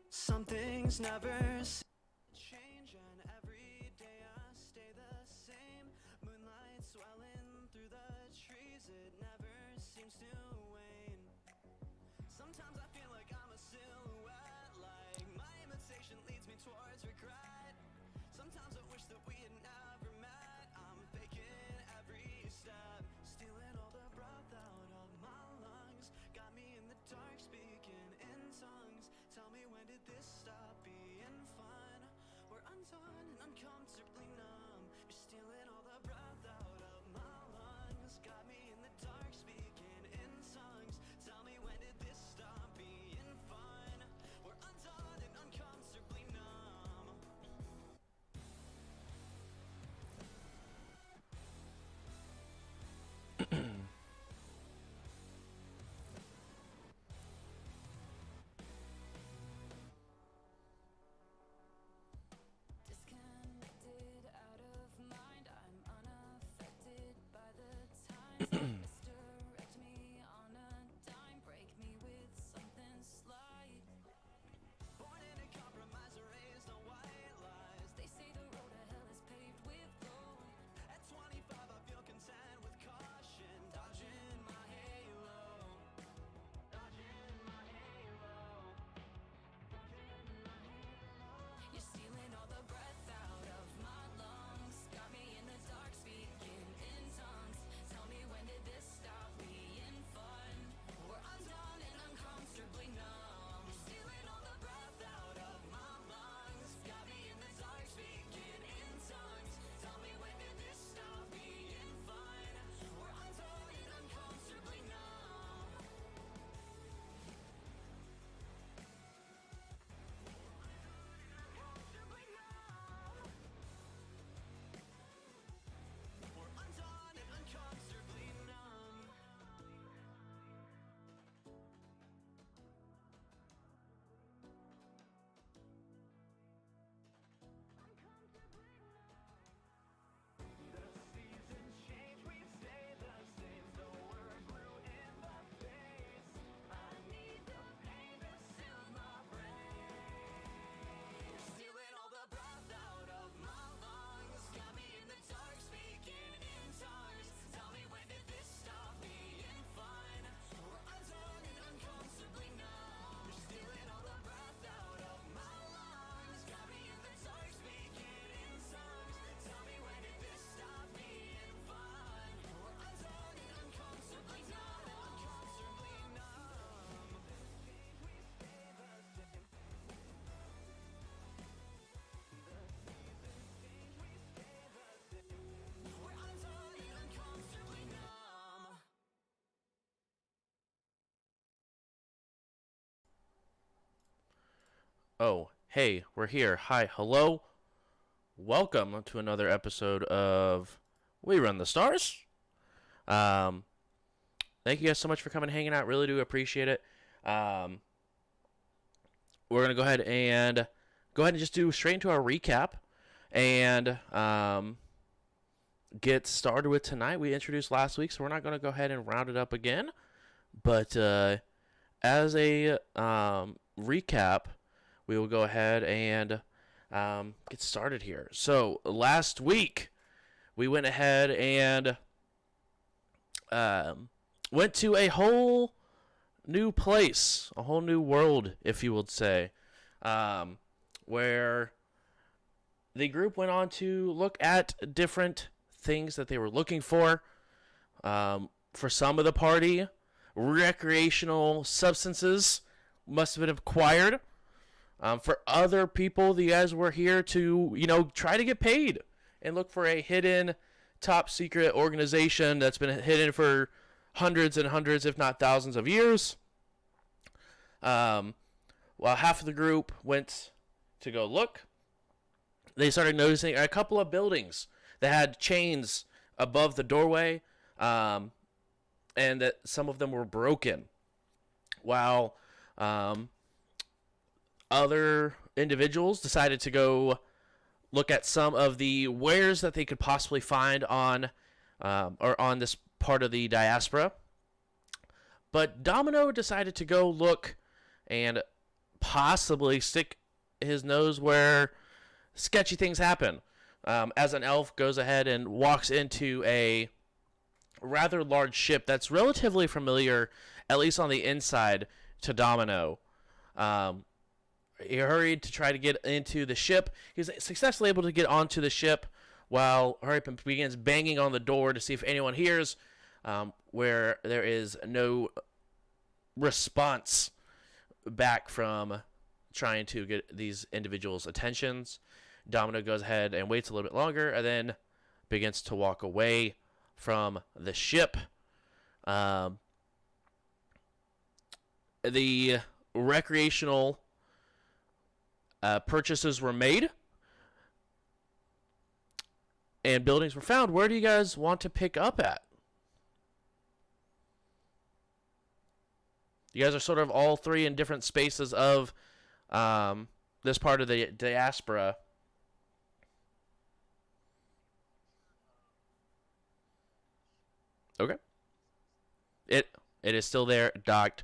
Some things never change, and every day I stay the same. Moonlight swelling through the trees, it never seems to wane. Sometimes I feel like I'm a silhouette, like my imitation leads me towards regret. Sometimes I wish that we had never met. I'm faking every step, stealing all the breath out of my lungs. Got me in the dark, speaking in tongues. Tell me, when did this stop being fun? We're undone and uncomfortably numb. You're stealing all the breath out of my lungs. Got me in the dark, speaking in tongues. Tell me, when did this stop being fun? We're undone and uncomfortably numb. Disconnected, out of mind, I'm unaffected by the times that misdirect me on a dime, break me with something slight. Born in a compromise, raised on white lies. They say the road to hell is paved with gold. At 25, I feel content with caution, dodging my halo, dodging my halo. You're stealing all the breath out of my lungs. Got me in the dark, speaking in tongues. Tell me, when did this stop being fun? We're undone and uncomfortably numb. You're stealing all the breath out of my lungs. Got me in the dark, speaking in tongues. Tell me, when did this stop being fun? We're undone and uncomfortably numb. We're undone and uncomfortably numb. The seasons change, we stay the same. So we're blue in the face. I need the pain to soothe my brain. Stealing all the breath out of my lungs. Got me in the dark, speaking in tongues. Tell me, when did this stop being fun? We're undone and uncomfortably numb. You're stealing all the breath out of my lungs. Got me in the dark, speaking in tongues. Tell me, when did this stop being fun? We're undone and uncomfortably numb. Uncomfortably numb. We stay the same. We're undone and uncomfortably numb. Oh, hey, we're here. Hi, hello. Welcome to another episode of We Run the Stars. Um, Thank you guys so much for coming and hanging out. Really do appreciate it. We're gonna go ahead and just do straight into our recap and get started with tonight. We introduced last week, so we're not gonna go ahead and round it up again. But as a recap, we will go ahead and get started here. So last week, we went ahead and went to a whole new place, a whole new world, if you would say, where the group went on to look at different things that they were looking for. For some of the party, recreational substances must have been acquired. For other people, the guys were here to, try to get paid and look for a hidden, top secret organization that's been hidden for hundreds and hundreds, if not thousands of years. While half of the group went to go look, they started noticing a couple of buildings that had chains above the doorway, and that some of them were broken. While other individuals decided to go look at some of the wares that they could possibly find on this part of the diaspora. But Domino decided to go look and possibly stick his nose where sketchy things happen. As an elf goes ahead and walks into a rather large ship that's relatively familiar, at least on the inside, to Domino. He hurried to try to get into the ship. He was successfully able to get onto the ship while Hurricane begins banging on the door to see if anyone hears, where there is no response back from trying to get these individuals' attentions. Domino goes ahead and waits a little bit longer and then begins to walk away from the ship. The recreational purchases were made and buildings were found. Where do you guys want to pick up at? You guys are sort of all three in different spaces of this part of the diaspora. Okay. It is still there, docked.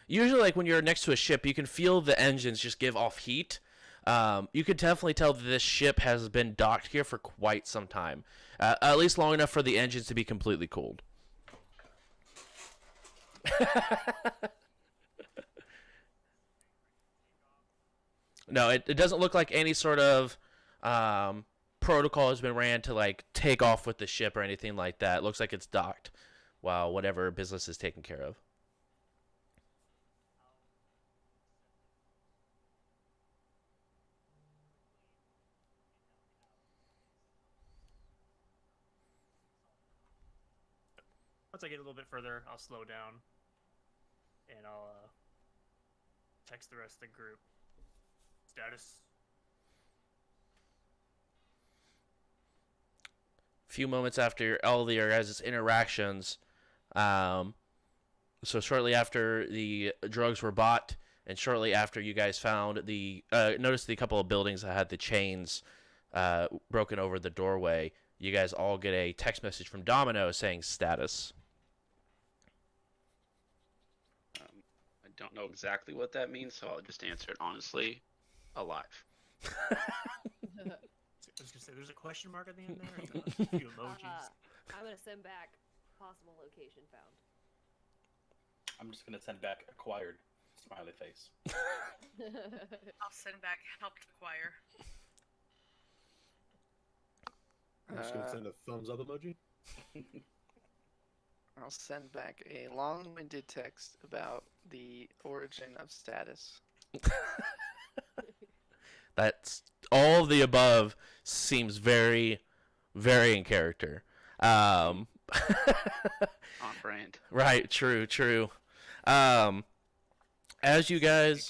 Usually, like when you're next to a ship, you can feel the engines just give off heat. You could definitely tell that this ship has been docked here for quite some time, at least long enough for the engines to be completely cooled. No, it doesn't look like any sort of protocol has been ran to like take off with the ship or anything like that. It looks like it's docked while whatever business is taken care of. Once I get a little bit further, I'll slow down and I'll text the rest of the group. Status. A few moments after all of your guys' interactions, so shortly after the drugs were bought, and shortly after you guys found noticed the couple of buildings that had the chains broken over the doorway, you guys all get a text message from Domino saying status. I don't know exactly what that means, so I'll just answer it honestly. Alive. I was gonna say, there's a question mark at the end there. And a few emojis. I'm gonna send back possible location found. I'm just gonna send back acquired smiley face. I'll send back helped acquire. I'm just gonna send a thumbs up emoji. I'll send back a long-winded text about the origin of status. That's all of the above seems very, very in character. On brand. Right, true. As you guys,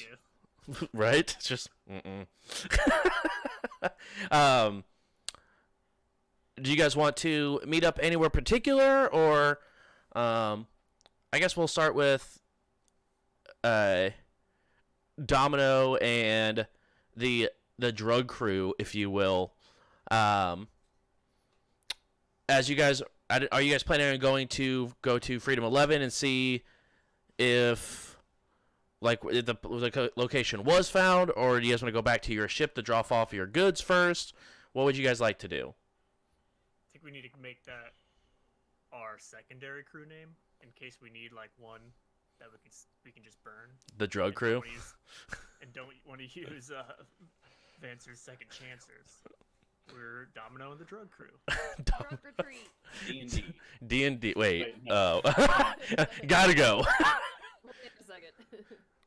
right? It's just, do you guys want to meet up anywhere particular, or, I guess we'll start with, Domino and the drug crew, if you will. As you guys, are you guys planning on going to go to Freedom 11 and see if, like, the location was found, or do you guys want to go back to your ship to drop off your goods first? What would you guys like to do? I think we need to make that our secondary crew name in case we need like one that we can just burn. The drug crew. Don't want to use Vancer's second chancers. We're Domino and the drug crew. Drug retreat. D&D. D&D. Wait. No. Oh. Gotta go. Wait a second.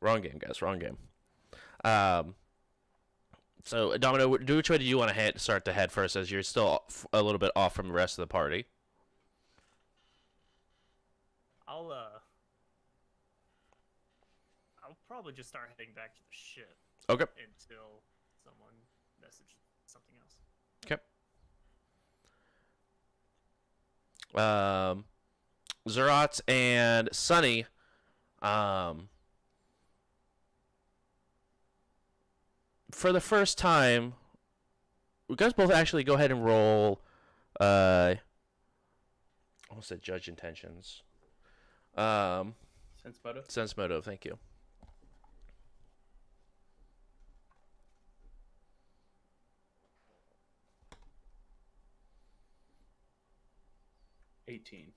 Wrong game, guys. Wrong game. So, Domino, which way do you want to start to head first, as you're still a little bit off from the rest of the party? I'll probably just start heading back to the ship. Okay. Until someone messages something else. Okay. Zerat and Sunny, for the first time, we guys both actually go ahead and roll, I almost said judge intentions. Sense motive. Sense motive, thank you. 18.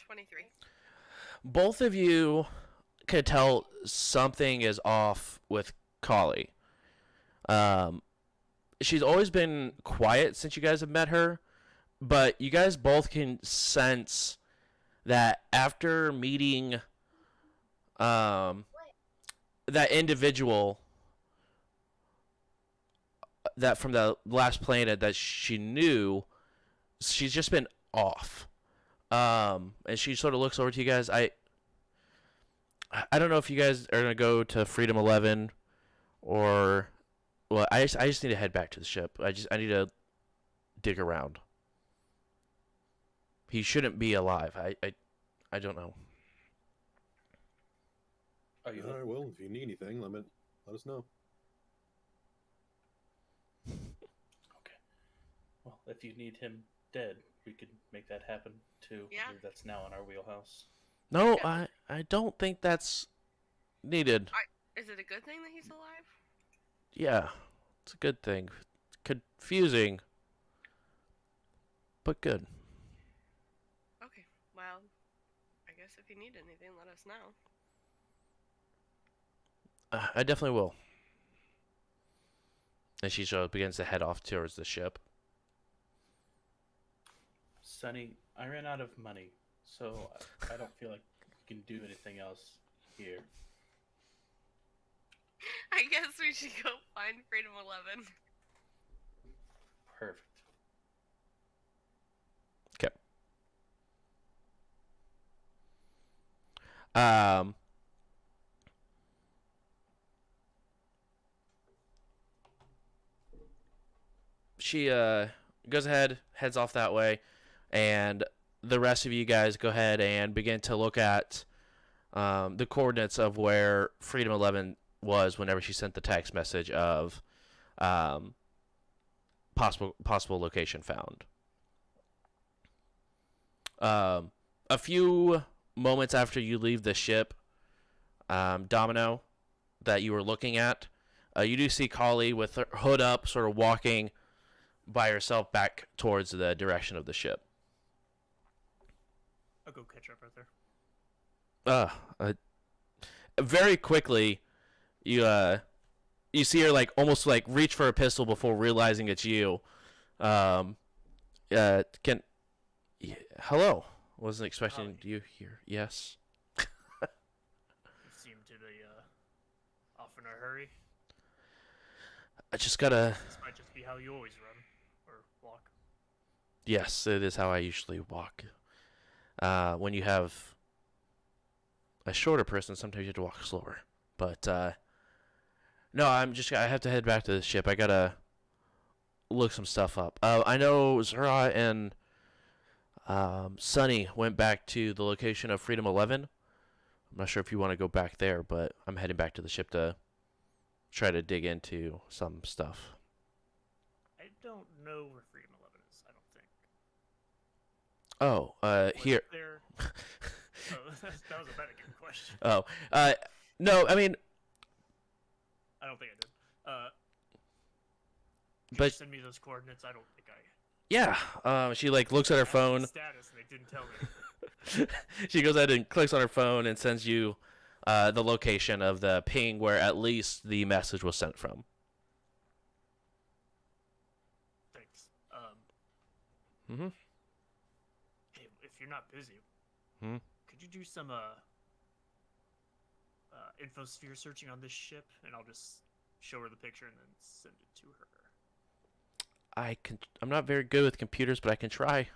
23. Both of you could tell something is off with Kali. She's always been quiet since you guys have met her, but you guys both can sense that after meeting that individual that from the last planet that she knew, she's just been off. And she sort of looks over to you guys. I don't know if you guys are gonna go to Freedom 11 or well, I just need to head back to the ship. I need to dig around. He shouldn't be alive. I don't know. Are you? All right, well, if you need anything, let us know. Okay. Well, if you need him dead, we could make that happen too. Yeah. I believe that's now in our wheelhouse. No, Yeah. I don't think that's needed. Is it a good thing that he's alive? Yeah, it's a good thing. Confusing, but good. Okay. Well, I guess if you need anything, let us know. I definitely will. And she sort of begins to head off towards the ship. Sonny, I ran out of money, so I don't feel like we can do anything else here. I guess we should go find Freedom 11. Perfect. Um, she goes ahead, heads off that way, and the rest of you guys go ahead and begin to look at the coordinates of where Freedom 11 was whenever she sent the text message of possible location found. A few moments after you leave the ship, Domino, that you were looking at, you do see Kali with her hood up, sort of walking by herself back towards the direction of the ship. I'll go catch up with her. Very quickly, you see her like almost like reach for a pistol before realizing it's you. Hello. Wasn't expecting you here. Yes. You seem to be off in a hurry. I just gotta. This might just be how you always run or walk. Yes, it is how I usually walk. When you have a shorter person, sometimes you have to walk slower. But no, I have to head back to the ship. I gotta look some stuff up. I know Zara and Sunny went back to the location of Freedom 11. I'm not sure if you want to go back there, but I'm heading back to the ship to try to dig into some stuff. I don't know where Freedom 11 is. I don't think. Oh, Was here. it there? Oh, that was a better question. Oh, no, I mean, I don't think I did. Could but you send me those coordinates? I don't think I. yeah, she like looks at her asked phone. the status and they didn't tell me. She goes ahead and clicks on her phone and sends you the location of the ping where at least the message was sent from. Thanks. Mm-hmm. Hey, if you're not busy, Hmm? could you do some infosphere searching on this ship, and I'll just show her the picture and then send it to her. I'm not very good with computers, but I can try.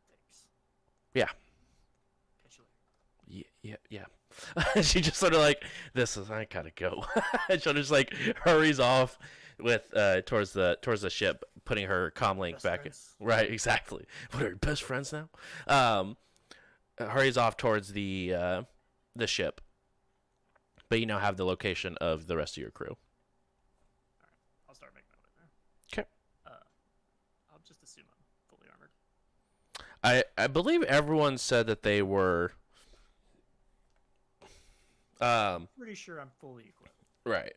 Thanks. Yeah. Catch you later. Yeah. She just sort of like, I gotta go. And she'll just like hurries off with towards the ship, putting her comlink Best back. friends. Right, exactly. What are your best friends now? Hurries off towards the ship, but you now have the location of the rest of your crew. I'll start making my way there. 'Kay. I'll just assume I'm fully armored. I believe everyone said that they were. Pretty sure I'm fully equipped. Right.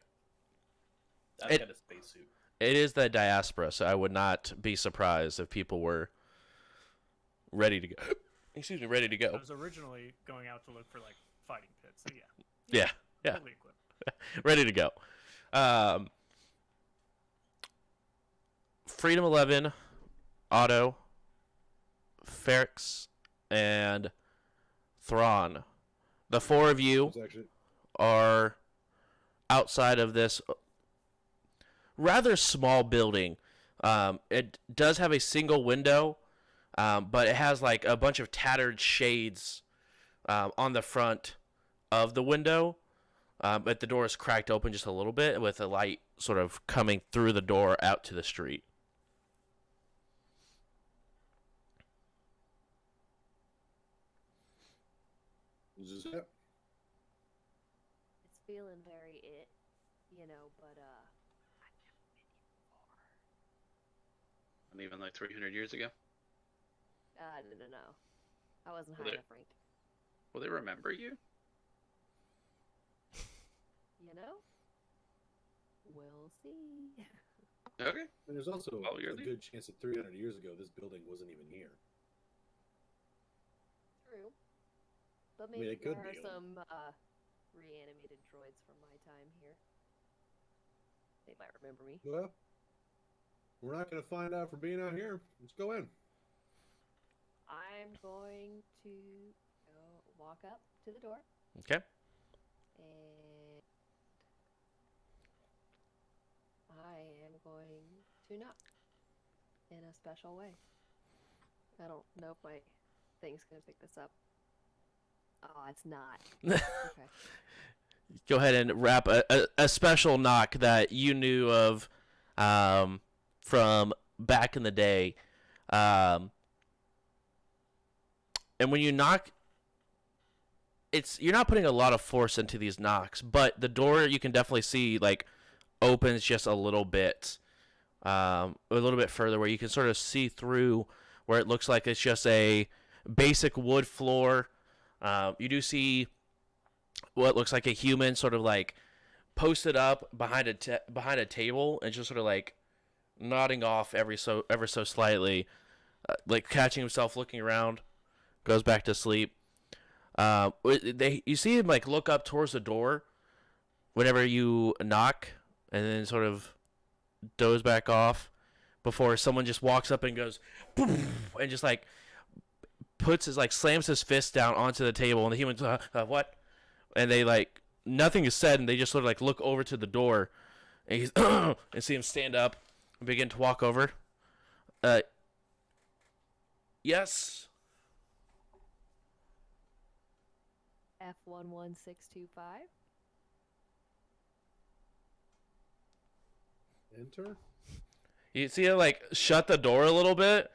I've got a spacesuit. It is the diaspora, so I would not be surprised if people were ready to go. Excuse me, ready to I go. was originally going out to look for like fighting pits. So yeah. Yeah. Fully equipped. Ready to go. Freedom 11, Otto, Ferrix, and Thrawn. The four of you It's actually are outside of this rather small building. It does have a single window, but it has like a bunch of tattered shades on the front of the window. But the door is cracked open just a little bit with a light sort of coming through the door out to the street. this is it. It's feeling very but And even like 300 years ago. no. I wasn't Well, high they- enough ranked. Will they remember you? We'll see. Okay. And there's also Follow your a lead. good chance that 300 years ago, this building wasn't even here. True. But mean, maybe it could there are be. some reanimated droids from my time here. They might remember me. Well, we're not going to find out for being out here. Let's go in. I'm going to walk up to the door Okay. and I am going to knock in a special way. I don't know if my thing's going to pick this up. Oh, it's not. Okay. Go ahead and wrap a special knock that you knew of from back in the day. And when you knock, you're not putting a lot of force into these knocks, but the door you can definitely see like opens just a little bit further, where you can sort of see through, where it looks like it's just a basic wood floor. You do see what looks like a human sort of like posted up behind a table and just sort of like nodding off ever so slightly, like catching himself looking around, goes back to sleep. You see him like look up towards the door whenever you knock, and then sort of doze back off before someone just walks up and goes boom, and just like slams his fist down onto the table, and the human's what? And they like nothing is said, and they just sort of like look over to the door, and he's and see him stand up and begin to walk over. Yes. F11625. Enter? You see it like shut the door a little bit.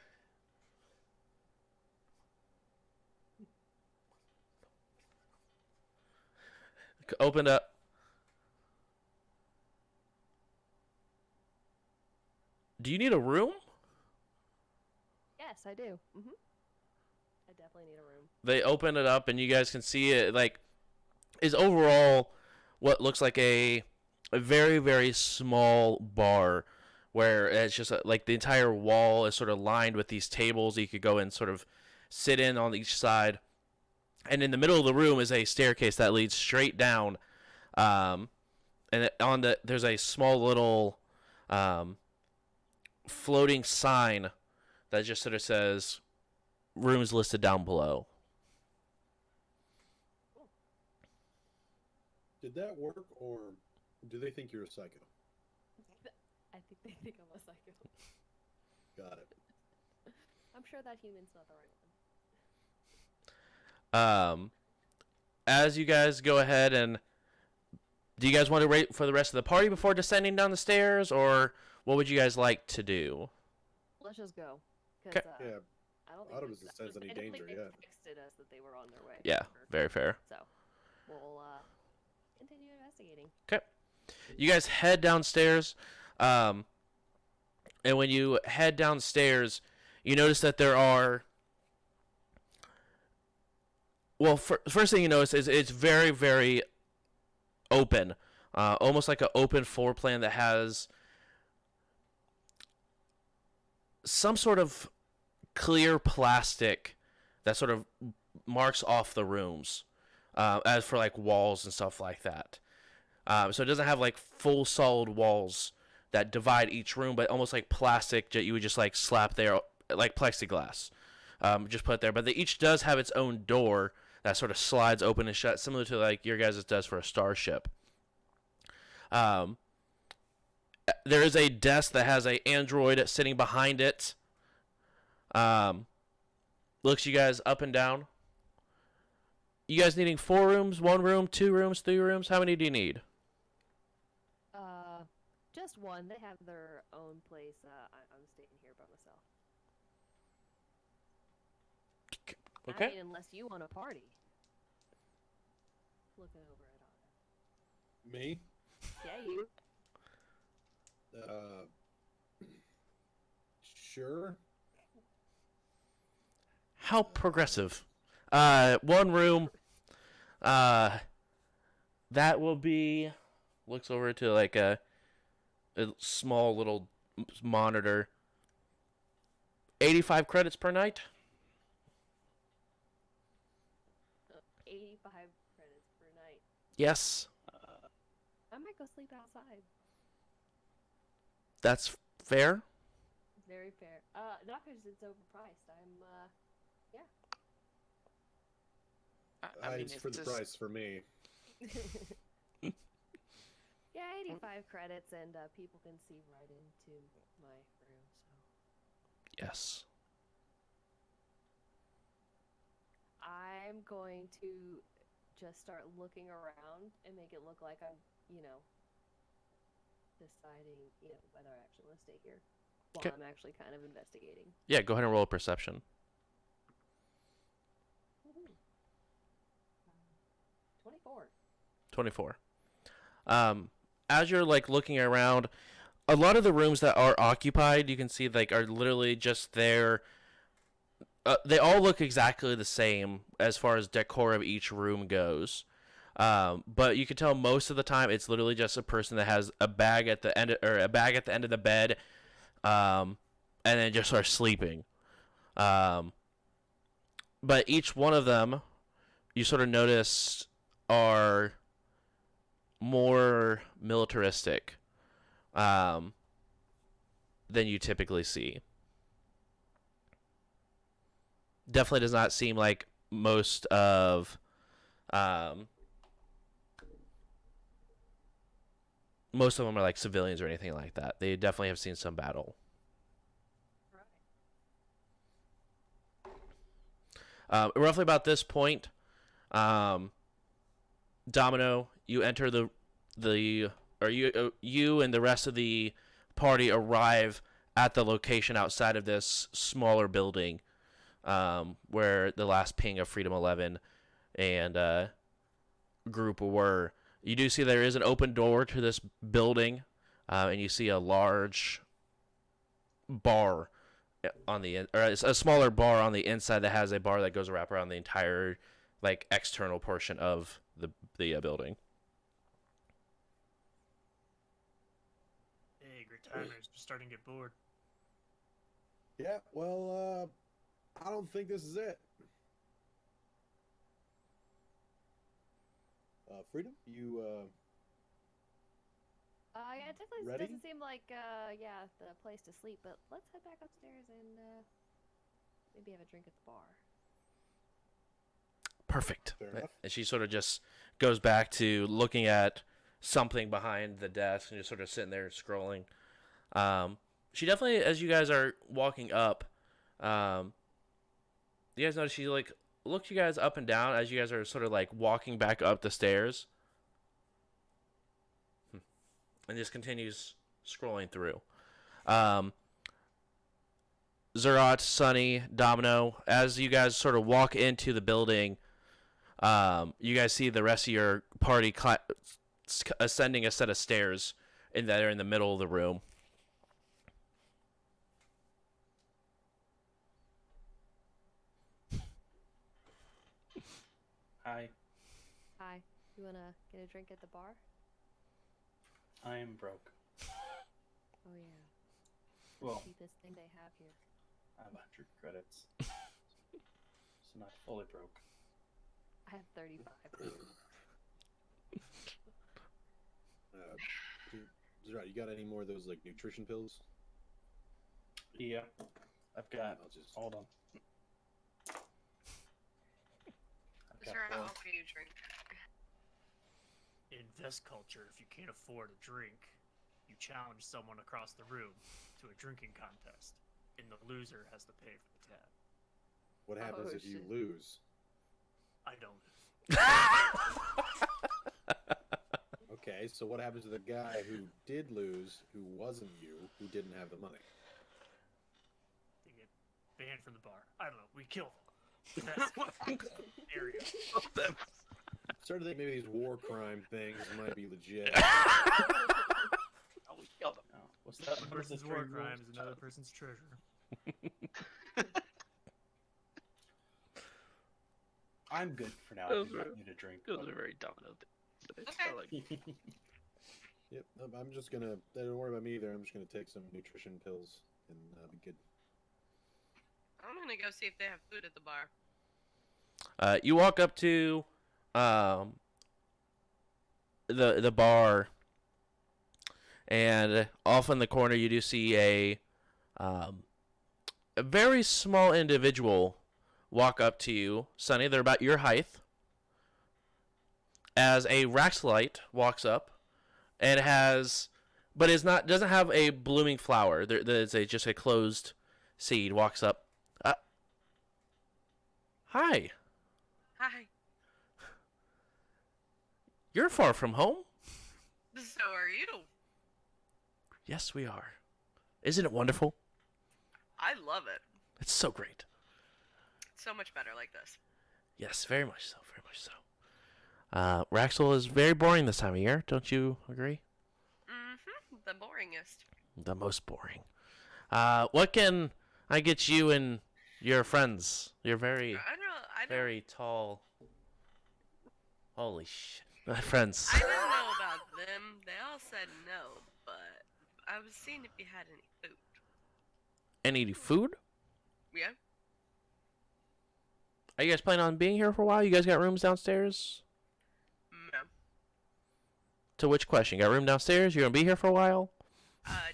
Open up. Do you need a room? Yes, I do. I definitely need a room. They open it up and you guys can see it like is overall what looks like a very, very small bar where it's just like the entire wall is sort of lined with these tables you could go and sort of sit in on each side. And in the middle of the room is a staircase that leads straight down. And there's a small little floating sign that just sort of says rooms listed down below. Did that work, or do they think you're a psycho? I think they think I'm a psycho. Got it. I'm sure that human's not the right one. As you guys go ahead and do you guys want to wait for the rest of the party before descending down the stairs, or what would you guys like to do? Let's just go. 'Cause, 'Kay. Yeah, I don't I don't think sense any I don't danger think they yet. texted us that they were on their way. Yeah, very fair. So, we'll continue investigating. Okay. You guys head downstairs. And when you head downstairs, you notice that there are. Well, first thing you notice is it's very, very open. Almost like an open floor plan that has some sort of clear plastic that sort of marks off the rooms, as for like walls and stuff like that. So it doesn't have like full solid walls that divide each room, but almost like plastic that you would just like slap there, like plexiglass. Just put it there. But they each does have its own door that sort of slides open and shut, similar to like your guys' does for a starship. There is a desk that has a android sitting behind it. Looks you guys up and down. You guys needing 4 rooms, 1 room, 2 rooms, 3 rooms? How many do you need? Just one. They have their own place. I'm staying here by myself. Okay. I mean, unless you want a party. Looking over at Anna. Me? Yeah, you. Sure. How progressive. 1 room. That will be. Looks over to like a small little monitor. 85 credits per night. 85 credits per night. Yes, I might go sleep outside. that's fair. Very fair. Not because it's overpriced. Yeah. I mean, It's for the price for me. Yeah, 85 credits, and people can see right into my room, so. Yes. I'm going to just start looking around and make it look like I'm, deciding, whether I actually want to stay here while 'Kay. I'm actually kind of investigating. Yeah, go ahead and roll a perception. 24. 24. As you're like looking around, a lot of the rooms that are occupied, you can see like are literally just there. They all look exactly the same as far as decor of each room goes. But you can tell most of the time it's literally just a person that has a bag at the end a bag at the end of the bed, and then just starts sleeping. But each one of them, you sort of notice, are more militaristic than you typically see. Definitely does not seem like most of them are like civilians or anything like that. They definitely have seen some battle. Roughly about this point, Domino, you enter you and the rest of the party arrive at the location outside of this smaller building, where the last ping of Freedom 11 and group were. You do see there is an open door to this building, and you see a large bar on the or a smaller bar on the inside that has a bar that goes wrap around the entire like external portion of the building. Hey, great timers. Just starting to get bored. Yeah, well, I don't think this is it. Freedom, you, Yeah, it definitely ready? doesn't seem like, the place to sleep, but let's head back upstairs and, maybe have a drink at the bar. Perfect. Fair enough. And she sort of just goes back to looking at something behind the desk and just sort of sitting there scrolling. She definitely, as you guys are walking up, you guys notice she like looks you guys up and down as you guys are sort of like walking back up the stairs, and just continues scrolling through. Zerat, Sunny, Domino, as you guys sort of walk into the building, you guys see the rest of your party ascending a set of stairs that are in the middle of the room. Hi, Hi. You wanna get a drink at the bar? I am broke. Oh, yeah. the Well. cheapest thing they have here. I have 100 credits. So not fully broke. I have 35. Zerat, you got any more of those like nutrition pills? Yeah. I've got. I'll just Hold on. I've got Sir, how 4. often do you drink? In this culture, if you can't afford a drink, you challenge someone across the room to a drinking contest, and the loser has to pay for the tab. What happens Oh, if you shit. lose? I don't. Okay, so what happens to the guy who did lose, who wasn't you, who didn't have the money? They get banned from the bar. I don't know. We kill them. That's area. Started to think maybe these war crime things might be legit. Oh, we killed him. Oh, what's that? One What is the person's war trade crime rules? is another person's treasure. I'm good for now. I Those do not are- need a drink. Those are very domino things. Okay. I like Yep, I'm just gonna. Don't worry about me either. I'm just gonna take some nutrition pills and be good. I'm gonna go see if they have food at the bar. You walk up to the bar, and off in the corner you do see a very small individual walk up to you, Sonny. They're about your height. As a Raxolite walks up, and doesn't have a blooming flower. There's just a closed seed. Walks up. Hi. Hi. You're far from home. So are you? Yes, we are. Isn't it wonderful? I love it. It's so great. It's so much better like this. Yes, very much so. Very much so. Raxel is very boring this time of year. Don't you agree? Mm-hmm. The boringest. The most boring. What can I get you and your friends? You're very, I don't. very tall. Holy shit. My friends. I don't know about them. They all said no, but I was seeing if you had any food. Any food? Yeah. Are you guys planning on being here for a while? You guys got rooms downstairs? No. To which question? You got a room downstairs? You're going to be here for a while?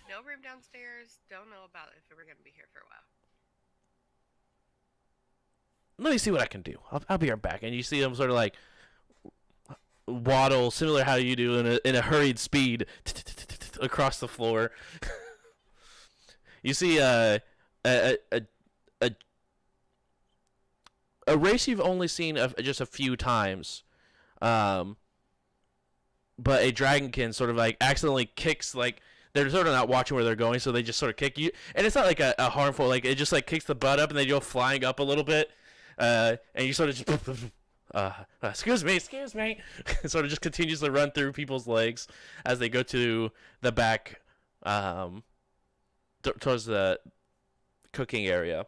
No room downstairs. Don't know about if we're gonna be here for a while. Let me see what I can do. I'll be right back. And you see them sort of like waddle, similar how you do in a hurried speed across the floor. You see a race you've only seen just a few times, but a dragonkin sort of like accidentally kicks, like they're sort of not watching where they're going, so they just sort of kick you, and it's not like a harmful, like it just like kicks the butt up and they go flying up a little bit, and you sort of just excuse me, it sort of just continues to run through people's legs as they go to the back, towards the cooking area.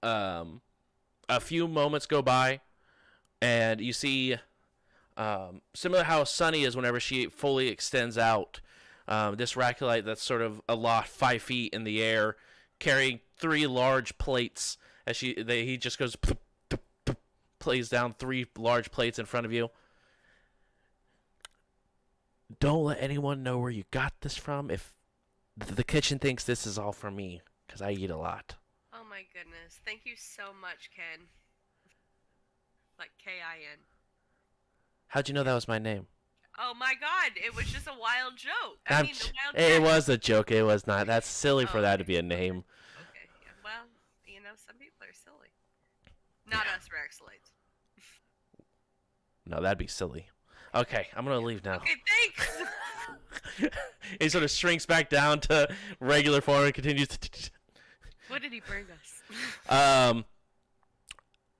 A few moments go by, and you see, similar how Sunny is whenever she fully extends out, this Raculite that's sort of aloft 5 feet in the air, carrying 3 large plates as he just goes plays down 3 large plates in front of you. Don't let anyone know where you got this from. If the kitchen thinks this is all for me, because I eat a lot. Oh my goodness. Thank you so much, Ken. Like K-I-N. How'd you know that was my name? Oh my god, it was just a wild joke. The wild It guess. was a joke. It was not. That's silly for Oh, that to be a name. Okay, yeah. Well, some people are silly. Not us Rexlites. No, that'd be silly. Okay, I'm gonna leave now. Okay, thanks! He sort of shrinks back down to regular form and continues to. What did he bring us?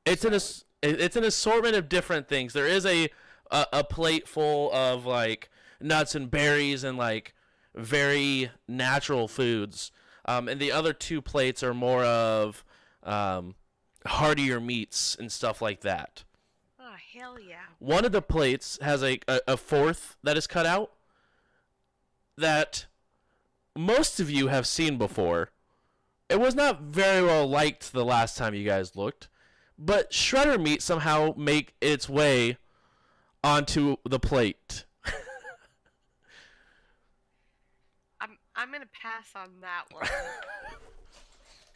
It's an assortment of different things. There is a plate full of like nuts and berries and like very natural foods, and the other 2 plates are more of heartier meats and stuff like that. Oh, hell yeah. One of the plates has a fourth that is cut out that most of you have seen before. It was not very well liked the last time you guys looked, but shredder meat somehow make its way onto the plate. I'm gonna pass on that one.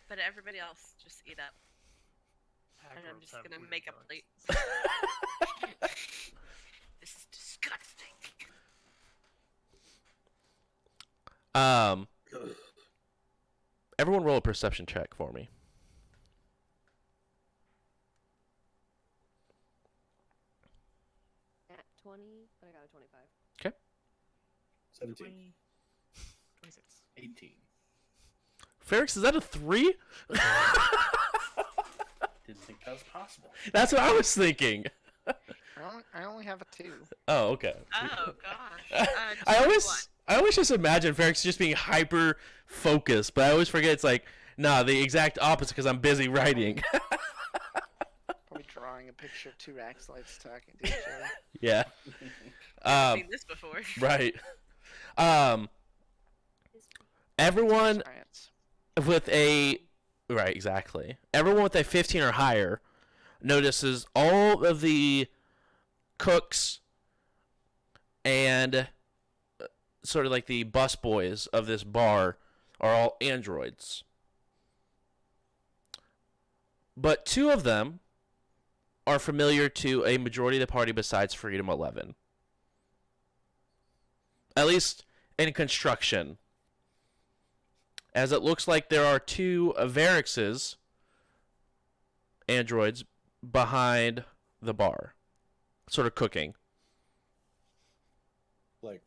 But everybody else just eat up. And I'm just gonna make a plate. This is disgusting. Everyone roll a perception check for me. At 20, but I got a 25. Okay. 17. 26. 18. Ferrix, is that a 3? Didn't think that was possible. That's what I was thinking. I only have a 2. Oh, okay. Oh gosh. I 21. always just imagine Ferrix just being hyper focused, but I always forget it's like, nah, the exact opposite because I'm busy writing. Probably drawing a picture of 2 Raxlights talking to each other. Yeah. I've seen this before. Right. Everyone Science. with a right, exactly. Everyone with a 15 or higher notices all of the cooks and sort of like the busboys of this bar are all androids. But 2 of them are familiar to a majority of the party besides Freedom 11. At least in construction. As it looks like there are 2 Varixes, androids, behind the bar. Sort of cooking. Like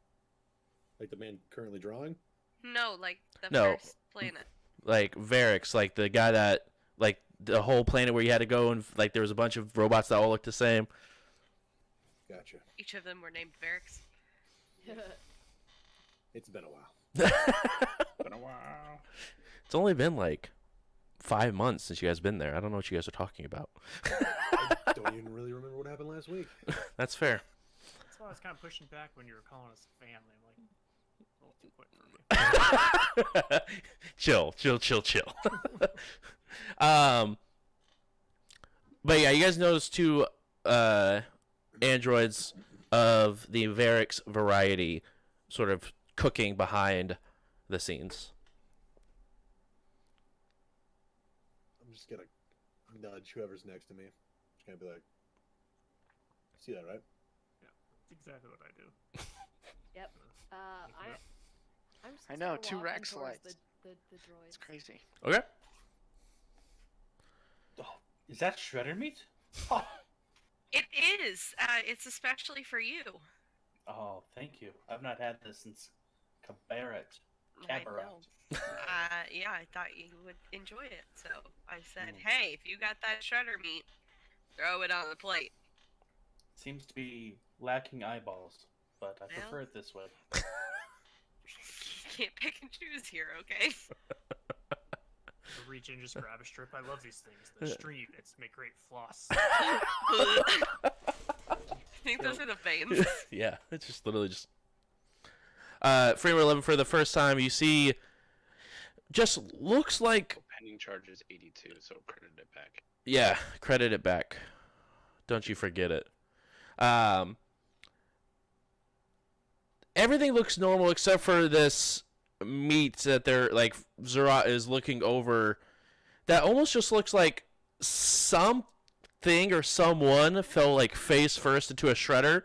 the man currently drawing? No, like the No. first planet. Like Varix, like the guy that, like the whole planet where you had to go and like there was a bunch of robots that all looked the same. Gotcha. Each of them were named Varix. It's been a while. Been a while. It's only been like 5 months since you guys been there. I don't know what you guys are talking about. I don't even really remember what happened last week. That's fair. That's why I was kind of pushing back when you were calling us family. I'm like, a little too quick for me. chill. But yeah, you guys notice 2 androids of the Varix variety sort of cooking behind the scenes. I'm just gonna nudge whoever's next to me. Just gonna be like, see that, right? That's exactly what I do. Yep. I'm just I know, kinda 2 walking Rax towards lights. The droids. It's crazy. Okay. Oh, is that shredder meat? Oh, It is. It's especially for you. oh, thank you. I've not had this since Cabaret. I Cabaret. know. Yeah, I thought you would enjoy it, so I said, Mm. "Hey, if you got that shredder meat, throw it on the plate." Seems to be lacking eyeballs, but I Well. prefer it this way. You can't pick and choose here, okay? So reach in, just grab a strip. I love these things. The street, it's make great floss. I think those are the veins. Yeah, it's just literally just. Frame 11 for the first time, you see. Just looks like. Pending charges 82, so credit it back. Yeah, credit it back. Don't you forget it. Everything looks normal except for this meat that they're like Zerat is looking over. That almost just looks like something or someone fell like face first into a shredder,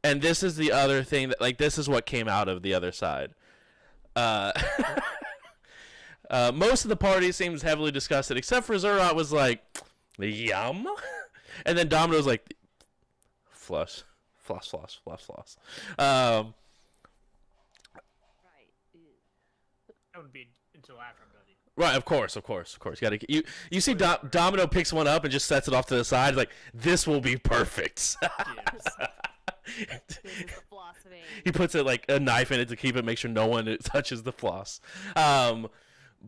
and this is the other thing that like this is what came out of the other side. Most of the party seems heavily disgusted, except for Zerat was like, yum, and then Domino's like, floss. Right. Ew. That wouldn't be until after I'm done eating. Right, of course. You see Domino picks one up and just sets it off to the side. Like, this will be perfect. This is the floss vein. He puts it like a knife in it to keep it, make sure no one touches the floss.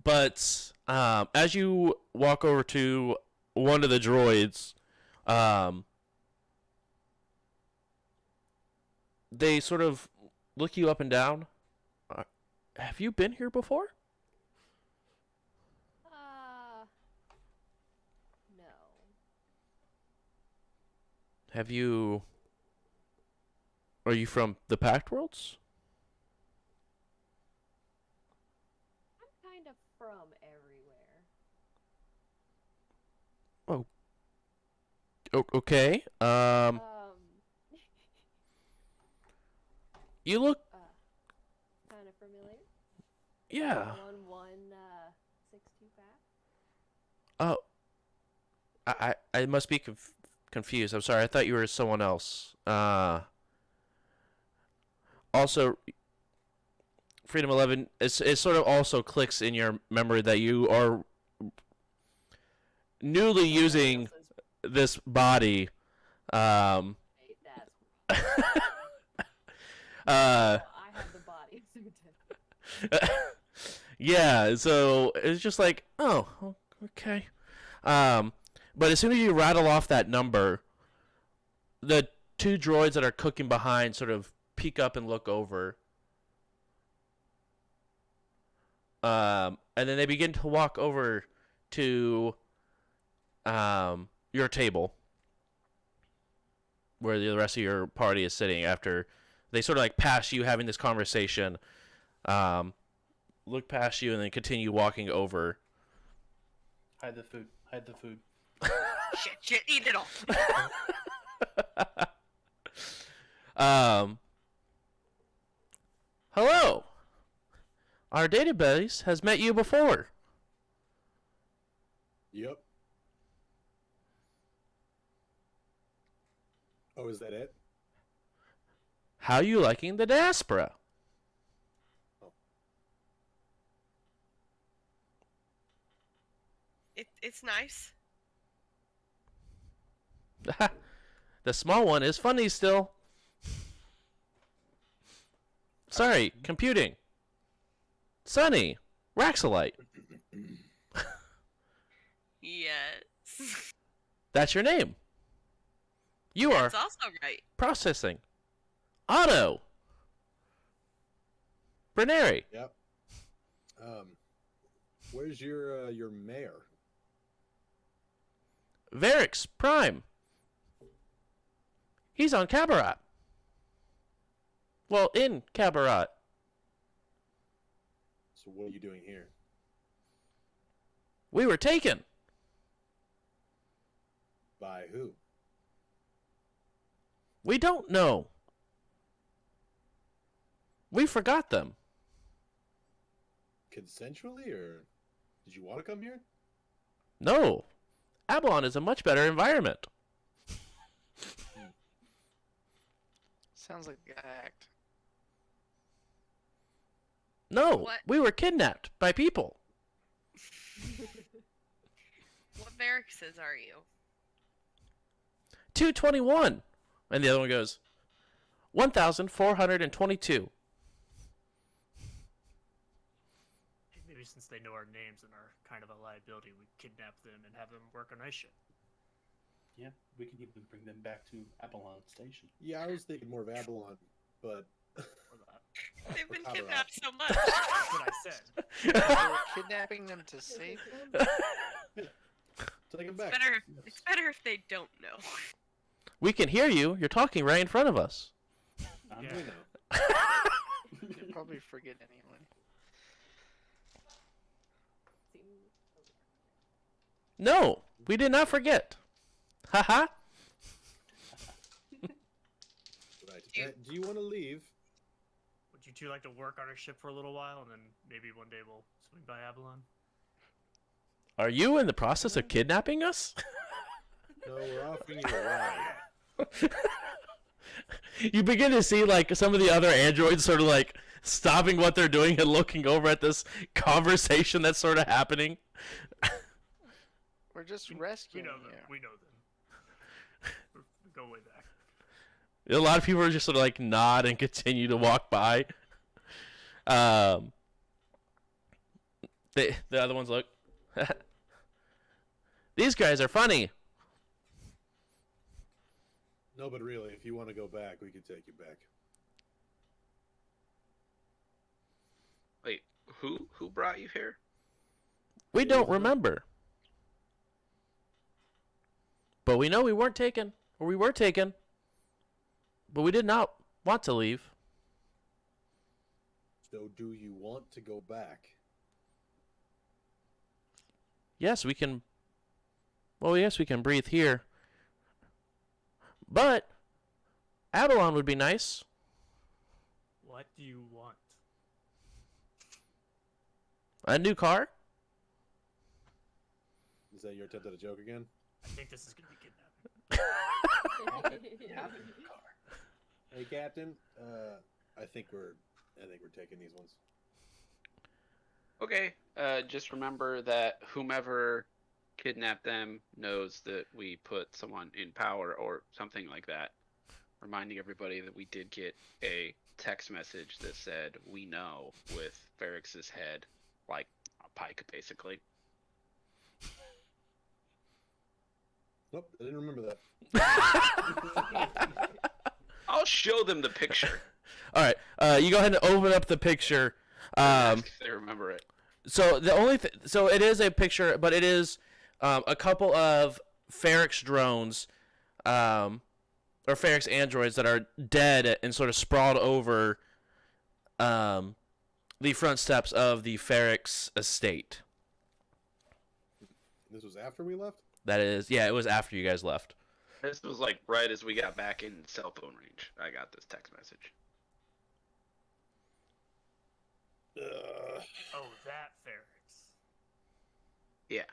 But as you walk over to one of the droids, they sort of look you up and down. Have you been here before? No. Have you... Are you from the Pact Worlds? I'm kind of from everywhere. Okay. You look... Kind of familiar. Yeah. 116 back. Oh. I must be confused. I'm sorry. I thought you were someone else. Also, Freedom 11, it sort of also clicks in your memory that you are newly using this body. Hey, that's I have the body. Yeah, so it's just like, oh, okay. But as soon as you rattle off that number, the two droids that are cooking behind sort of peek up and look over. And then they begin to walk over to your table where the rest of your party is sitting after they sort of like pass you having this conversation, look past you, and then continue walking over. Hide the food. Hide the food. Shit, eat it all. Hello. Our database has met you before. Yep. Oh, is that it? How you liking the diaspora? It's nice. The small one is funny still. Sorry, computing. Sunny, Raxolite. Yes. That's your name. You are That's also right. processing. Otto. Berneri. Yep. Where's your mayor? Varix Prime. He's on Cabaret. Well, in Cabaret. So what are you doing here? We were taken. By who? We don't know. We forgot them. Consensually, or did you want to come here? No. Abalon is a much better environment. Sounds like an act. No, What? we were kidnapped by people. What barracks are you? 221. And the other one goes, 1,422. Maybe since they know our names and are kind of a liability, we kidnap them and have them work on night shift. Yeah, we can even bring them back to Apollon Station. Yeah, I was thinking more of Avalon, but Or that. They've been Colorado. kidnapped so much. That's what I said. We're kidnapping them to save them? take them It's back. it's better if they don't know. We can hear you. You're talking right in front of us. I'm Yeah. We know. You'll probably forget anyway. No, we did not forget. Haha. Right. Do you want to leave? Would you two like to work on our ship for a little while, and then maybe one day we'll swing by Avalon? Are you in the process of kidnapping us? No, we're offering you a ride. You begin to see like some of the other androids sort of like stopping what they're doing and looking over at this conversation that's sort of happening. We're just We rescuing know them. you. We know them. We go way back. A lot of people are just sort of like nod and continue to walk by. The other ones look. These guys are funny. No, but really, if you want to go back, we could take you back. Who brought you here? We don't remember. But we know we weren't taken. Or we were taken. But we did not want to leave. So do you want to go back? Yes, we can. Well, yes, we can breathe here. But Avalon would be nice. What do you want? A new car? Is that your attempt at a joke again? I think this is gonna be kidnapping. Hey, Captain. I think we're taking these ones. Okay. Just remember that whomever kidnapped them knows that we put someone in power or something like that. Reminding everybody that we did get a text message that said "we know" with Ferrix's head, like a pike, basically. Nope, I didn't remember that. I'll show them the picture. All right. You go ahead and open up the picture. If they remember it. So the only so it is a picture, but it is a couple of Ferrix drones, or Ferrix androids that are dead and sort of sprawled over the front steps of the Ferrix estate. This was after we left? That is, yeah, it was after you guys left. This was like right as we got back in cell phone range. I got this text message. Oh, that Ferrix. Yeah,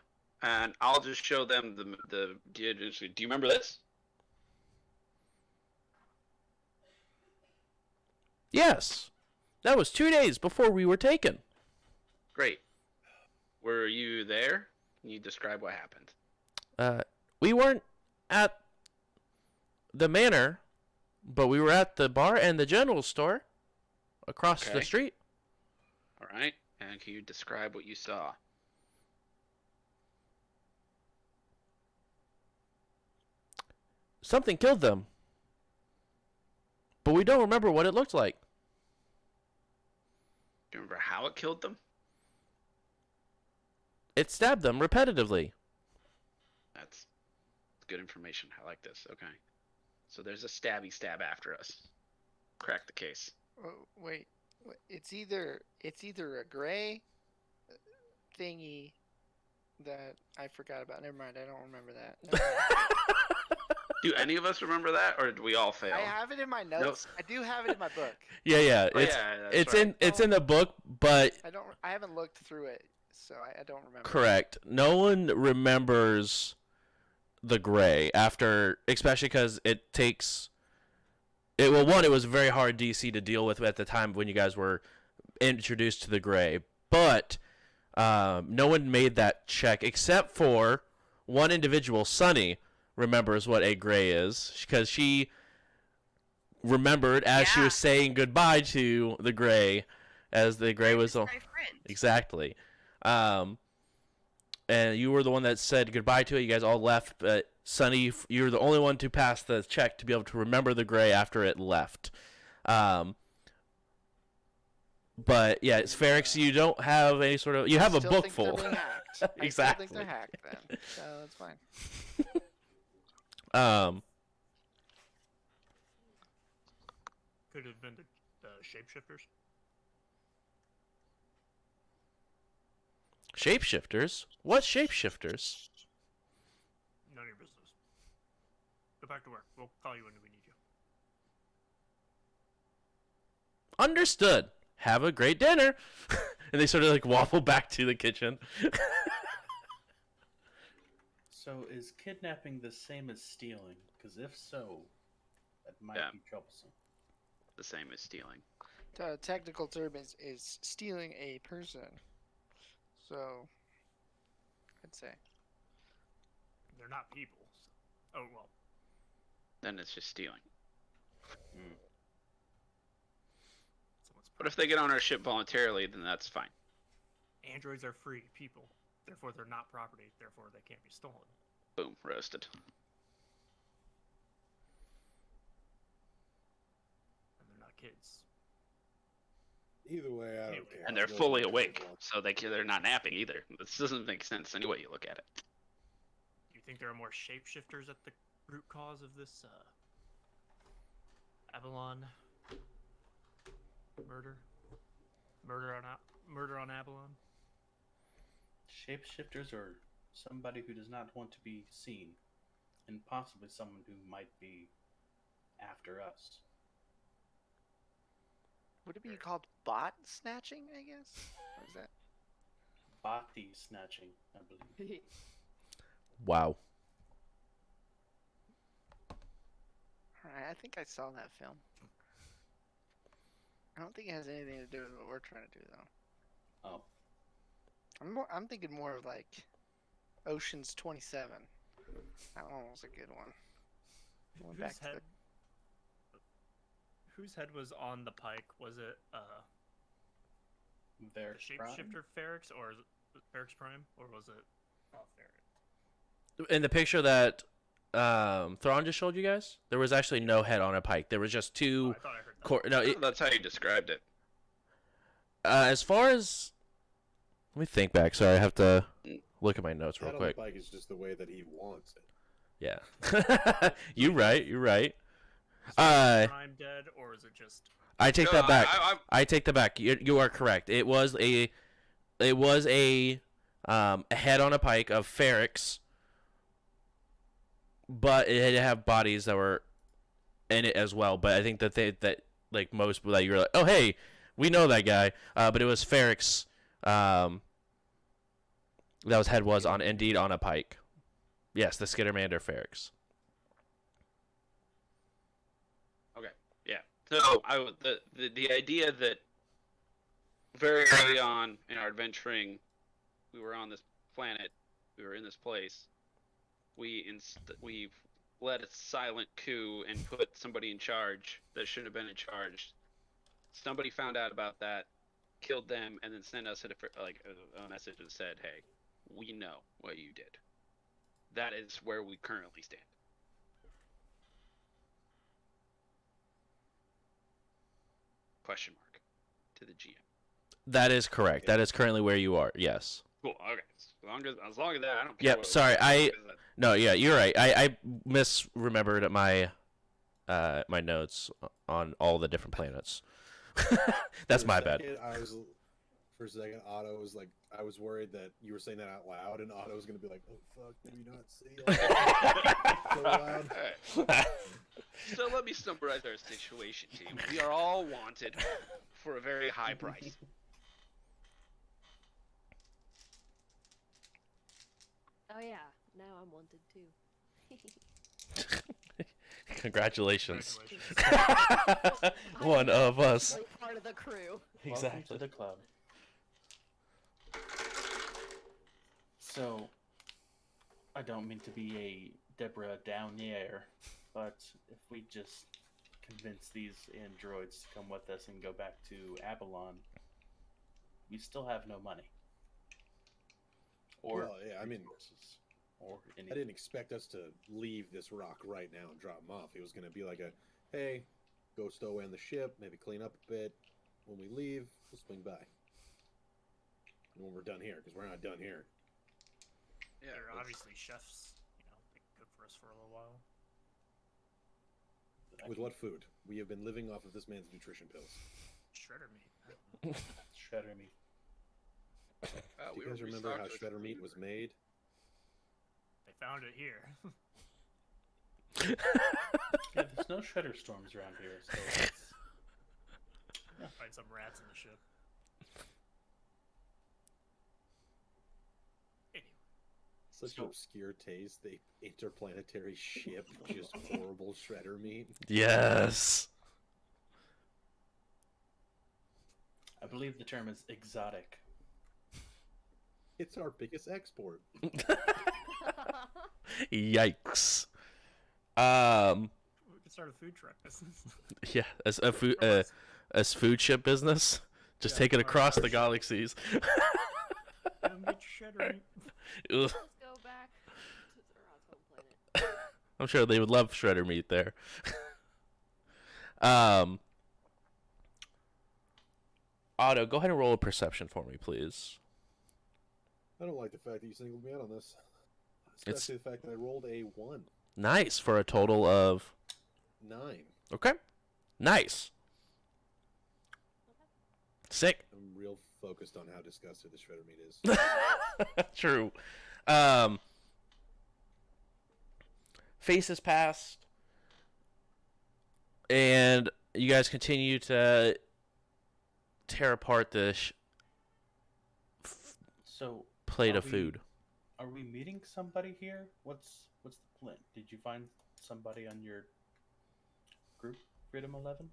and I'll just show them the. Do you remember this? Yes, that was 2 days before we were taken. Great. Were you there? Can you describe what happened? We weren't at the manor, but we were at the bar and the general store across the street. All right. And can you describe what you saw? Something killed them, but we don't remember what it looked like. Do you remember how it killed them? It stabbed them repetitively. That's good information. I like this. Okay. So there's a stabby stab after us. Crack the case. Oh, wait. It's either a gray thingy that I forgot about. Never mind. I don't remember that. Never mind. Do any of us remember that, or do we all fail? I have it in my notes. I do have it in my book. Yeah. Oh, It's yeah, that's it's right. in the book, but I haven't looked through it, so I don't remember. correct. No one remembers the gray after, especially because it takes. Well, one, it was very hard DC to deal with at the time when you guys were introduced to the gray, but no one made that check except for one individual. Sunny remembers what a gray is because she remembered as she was saying goodbye to the gray, as the gray was my friend. exactly. And you were the one that said goodbye to it. You guys all left, but Sunny, you were the only one to pass the check to be able to remember the gray after it left. But yeah, it's Ferrix. You don't have any sort of. You have a book full. Exactly. I still think they're hacked then, so that's fine. Could have been the shapeshifters. Shapeshifters? What shapeshifters? None of your business. Go back to work. We'll call you when we need you. Understood. Have a great dinner. And they sort of like waffle back to the kitchen. So is kidnapping the same as stealing? Because if so, that might be troublesome. The same as stealing. The technical term is stealing a person. So, I'd say. They're not people. So. Oh, well. Then it's just stealing. Mm. But if they get on our ship voluntarily, then that's fine. Androids are free people. Therefore, they're not property. Therefore, they can't be stolen. Boom, roasted. And they're not kids. Either way, I don't Anyway. care. And I'll they're go fully with awake, Avalon. so they're not napping either. This doesn't make sense any way you look at it. Do you think there are more shapeshifters at the root cause of this Avalon murder? Murder on Avalon? Shapeshifters or somebody who does not want to be seen, and possibly someone who might be after us. Would it be called bot snatching? I guess. What is that? Body snatching, I believe. Wow. Alright, I think I saw that film. I don't think it has anything to do with what we're trying to do, though. Oh, I'm thinking more of like Ocean's 27. That one was a good one. Going back to the- Whose head was on the pike? Was it the their shapeshifter Ferrex, or is it Ferrex Prime, or was it Ferrex? In the picture that Thrawn just showed you guys, there was actually no head on a pike. There was just Oh, two. I thought I heard that. No, That's how you described it. as far as, let me think back. Sorry, I have to look at my notes real Head on the quick. bike is just the way that he wants it. Yeah, you're right. You're right. Is Prime dead, or is it just? I take No, that back. I- I take that back. You are correct. It was a head on a pike of Ferrex, but it had to have bodies that were in it as well. But I think that like most, like you're like, oh hey, we know that guy. But it was Ferrex. That was head was on indeed on a pike. Yes, the Skittermander Ferrex. So the idea that very early on in our adventuring, we were on this planet, we were in this place. We led a silent coup and put somebody in charge that shouldn't have been in charge. Somebody found out about that, killed them, and then sent us a message that said, "Hey, we know what you did." That is where we currently stand. Question mark to the GM. That is correct. That is currently where you are. Yes. Cool. Okay. As long as that, I don't care. Yep. Sorry. No. Yeah. You're right. I misremembered my my notes on all the different planets. That's my bad. For a second, Otto was like, I was worried that you were saying that out loud, and Otto was gonna be like, "Oh fuck, did we not say that so loud?" Alright. So let me summarize our situation, team. We are all wanted for a very high price. Oh yeah, now I'm wanted too. Congratulations. Congratulations. One of us. Like part of the crew. Welcome to the club. So, I don't mean to be a Deborah Downier, but if we just convince these androids to come with us and go back to Avalon, we still have no money. Or Well, yeah, I mean, resources. Or I didn't expect us to leave this rock right now and drop him off. It was gonna be like a, hey, go stow away on the ship, maybe clean up a bit. When we leave, we'll swing by. And when we're done here, because we're not done here. Yeah, They're let's- obviously chefs. They cook for us for a little while. With what food? We have been living off of this man's nutrition pills. Shredder meat. Shredder meat. Do we you were guys remember how restocked with shredder meat food. was made? They found it here. Yeah, there's no shredder storms around here, so it's... Find some rats in the ship. Anyway, Such So- obscure taste. The interplanetary ship, just horrible shredder meat. Yes. I believe the term is exotic. It's our biggest export. Yikes. we could start a food truck business. Yeah, as a food ship business, just Yeah, take it our across the ship. galaxies. Come get your shredder meat. Ugh. Let's go back to Zerod's home planet. I'm sure they would love shredder meat there. Otto, go ahead and roll a perception for me, please. I don't like the fact that you singled me out on this. Especially the fact that I rolled a 1. Nice, for a total of 9. Okay. Nice. Sick. I'm real focused on how disgusted the shredder meat is. True. Faces passed, and you guys continue to tear apart the So plate are of we- food. Are we meeting somebody here? What's the plan? Did you find somebody on your group, Freedom 11?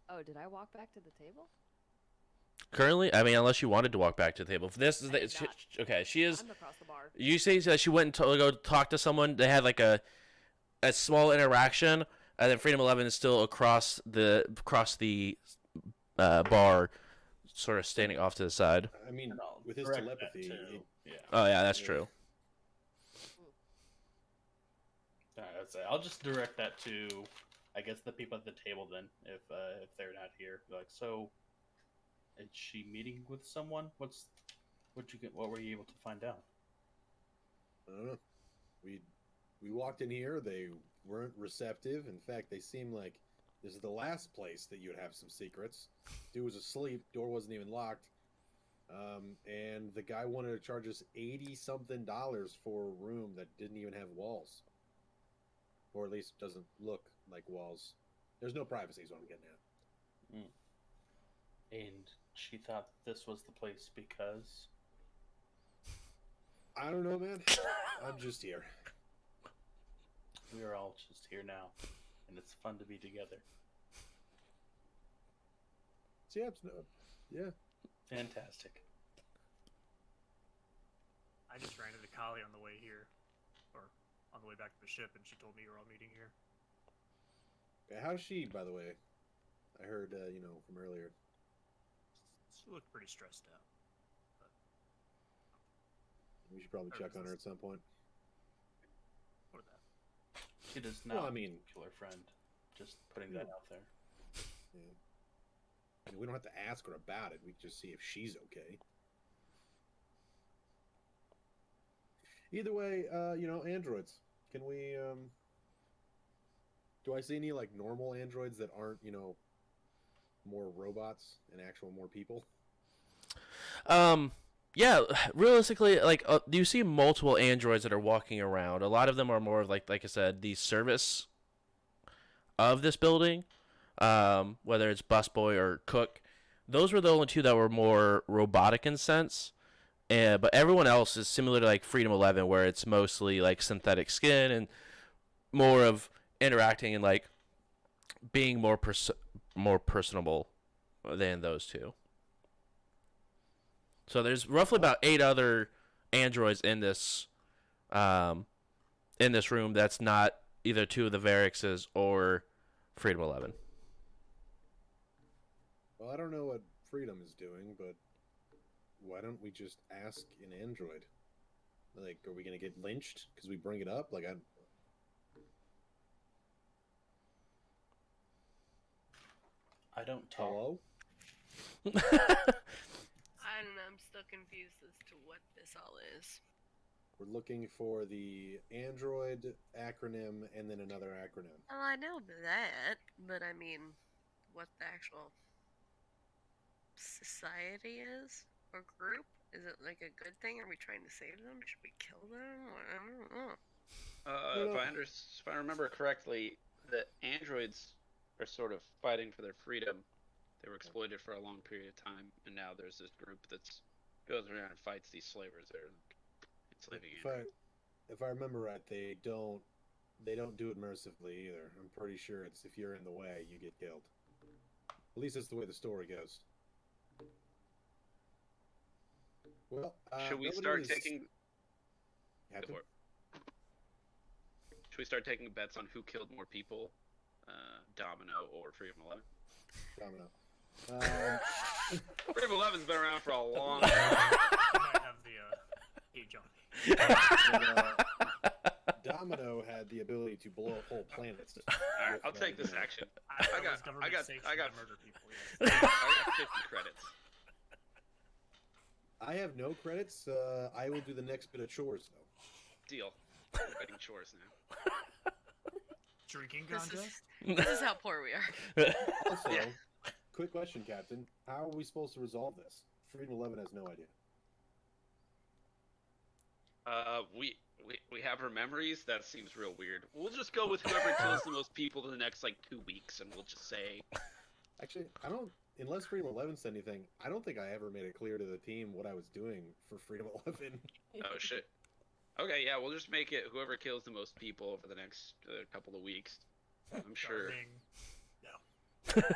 Oh, did I walk back to the table? Currently, I mean, unless you wanted to walk back to the table. If this is I the, did not. okay, she is. I'm across the bar. You say that she went and go talk to someone. They had like a small interaction, and then Freedom 11 is still across the bar, sort of standing off to the side. I mean, And I'll with his direct that telepathy, to- yeah. Oh yeah, that's Yeah. true. I'll just direct that to, I guess, the people at the table then, if they're not here. Like, so, is she meeting with someone? What were you able to find out? I don't know. We walked in here. They weren't receptive. In fact, they seemed like this is the last place that you would have some secrets. Dude was asleep. Door wasn't even locked. And the guy wanted to charge us $80-something for a room that didn't even have walls, or at least doesn't look like walls. There's no privacy, is what I'm getting at. And she thought this was the place because... I don't know, man. I'm just here. We are all just here now, and it's fun to be together. So yeah. Fantastic. I just ran into Kali on the way here, or on the way back to the ship, and she told me you were all meeting here. How's she, by the way? I heard, from earlier. She looked pretty stressed out. We should probably check on her at some point. What of that? She does not Well, I mean- kill her friend. Just putting that out there. Yeah. I mean, we don't have to ask her about it. We can just see if she's okay. Either way, androids. Can we, do I see any, like, normal androids that aren't, more robots and actual more people? Yeah, realistically, like you see multiple androids that are walking around. A lot of them are more of like I said, the service of this building, whether it's busboy or cook. Those were the only two that were more robotic in sense. But everyone else is similar to like Freedom 11, where it's mostly like synthetic skin and more of interacting and like being more personable than those two. So there's roughly about 8 other androids in this room that's not either two of the Varixes or Freedom 11. Well, I don't know what Freedom is doing, but why don't we just ask an android? Like, are we going to get lynched because we bring it up? Like, I don't talk. hello? I don't know. I'm still confused as to what this all is. We're looking for the android acronym and then another acronym. Well, I know that, but I mean, what the actual society is or group? Is it like a good thing? Are we trying to save them? Should we kill them? I don't know. If I remember correctly, the androids are sort of fighting for their freedom. They were exploited for a long period of time, and now there's this group that goes around and fights these slavers that are enslaving androids. If I remember right, they don't do it mercifully either. I'm pretty sure it's if you're in the way, you get killed. At least that's the way the story goes. Well, Should we nobody start was- taking? Captain? Go for it. Should we start taking bets on who killed more people, Domino or Freedom 11? Domino. Freedom 11's been around for a long You time. might have the hey Johnny. Domino had the ability to blow up whole planets. Alright, I'll take this action. I got- was government I got- sanctioned I got- to murder people. I got 50 credits. I have no credits. I will do the next bit of chores though. Deal. I'm writing chores now. Drinking This contest? This is how poor we are. Also, Yeah. quick question, Captain. How are we supposed to resolve this? Freedom 11 has no idea. We have her memories. That seems real weird. We'll just go with whoever kills the most people in the next like 2 weeks, and we'll just say, Actually, I don't. Unless Freedom 11 said anything, I don't think I ever made it clear to the team what I was doing for Freedom 11. oh shit. Okay, yeah, we'll just make it whoever kills the most people over the next couple of weeks. I'm sure. Starving.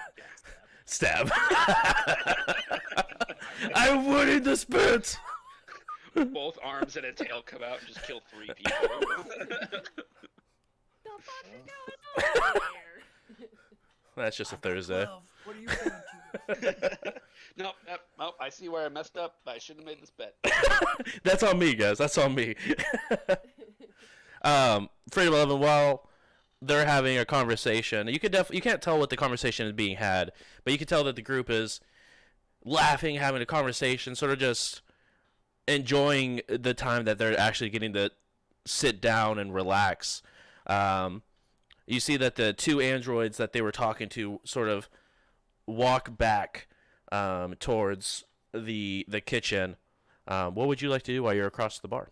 Stab. I wanted the spit. Both arms and a tail come out and just kill 3 people. The fuck is going on here? That's just a Thursday. What are you doing to Nope, I see where I messed up. I shouldn't have made this bet. That's on me, guys. That's on me. Freedom 11, while they're having a conversation, you can't tell what the conversation is being had, but you can tell that the group is laughing, having a conversation, sort of just enjoying the time that they're actually getting to sit down and relax. You see that the 2 androids that they were talking to sort of walk back towards the kitchen. What would you like to do while you're across the bar?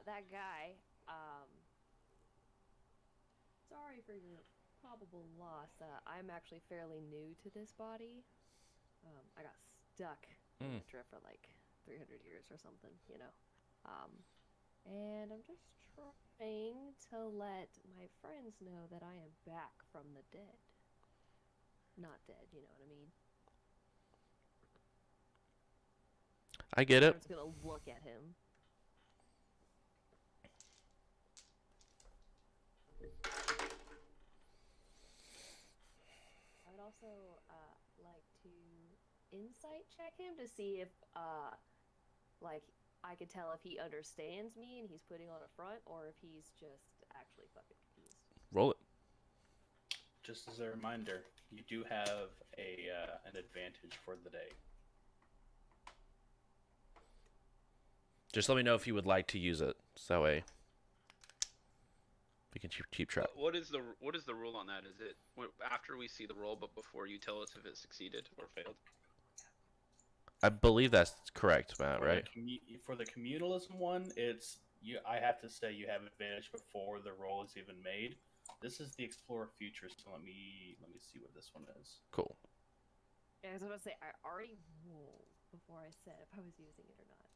That guy, sorry for your probable loss. I'm actually fairly new to this body. I got stuck in a trip for like 300 years or something, you know. And I'm just trying to let my friends know that I am back from the dead. Not dead, you know what I mean? I get it. I'm just gonna look at him. I would also like to insight check him to see if, like, I could tell if he understands me and he's putting on a front, or if he's just actually fucking confused. Roll it. Just as a reminder, you do have an advantage for the day. Just let me know if you would like to use it, so that way we can keep track. What is the rule on that? Is it after we see the roll, but before you tell us if it succeeded or failed? I believe that's correct, Matt, For right? For the communalism one, it's you. I have to say you have advantage before the roll is even made. This is the Explorer Future, so let me see what this one is. Cool. Yeah, I was about to say, I already rolled before I said if I was using it or not.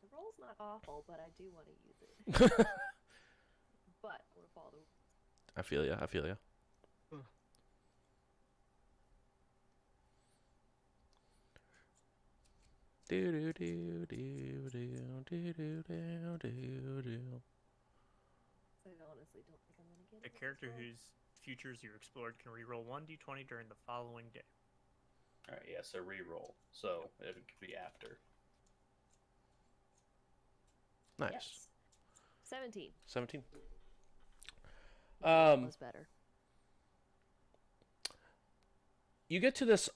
The roll's not awful, but I do want to use it. But I want to follow the rules. I feel ya. I feel ya. Do do do do do do do do do do. So I honestly don't think I'm gonna get A it. character whose futures you explored can reroll 1d20 during the following day. All right, yeah, so re-roll. So it could be after. Nice. Yes. 17. 17. Was better. You get to this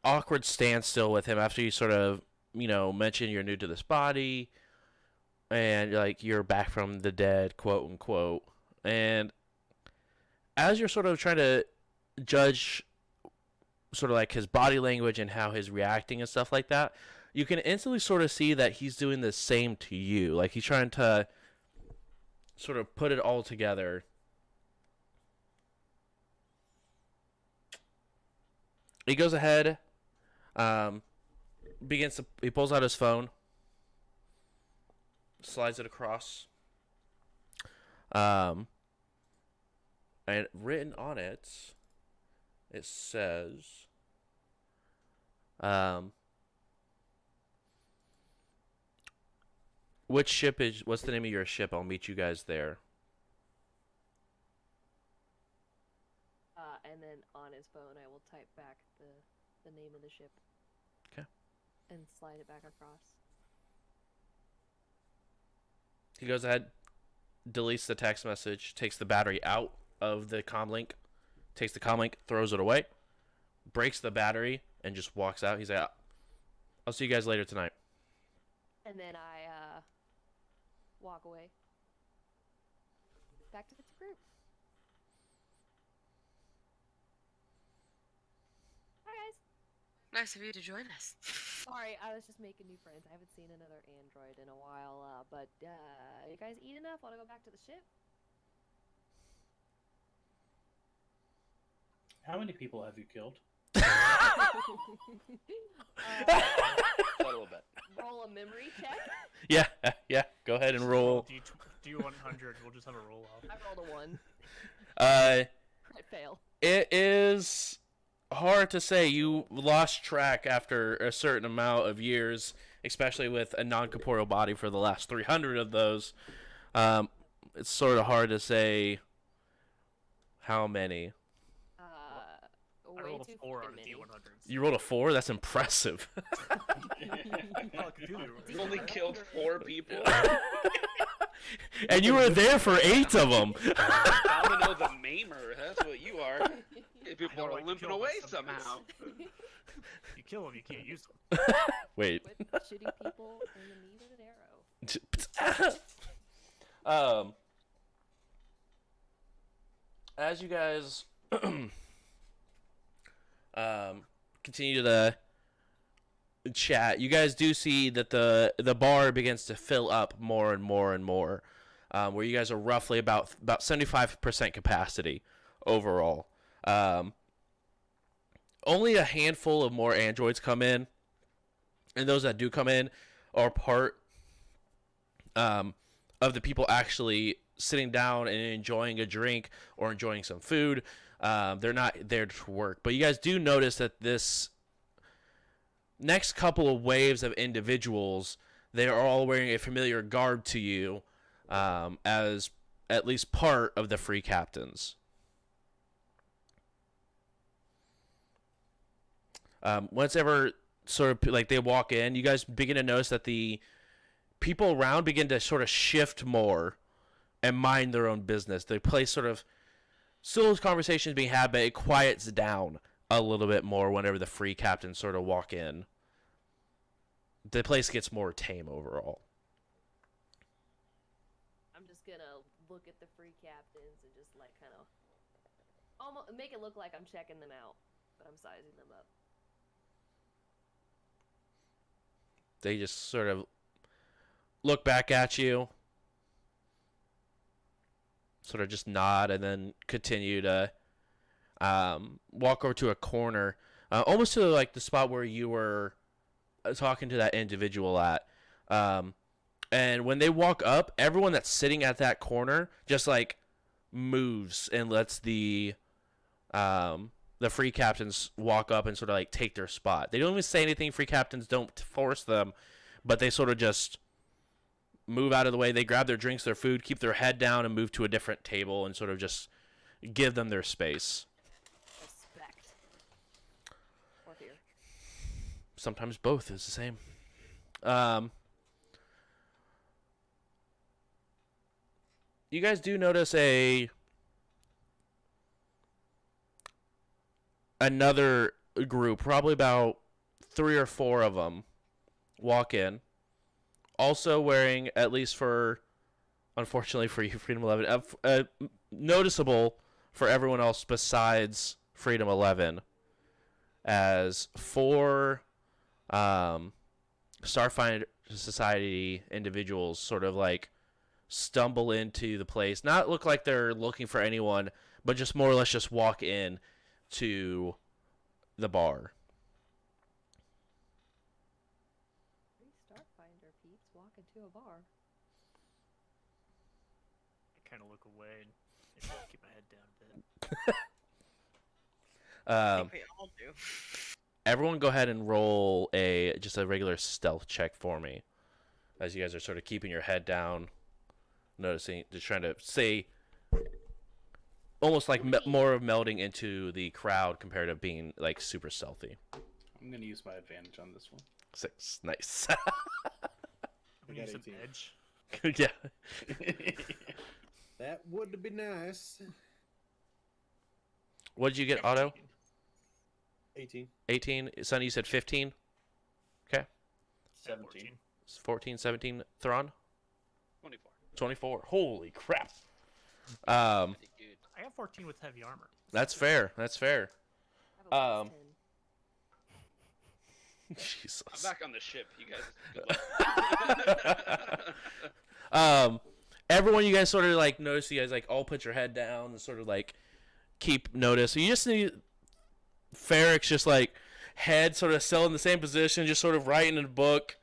awkward standstill with him after you sort of, mention you're new to this body and like you're back from the dead, quote unquote. And as you're sort of trying to judge sort of like his body language and how he's reacting and stuff like that, you can instantly sort of see that he's doing the same to you. Like he's trying to sort of put it all together. He goes ahead, he pulls out his phone, slides it across, and written on it, it says, what's the name of your ship? I'll meet you guys there. And then on his phone, I will type back the name of the ship. Okay. And slide it back across. He goes ahead, deletes the text message, takes the battery out of the comm link, takes the comm link, throws it away, breaks the battery, and just walks out. He's like, I'll see you guys later tonight. And then I walk away. Back to the group. Hi guys. Nice of you to join us. Sorry, I was just making new friends. I haven't seen another android in a while, but you guys eat enough? Want to go back to the ship? How many people have you killed? A little bit. Roll a memory check. Yeah. Go ahead and roll. Do 100. We'll just have a roll off. I rolled a 1. I fail. It is hard to say. You lost track after a certain amount of years, especially with a non-corporeal body for the last 300 of those. It's sort of hard to say how many. I rolled a 4 on a D100. You rolled a 4? That's impressive. You only killed 4 people. And you were there for 8 of them. Domino the Maimer, that's what you are. People are limping away somehow. You kill them, you can't use them. Wait. With shooting people in the knee with an arrow. As you guys continue to chat, you guys do see that the bar begins to fill up more and more and more, where you guys are roughly about 75% capacity overall. Only a handful of more androids come in, and those that do come in are part of the people actually sitting down and enjoying a drink or enjoying some food. They're not there to work. But you guys do notice that this next couple of waves of individuals, they are all wearing a familiar garb to you, as at least part of the free captains. Once ever sort of like they walk in, you guys begin to notice that the people around begin to sort of shift more and mind their own business. The place sort of still has conversations being had, but it quiets down a little bit more whenever the free captains sort of walk in. The place gets more tame overall. I'm just gonna look at the free captains and just like kind of almost make it look like I'm checking them out, but I'm sizing them up. They just sort of look back at you, sort of just nod, and then continue to walk over to a corner, almost to like the spot where you were talking to that individual at. And when they walk up, everyone that's sitting at that corner just like moves and lets the free captains walk up and sort of like take their spot. They don't even say anything. Free captains don't force them, but they sort of just move out of the way. They grab their drinks, their food, keep their head down, and move to a different table and sort of just give them their space. Respect. Or fear. Sometimes both is the same. You guys do notice another group, probably about 3 or 4 of them, walk in. Also wearing, at least for, unfortunately for you, Freedom 11, noticeable for everyone else besides Freedom 11, as 4 Starfinder Society individuals sort of like stumble into the place. Not look like they're looking for anyone, but just more or less just walk in to the bar. Starfinder peeps walk into a bar. I kind of look away and keep my head down a bit. I think we all do. Everyone go ahead and roll just a regular stealth check for me, as you guys are sort of keeping your head down, noticing, just trying to stay almost like more of melding into the crowd compared to being like super stealthy. I'm gonna use my advantage on this one. 6, nice. I'm gonna use some 18. edge. Yeah. That would be nice. What did you get, Otto? 18. 18. Sonny, you said 15. 17. 14, 17. Thrawn? 24. 24. Holy crap. Pretty good. I got 14 with heavy armor. That's fair. That's fair. I have a +10. Jesus. I'm back on the ship. You guys. Good luck. Everyone, you guys sort of like notice. You guys like all put your head down and sort of like keep notice. So you just need Ferrick's just like head sort of still in the same position, just sort of writing in a book,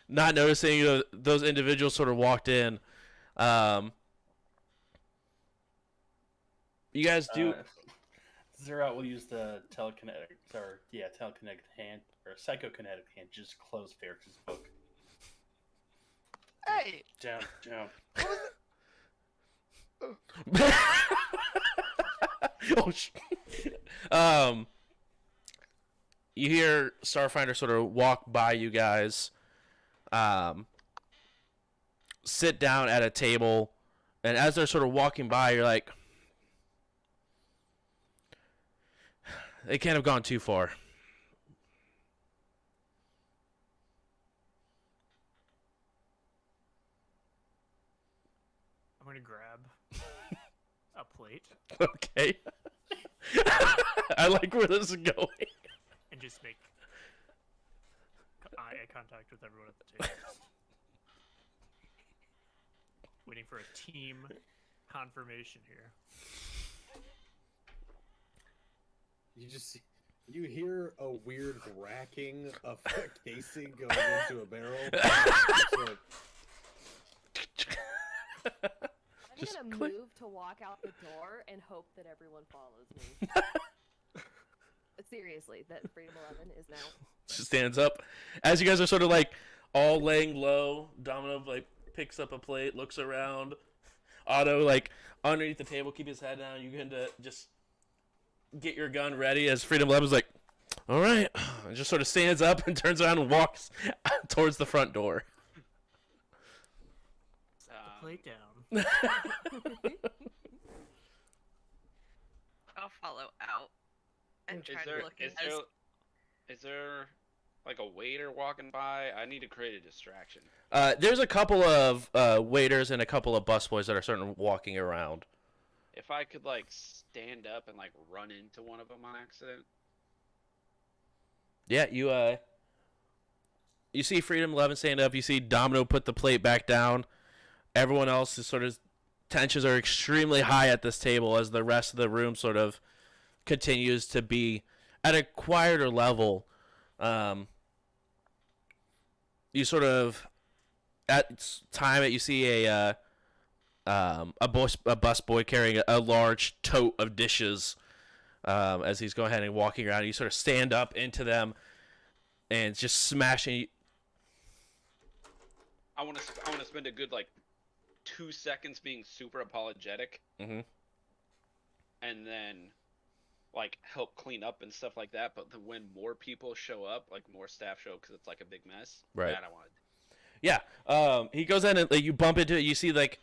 not noticing those individuals sort of walked in. You guys do. Zerout will use the telekinetic hand or psychokinetic hand. Just close Ferrick's book. Hey, Down. Oh, you hear Starfinder sort of walk by you guys, sit down at a table, and as they're sort of walking by, you're like, they can't have gone too far. I'm gonna grab a plate Okay. I like where this is going. and just make eye contact with everyone at the table. Waiting for a team confirmation here. You hear a weird racking of a casing going into a barrel. I'm Just gonna click. move to walk out the door and hope that everyone follows me. But seriously, that Freedom 11 is now. She stands up. As you guys are sort of like all laying low, Domino like picks up a plate, looks around. Otto like underneath the table, keep his head down. You can just get your gun ready as Freedom 11's like, all right, and just sort of stands up and turns around and walks towards the front door. Set the plate down. I'll follow out and try to look as Is there like a waiter walking by? I need to create a distraction. There's a couple of waiters and a couple of busboys that are sort of walking around. If I could like stand up and like run into one of them on accident. Yeah, you see Freedom 11 stand up. You see Domino put the plate back down. Everyone else is sort of tensions are extremely high at this table as the rest of the room sort of continues to be at a quieter level. You sort of at time that you see a busboy carrying a large tote of dishes as he's going ahead and walking around. You sort of stand up into them and just smashing. I want to spend a good like 2 seconds being super apologetic, Mhm. and then like help clean up and stuff like that. But when more people show up, like more staff show up because it's like a big mess. Right. That I want to do. Yeah. He goes in and like, you bump into it. You see like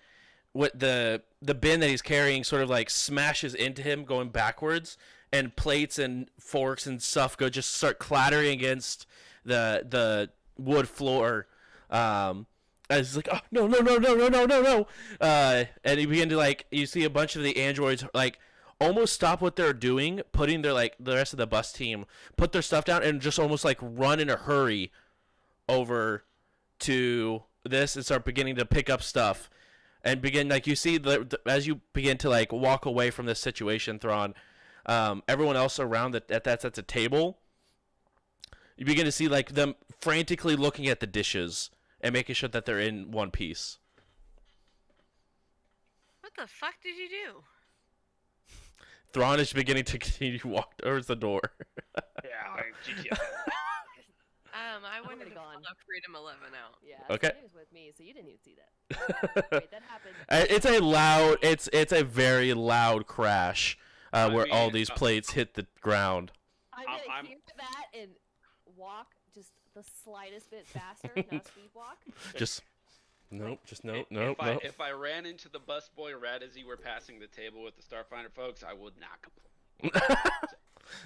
what the bin that he's carrying sort of like smashes into him going backwards, and plates and forks and stuff just start clattering against the wood floor. As he's like, oh no. And you begin to like, you see a bunch of the androids like almost stop what they're doing, putting their like the rest of the bus team put their stuff down and just almost like run in a hurry over to this and start beginning to pick up stuff and begin like you see as you begin to like walk away from this situation, Thrawn, everyone else around that's at the table, you begin to see like them frantically looking at the dishes and making sure that they're in one piece. What the fuck did you do? Thrawn is beginning to continue to walk towards the door. Yeah, like GTA. I wanted would've to gone. follow Freedom 11 out. Yeah, Okay. He was with me, so you didn't even see that. Wait, that happened. It's a loud. It's a very loud crash where all these plates hit the ground. I'm gonna I'm- hear that and walk just the slightest bit faster, not speed walk. Just Nope. Just I- nope. Nope. if Nope. I if I ran into the busboy right as you were passing the table with the Starfinder folks, I would not complain.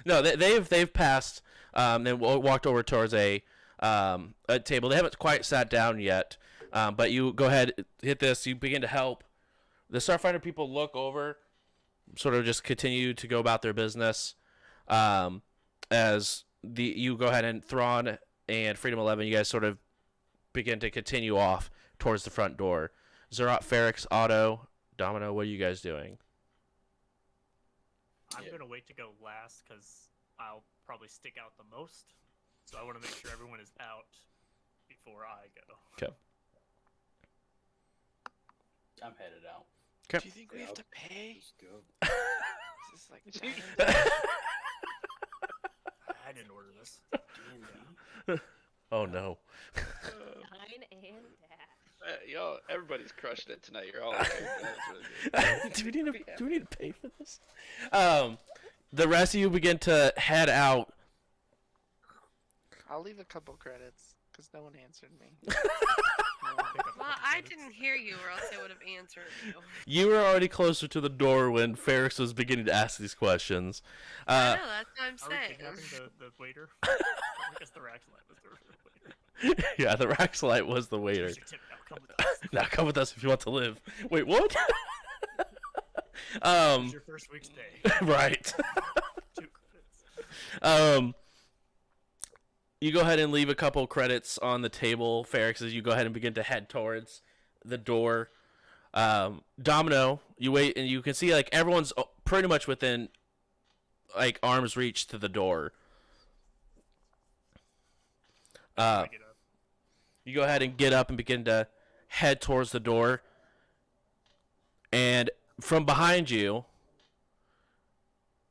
No, they've passed. They walked over towards a table. They haven't quite sat down yet. But you go ahead, hit this. You begin to help. The Starfinder people look over, sort of just continue to go about their business. As you go ahead and Thrawn and Freedom 11, you guys sort of begin to continue off towards the front door. Zerat, Ferrix, Otto, Domino, what are you guys doing? I'm gonna wait to go last because I'll probably stick out the most. So I want to make sure everyone is out before I go. Okay. I'm headed out. Do you think we have to pay? Just go. Is this like giant? I didn't order this. D&D? Oh no. 9 and dash. Yo, everybody's crushing it tonight. You're all okay. That's really good. do we need to pay for this? The rest of you begin to head out. I'll leave a couple credits because no one answered me. Well, I didn't hear you, or else I would have answered you. You were already closer to the door when Ferrix was beginning to ask these questions. I know, that's what I'm Are we saying. kidnapping the waiter? I guess the Raxlight was the waiter. Yeah, the Raxlight was the waiter. Here's your tip. Now come with us. Now come with us if you want to live. Wait, what? Here's your first week's day. Right. 2 credits. You go ahead and leave a couple credits on the table, Ferrix, as you go ahead and begin to head towards the door. Domino, you wait, and you can see like everyone's pretty much within like arm's reach to the door. I get up. You go ahead and get up and begin to head towards the door. And from behind you,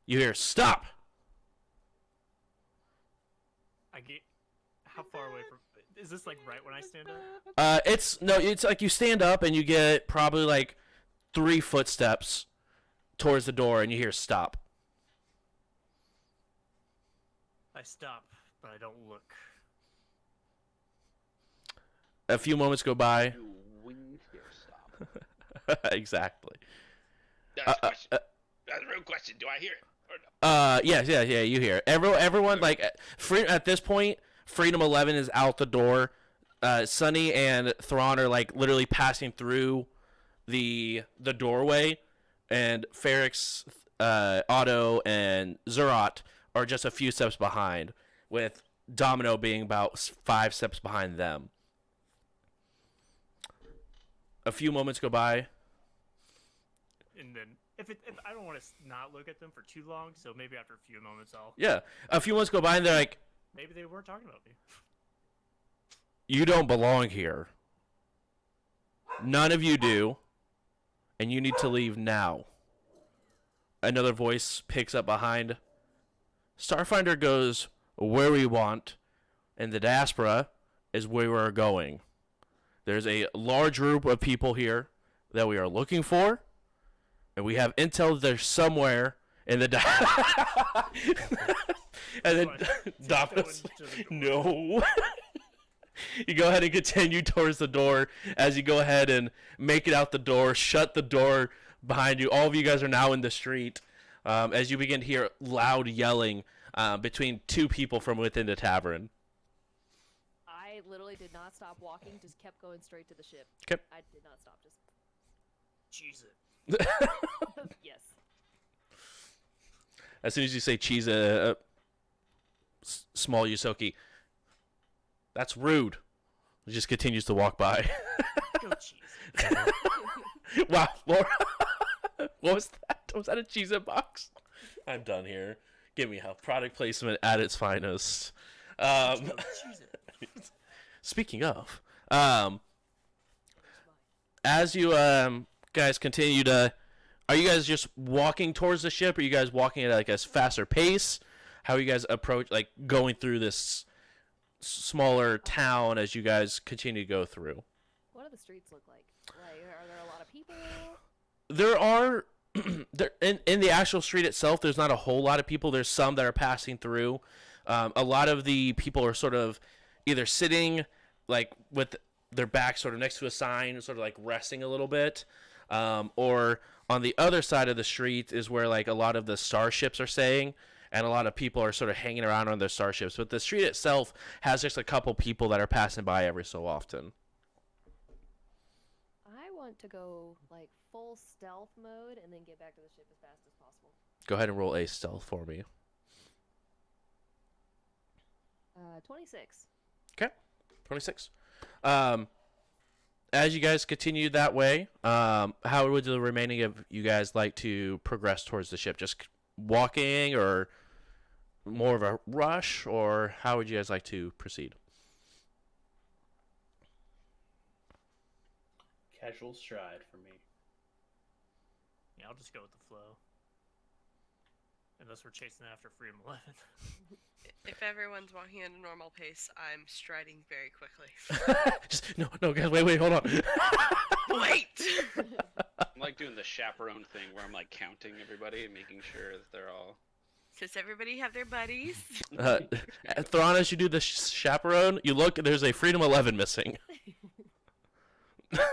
you hear, "Stop!" I get. How far away from? Is this like right when I stand up? It's like you stand up and you get probably like 3 footsteps towards the door, and you hear, "Stop." I stop, but I don't look. A few moments go by. You wing here, stop. Exactly. That's a question. That's a real question. Do I hear it or no? Yeah, you hear it. Everyone, like, at this point, Freedom 11 is out the door. Sunny and Thrawn are, like, literally passing through the doorway, and Ferrix, Otto, and Zerat are just a few steps behind, with Domino being about 5 steps behind them. A few moments go by. And then if I don't want to not look at them for too long, so maybe after a few moments I'll. Yeah, a few moments go by, and they're like, Maybe they weren't talking about me. "You don't belong here. None of you do, and you need to leave now." Another voice picks up behind. Starfinder goes where we want, and the diaspora is where we're going. There's a large group of people here that we are looking for, and we have intel that they're somewhere in the and then Dominus, no. You go ahead and continue towards the door. As you go ahead and make it out the door, shut the door behind you. All of you guys are now in the street. As you begin to hear loud yelling between 2 people from within the tavern. I literally did not stop walking, just kept going straight to the ship. Okay. I did not stop, just Jeez it. yes. As soon as you say cheese, small Yusoki, that's rude. He just continues to walk by. Go cheese. Wow, Laura. What was that? Was that a cheese it box? I'm done here. Give me help. Product placement at its finest. Go cheese it. Speaking of, as you guys continue to, are you guys just walking towards the ship? Or are you guys walking at like a faster pace? How are you guys going through this smaller town as you guys continue to go through? What do the streets look like? Like, are there a lot of people? There are in the actual street itself, there's not a whole lot of people. There's some that are passing through. A lot of the people are sort of either sitting like with their back sort of next to a sign, sort of like resting a little bit. Or on the other side of the street is where like a lot of the starships are staying, and a lot of people are sort of hanging around on their starships. But the street itself has just a couple people that are passing by every so often. I want to go like full stealth mode and then get back to the ship as fast as possible. Go ahead and roll a stealth for me. 26. Okay, 26. As you guys continue that way, how would the remaining of you guys like to progress towards the ship? Just walking, or more of a rush, or how would you guys like to proceed? Casual stride for me. Yeah, I'll just go with the flow. Unless we're chasing after Freedom 11. If everyone's walking at a normal pace, I'm striding very quickly. Just no, guys, wait, hold on. Wait! I'm like doing the chaperone thing where I'm like counting everybody and making sure that they're all. Does everybody have their buddies? Thrawn, as you do the chaperone, you look, there's a Freedom 11 missing. No,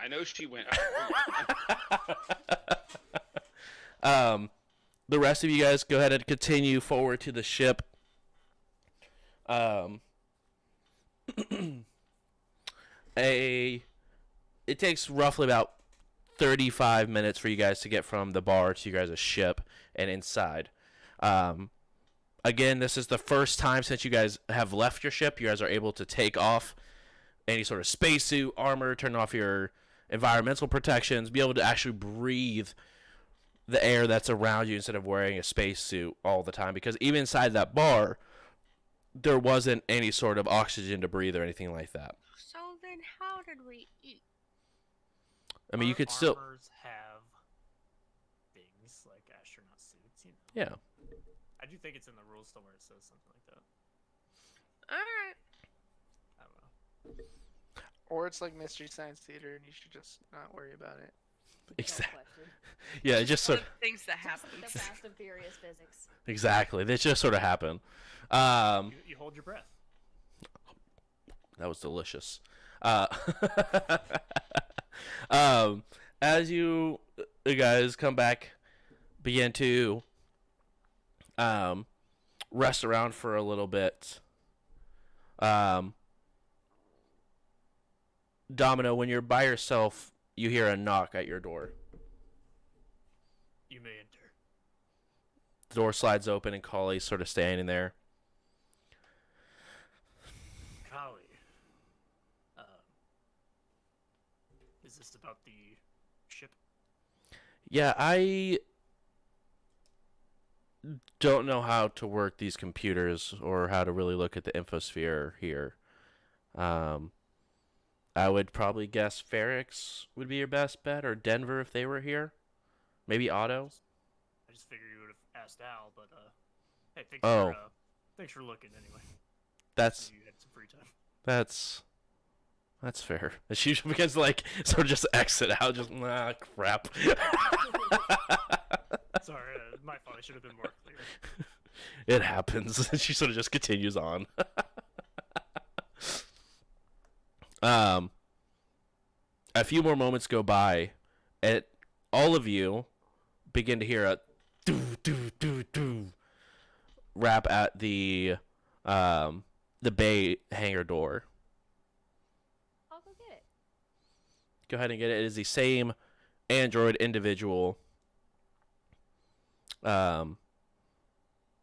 I know she went. The rest of you guys go ahead and continue forward to the ship. It takes roughly about 35 minutes for you guys to get from the bar to you guys' ship and inside. Again, this is the first time since you guys have left your ship. You guys are able to take off any sort of spacesuit, armor, turn off your environmental protections, be able to actually breathe the air that's around you instead of wearing a spacesuit all the time. Because even inside that bar, there wasn't any sort of oxygen to breathe or anything like that. So then how did we eat? I mean, you could still... Armors have things like astronaut suits, you know. Yeah. I do think it's in the rules somewhere it says something like that. Alright. I don't know. Or it's like Mystery Science Theater, and you should just not worry about it. Exactly. No question. Yeah, it just One sort of the things that happens. The Fast and Furious physics. Exactly. They just sort of happen. You hold your breath. That was delicious. As you guys come back, begin to rest around for a little bit. Domino, when you're by yourself, you hear a knock at your door. You may enter. The door slides open and Collie's sort of standing there. Kali. Is this about the ship? Yeah, I don't know how to work these computers or how to really look at the infosphere here. I would probably guess Ferrix would be your best bet, or Denver if they were here. Maybe Otto. I just figured you would have asked Al, but hey, thanks for looking anyway. That's You had some free time. that's fair. And she begins to like sort of just exit out, just crap. Sorry, my fault. I should have been more clear. It happens. She sort of just continues on. A few more moments go by, and all of you begin to hear a doo doo doo doo rap at the bay hangar door. I'll go get it. Go ahead and get it. It is the same android individual that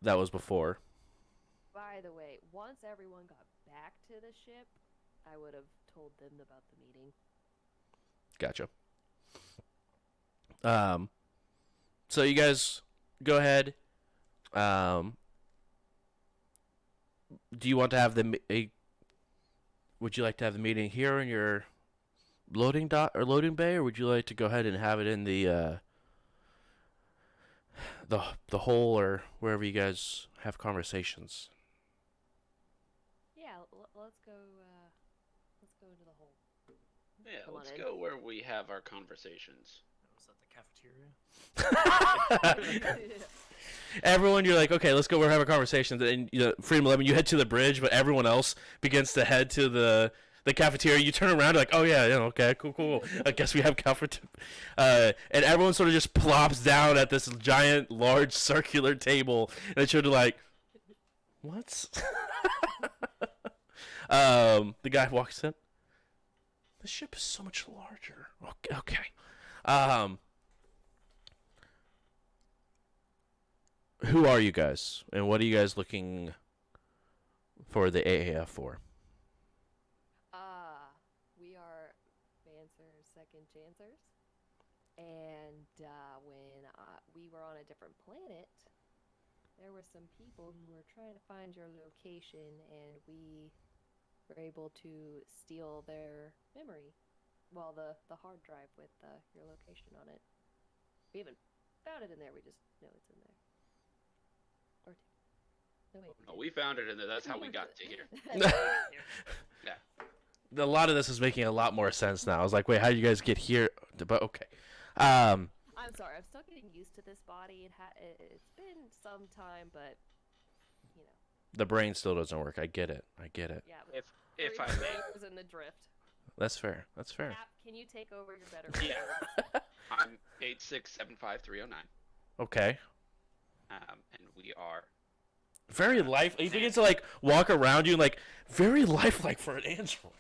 was before. By the way, once everyone got back to the ship, I would have told them about the meeting. Gotcha. So you guys go ahead. Do you want to have would you like to have the meeting here in your loading bay, or would you like to go ahead and have it in the hole, or wherever you guys have conversations? Yeah, let's go. Let's go into the hole. Yeah, Come on let's in. go where we have our conversations. Was that the cafeteria? Everyone, you're like, okay, let's go. We're having a conversation. And Freedom 11, you head to the bridge, but everyone else begins to head to the the cafeteria. You turn around like, oh yeah, okay, cool. I guess we have cafeteria. And everyone sort of just plops down at this giant, large, circular table, and it's sort of like, what? The guy walks in. The ship is so much larger. Okay. Who are you guys, and what are you guys looking for the AAF for? We are Vancer's second chancers, and when we were on a different planet, there were some people who were trying to find your location, and we were able to steal their memory. Well, the hard drive with your location on it. We haven't found it in there, we just know it's in there. Or no, wait. No, we found it in there. That's how we got to here. Yeah. A lot of this is making a lot more sense now. I was like, wait, how did you guys get here? But okay. I'm sorry, I'm still getting used to this body. It's been some time, but you know. The brain still doesn't work. I get it. Yeah. If I may. Was in the drift. That's fair. Cap, can you take over your better? Yeah. I'm 8675309. Okay. And we are very life. He begins to like walk around you, like very lifelike for an android.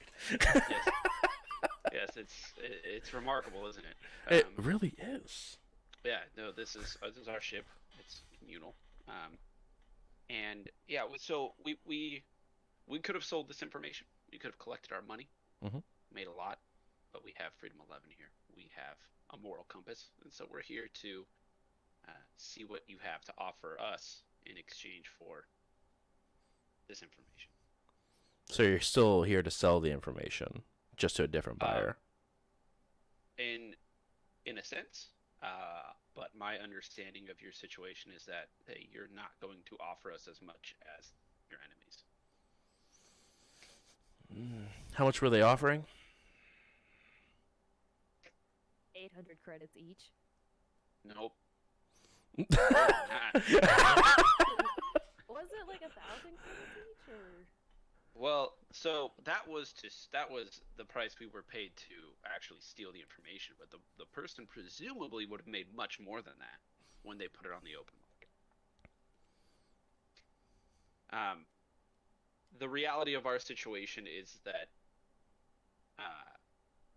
Yes, it's remarkable, isn't it? It really is. Yeah, no, this is our ship. It's communal, and yeah, so we could have sold this information. We could have collected our money, made a lot, but we have Freedom 11 here. We have a moral compass, and so we're here to see what you have to offer us in exchange for this information. So you're still here to sell the information, just to a different buyer. In a sense, but my understanding of your situation is that you're not going to offer us as much as your enemies. How much were they offering? 800 credits each. Nope. Was it like 1,000 credits each, or? Well, so that was the price we were paid to actually steal the information, but the person presumably would have made much more than that when they put it on the open market. The reality of our situation is that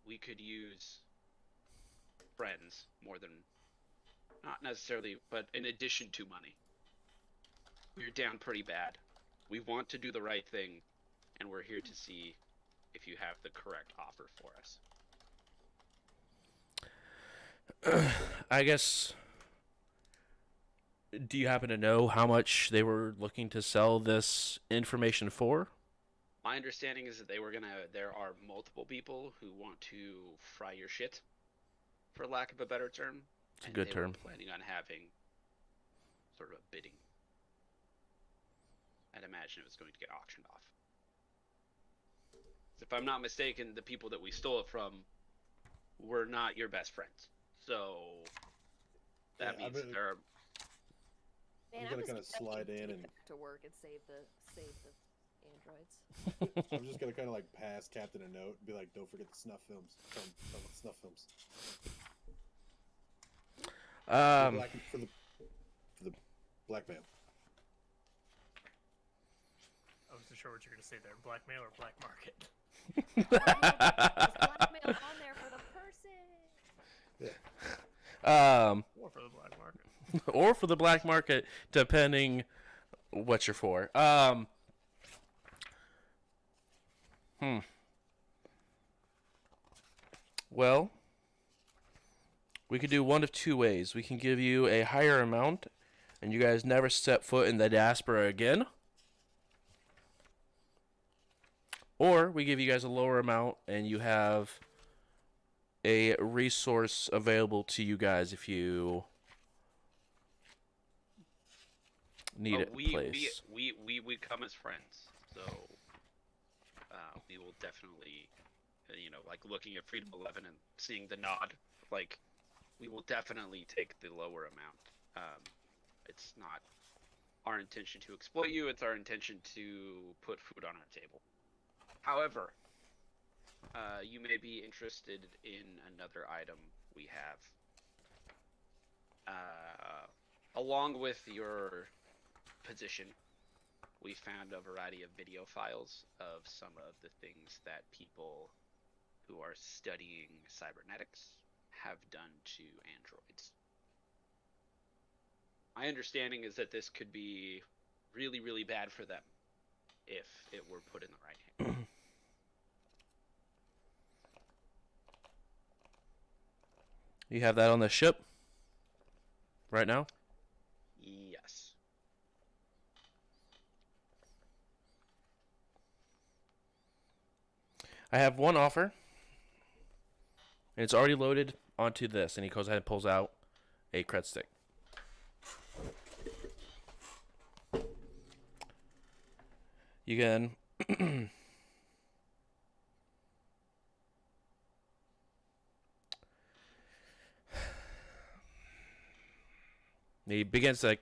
we could use friends more than, not necessarily, but in addition to money. We're down pretty bad. We want to do the right thing, and we're here to see if you have the correct offer for us. I guess, do you happen to know how much they were looking to sell this information for? My understanding is that there are multiple people who want to fry your shit, for lack of a better term. It's a good term. Were planning on having sort of a bidding. I'd imagine it was going to get auctioned off. If I'm not mistaken, the people that we stole it from were not your best friends. So that means there are. Man, I'm gonna kind of slide in and to work and save the androids. I'm just gonna kind of like pass Captain a note and be like, "Don't forget the snuff films. Snuff films." For the blackmail. I wasn't sure what you were going to say there. Blackmail or black market? There's blackmail on there for the person. Yeah. Or for the black market. Or for the black market, depending what you're for. Well, we could do one of two ways. We can give you a higher amount, and you guys never step foot in the diaspora again. Or we give you guys a lower amount, and you have a resource available to you guys if you need it in place. We come as friends, so we will definitely, like looking at Freedom 11 and seeing the nod, like we will definitely take the lower amount. It's not our intention to exploit you; it's our intention to put food on our table. However, you may be interested in another item we have. Along with your position, we found a variety of video files of some of the things that people who are studying cybernetics have done to androids. My understanding is that this could be really, really bad for them if it were put in the right hands. You have that on the ship right now? Yes. I have one offer. And it's already loaded onto this. And he goes ahead and pulls out a cred stick. You can... He begins to like,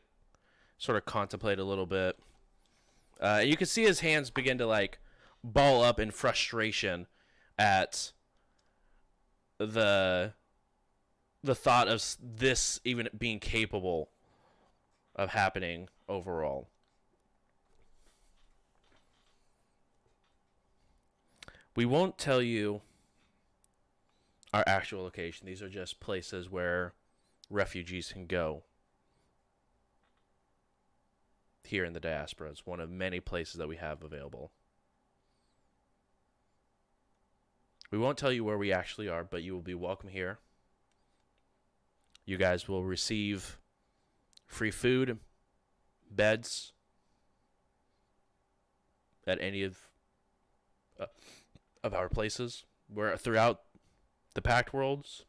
sort of contemplate a little bit. You can see his hands begin to like ball up in frustration at the thought of this even being capable of happening overall. We won't tell you our actual location. These are just places where refugees can go. Here in the diaspora. It's one of many places that we have available. We won't tell you where we actually are, but you will be welcome here. You guys will receive free food, beds at any of our places. We're throughout the Pact Worlds.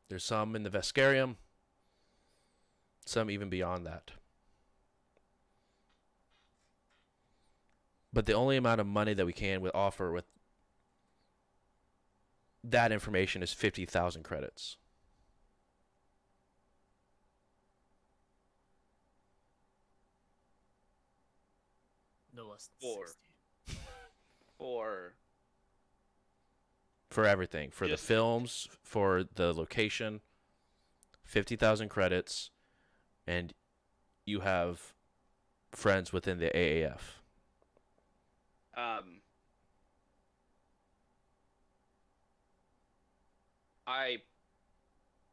There's some in the Vescarium, some even beyond that. But the only amount of money that we can offer with that information is 50,000 credits. No less than 60. For everything. For the films, for the location, 50,000 credits, and you have friends within the AAF.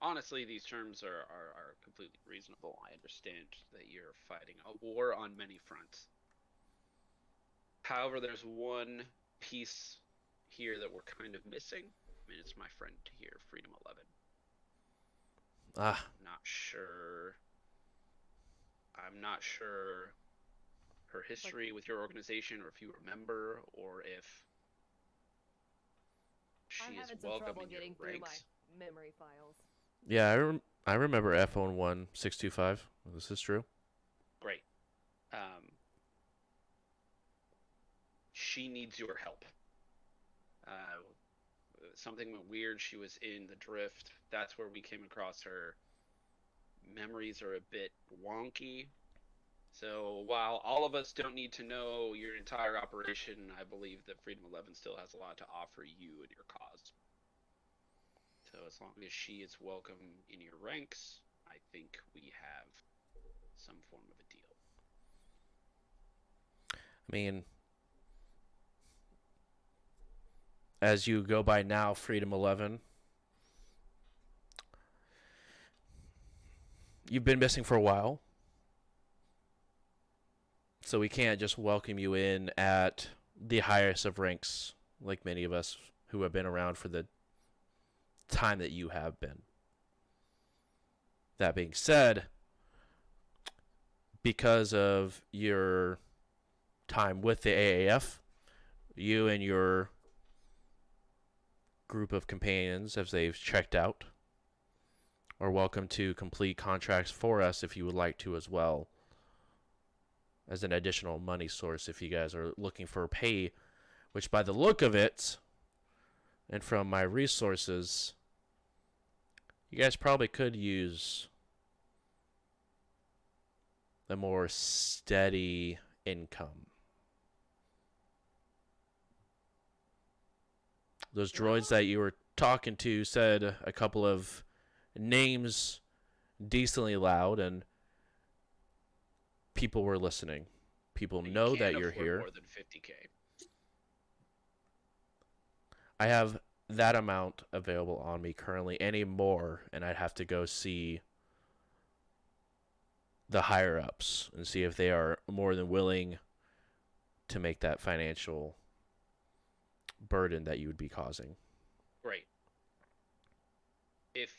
Honestly, these terms are completely reasonable. I understand that you're fighting a war on many fronts. However, there's one piece here that we're kind of missing. I mean, it's my friend here, Freedom 11. I'm not sure her history with your organization, or if you remember, or if she is welcome in your ranks. My memory files. Yeah, I remember F11625. This is true. Great. She needs your help. Something went weird. She was in the drift. That's where we came across her. Memories are a bit wonky. So while all of us don't need to know your entire operation, I believe that Freedom 11 still has a lot to offer you and your cause. So as long as she is welcome in your ranks, I think we have some form of a deal. I mean, as you go by now, Freedom 11, you've been missing for a while. So we can't just welcome you in at the highest of ranks, like many of us who have been around for the time that you have been. That being said, because of your time with the AAF, you and your group of companions, as they've checked out, are welcome to complete contracts for us if you would like to as well, as an additional money source if you guys are looking for pay, which by the look of it, and from my resources, you guys probably could use a more steady income. Those droids that you were talking to said a couple of names decently loud, and people were listening. People You know can't that you're afford here. More than 50K. I have that amount available on me currently. Any more, and I'd have to go see the higher ups and see if they are more than willing to make that financial burden that you would be causing. Great. If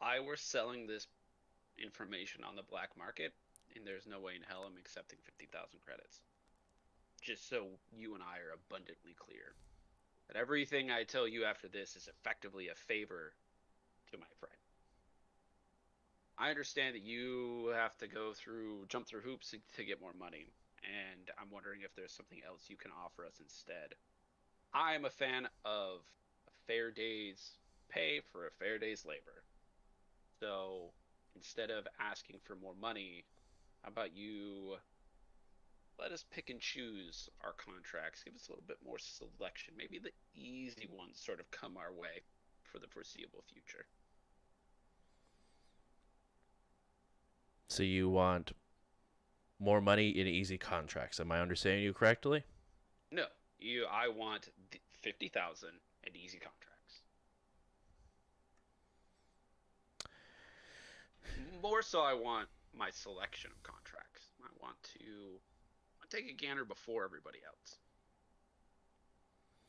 I were selling this information on the black market, and there's no way in hell I'm accepting 50,000 credits. Just so you and I are abundantly clear that everything I tell you after this is effectively a favor to my friend. I understand that you have to jump through hoops to get more money, and I'm wondering if there's something else you can offer us instead. I am a fan of a fair day's pay for a fair day's labor. So instead of asking for more money, how about you let us pick and choose our contracts, give us a little bit more selection. Maybe the easy ones sort of come our way for the foreseeable future. So you want more money in easy contracts. Am I understanding you correctly? No, I want 50,000 and easy contracts. More so, I want my selection of contracts. I want to take a gander before everybody else.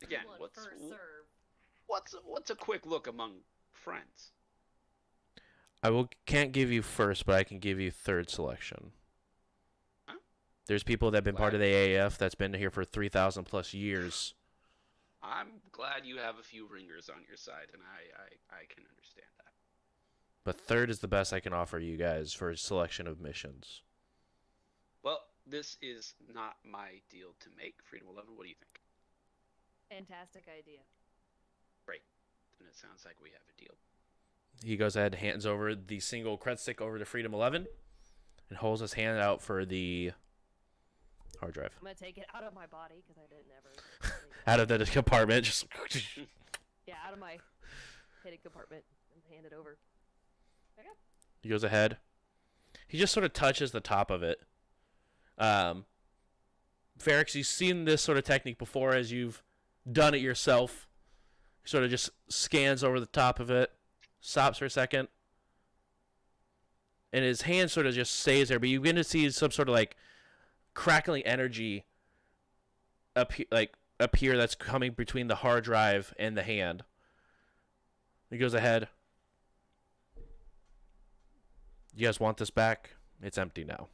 Again, what's a quick look among friends? Can't give you first, but I can give you third selection. Huh? There's people that have been part of the AAF that's been here for 3,000 plus years. I'm glad you have a few ringers on your side, and I can understand that. But third is the best I can offer you guys for a selection of missions. Well, this is not my deal to make. Freedom 11, what do you think? Fantastic idea. Great. Then it sounds like we have a deal. He goes ahead and hands over the single cred stick over to Freedom 11 and holds his hand out for the hard drive. I'm going to take it out of my body because I didn't ever... Out of the compartment. Just yeah, out of my hidden compartment and hand it over. Okay. He goes ahead. He just sort of touches the top of it. Ferrix, you've seen this sort of technique before as you've done it yourself. He sort of just scans over the top of it, stops for a second, and his hand sort of just stays there, but you begin to see some sort of like crackling energy appear that's coming between the hard drive and the hand. He goes ahead. You guys want this back? It's empty now.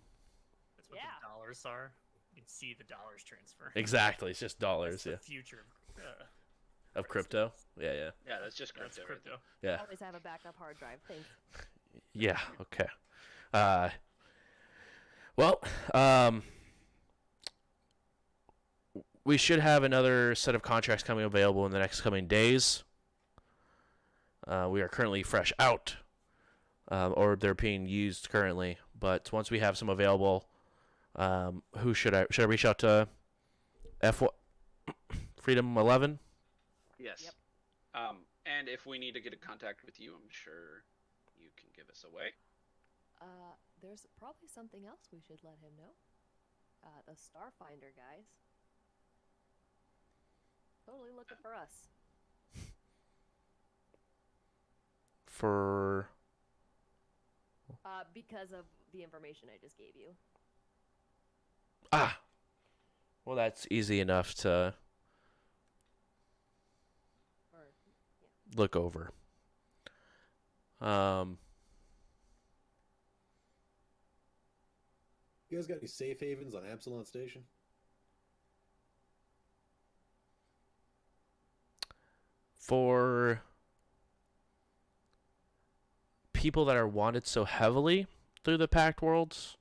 That's what the dollars are. You can see the dollars transfer. Exactly, it's just dollars. That's the future of crypto. Yeah. Yeah, that's just crypto. That's crypto. Yeah. Always have a backup hard drive. Thanks. Yeah. Okay. Well, we should have another set of contracts coming available in the next coming days. We are currently fresh out, or they're being used currently. But once we have some available, who should I reach out to? Freedom 11. Yes. Yep. And if we need to get in contact with you, I'm sure you can give us a way. There's probably something else we should let him know. The Starfinder guys. Totally looking for us. For because of the information I just gave you. well, that's easy enough to look over. You guys got any safe havens on Absalon Station? For people that are wanted so heavily through the Pact Worlds,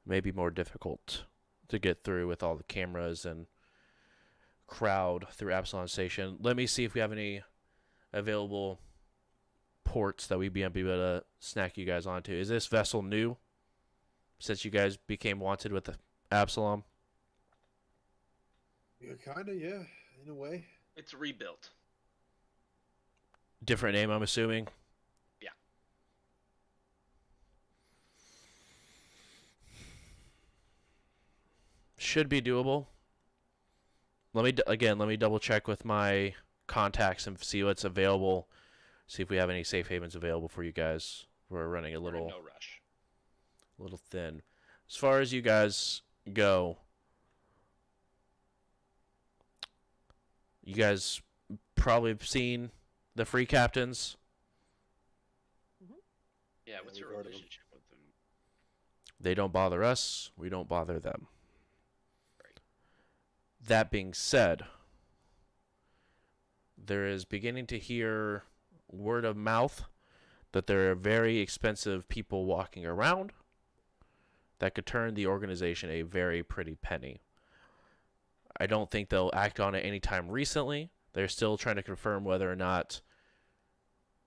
may be more difficult to get through with all the cameras and crowd through Absalon Station. Let me see if we have any available ports that we'd be able to snack you guys onto. Is this vessel new since you guys became wanted with the Absalom? Yeah, kinda, yeah, in a way. It's rebuilt. Different name, I'm assuming. Yeah. Should be doable. Let me double check with my contacts and see what's available. See if we have any safe havens available for you guys. We're running a We're in little no rush. thin. As far as you guys go, you guys probably have seen the free captains. Yeah, what's we've your heard of 'em. relationship with them? They don't bother us. We don't bother them. Right. That being said, there is beginning to hear word of mouth that there are very expensive people walking around that could turn the organization a very pretty penny. I don't think they'll act on it anytime recently. They're still trying to confirm whether or not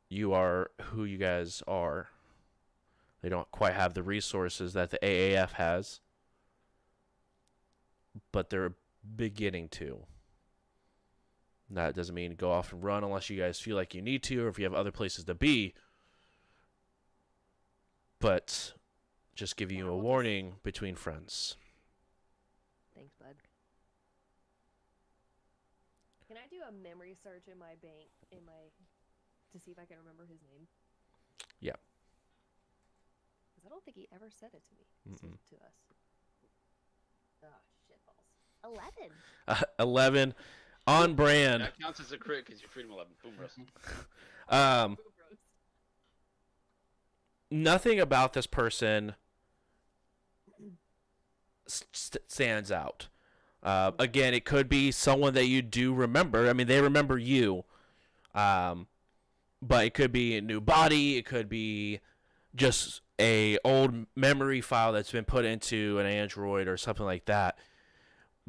you are who you guys are. They don't quite have the resources that the AAF has, but they're beginning to. That doesn't mean go off and run unless you guys feel like you need to, or if you have other places to be. But just give you a warning between friends. Thanks, bud. Can I do a memory search in my bank to see if I can remember his name? Yeah. Because I don't think he ever said it to me. To us. Oh, shitballs. 11. 11 on brand. That counts as a crit because you're Freedom 11. Boom, roast. Nothing about this person stands out. Again, it could be someone that you do remember. I mean, they remember you. But it could be a new body. It could be just a old memory file that's been put into an Android or something like that.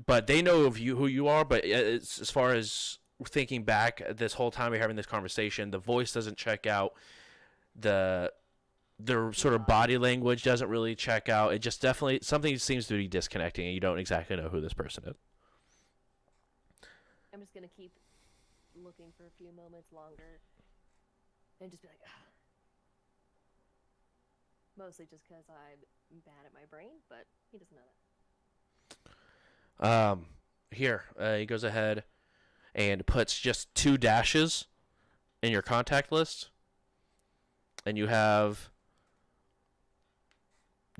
But they know of you, who you are. But it's, as far as thinking back, this whole time we're having this conversation, the voice doesn't check out. Their sort of body language doesn't really check out. It just definitely, something seems to be disconnecting, and you don't exactly know who this person is. I'm just going to keep looking for a few moments longer and just be like, ugh. Mostly just because I'm bad at my brain, but he doesn't know that. Here, he goes ahead and puts just 2 dashes in your contact list, and you have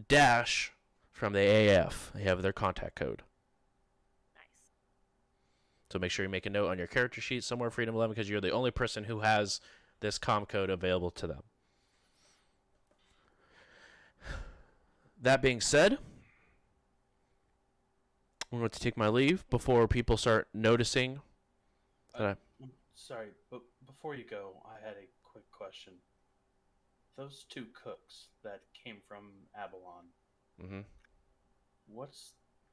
dash from the AF. They have their contact code. Nice. So make sure you make a note on your character sheet somewhere, Freedom 11, because you're the only person who has this comm code available to them. That being said, I'm going to take my leave before people start noticing that Sorry, but before you go, I had a quick question. Those 2 cooks that came from Avalon, Mm-hmm.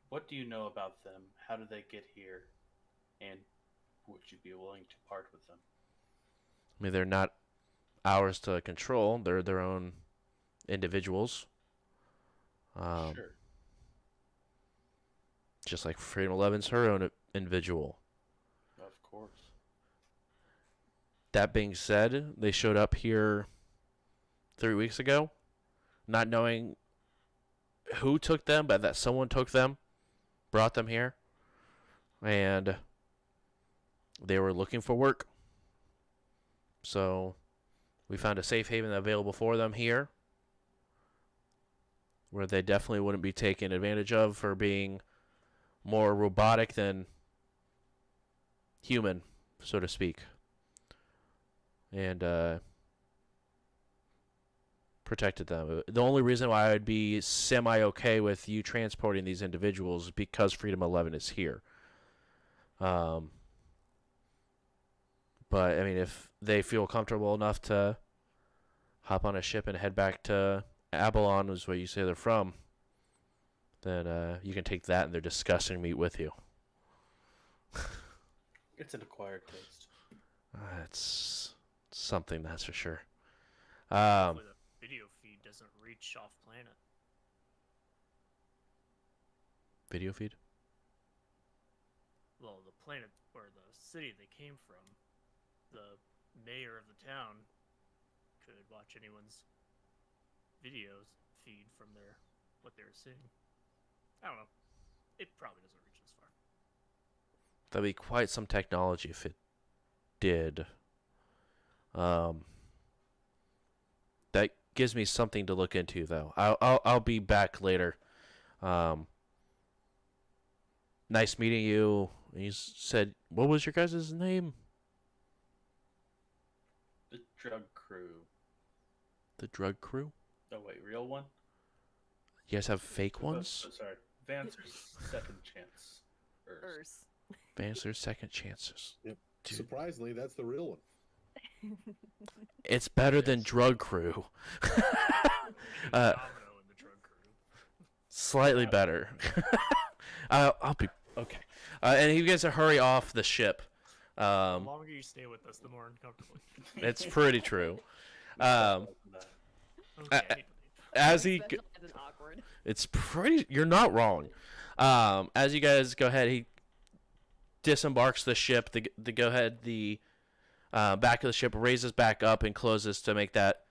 what do you know about them? How did they get here? And would you be willing to part with them? I mean, they're not ours to control. They're their own individuals. Sure. Just like Freedom 11's her own individual. Of course. That being said, they showed up here 3 weeks ago, not knowing who took them, but that someone took them, brought them here, and they were looking for work. So we found a safe haven available for them here, where they definitely wouldn't be taken advantage of for being more robotic than human, so to speak. And protected them. The only reason why I would be semi-okay with you transporting these individuals is because Freedom 11 is here. But, I mean, if they feel comfortable enough to hop on a ship and head back to Avalon, is where you say they're from, then you can take that and their disgusting meat with you. It's an acquired taste. It's something, that's for sure. Hopefully the video feed doesn't reach off planet. Video feed? Well, the planet or the city they came from, the mayor of the town could watch anyone's videos feed from what they were seeing. I don't know. It probably doesn't reach this far. That'd be quite some technology if it did. That gives me something to look into, though. I'll be back later. Nice meeting you. He said, what was your guys' name? The drug crew. The drug crew? Oh wait, real one? You guys have fake ones? Sorry, Vancer's second chance. Urs. Vancer's second chances. Yep. Dude. Surprisingly, that's the real one. It's better than drug crew. Domino in the drug crew. Slightly better. I'll be okay. And you guys hurry off the ship. The longer you stay with us, the more uncomfortable. It's pretty true. Okay, I need to leave. As he, Specialized in awkward. it's pretty. You're not wrong. As you guys go ahead, he disembarks the ship. The go ahead. The back of the ship raises back up and closes to make that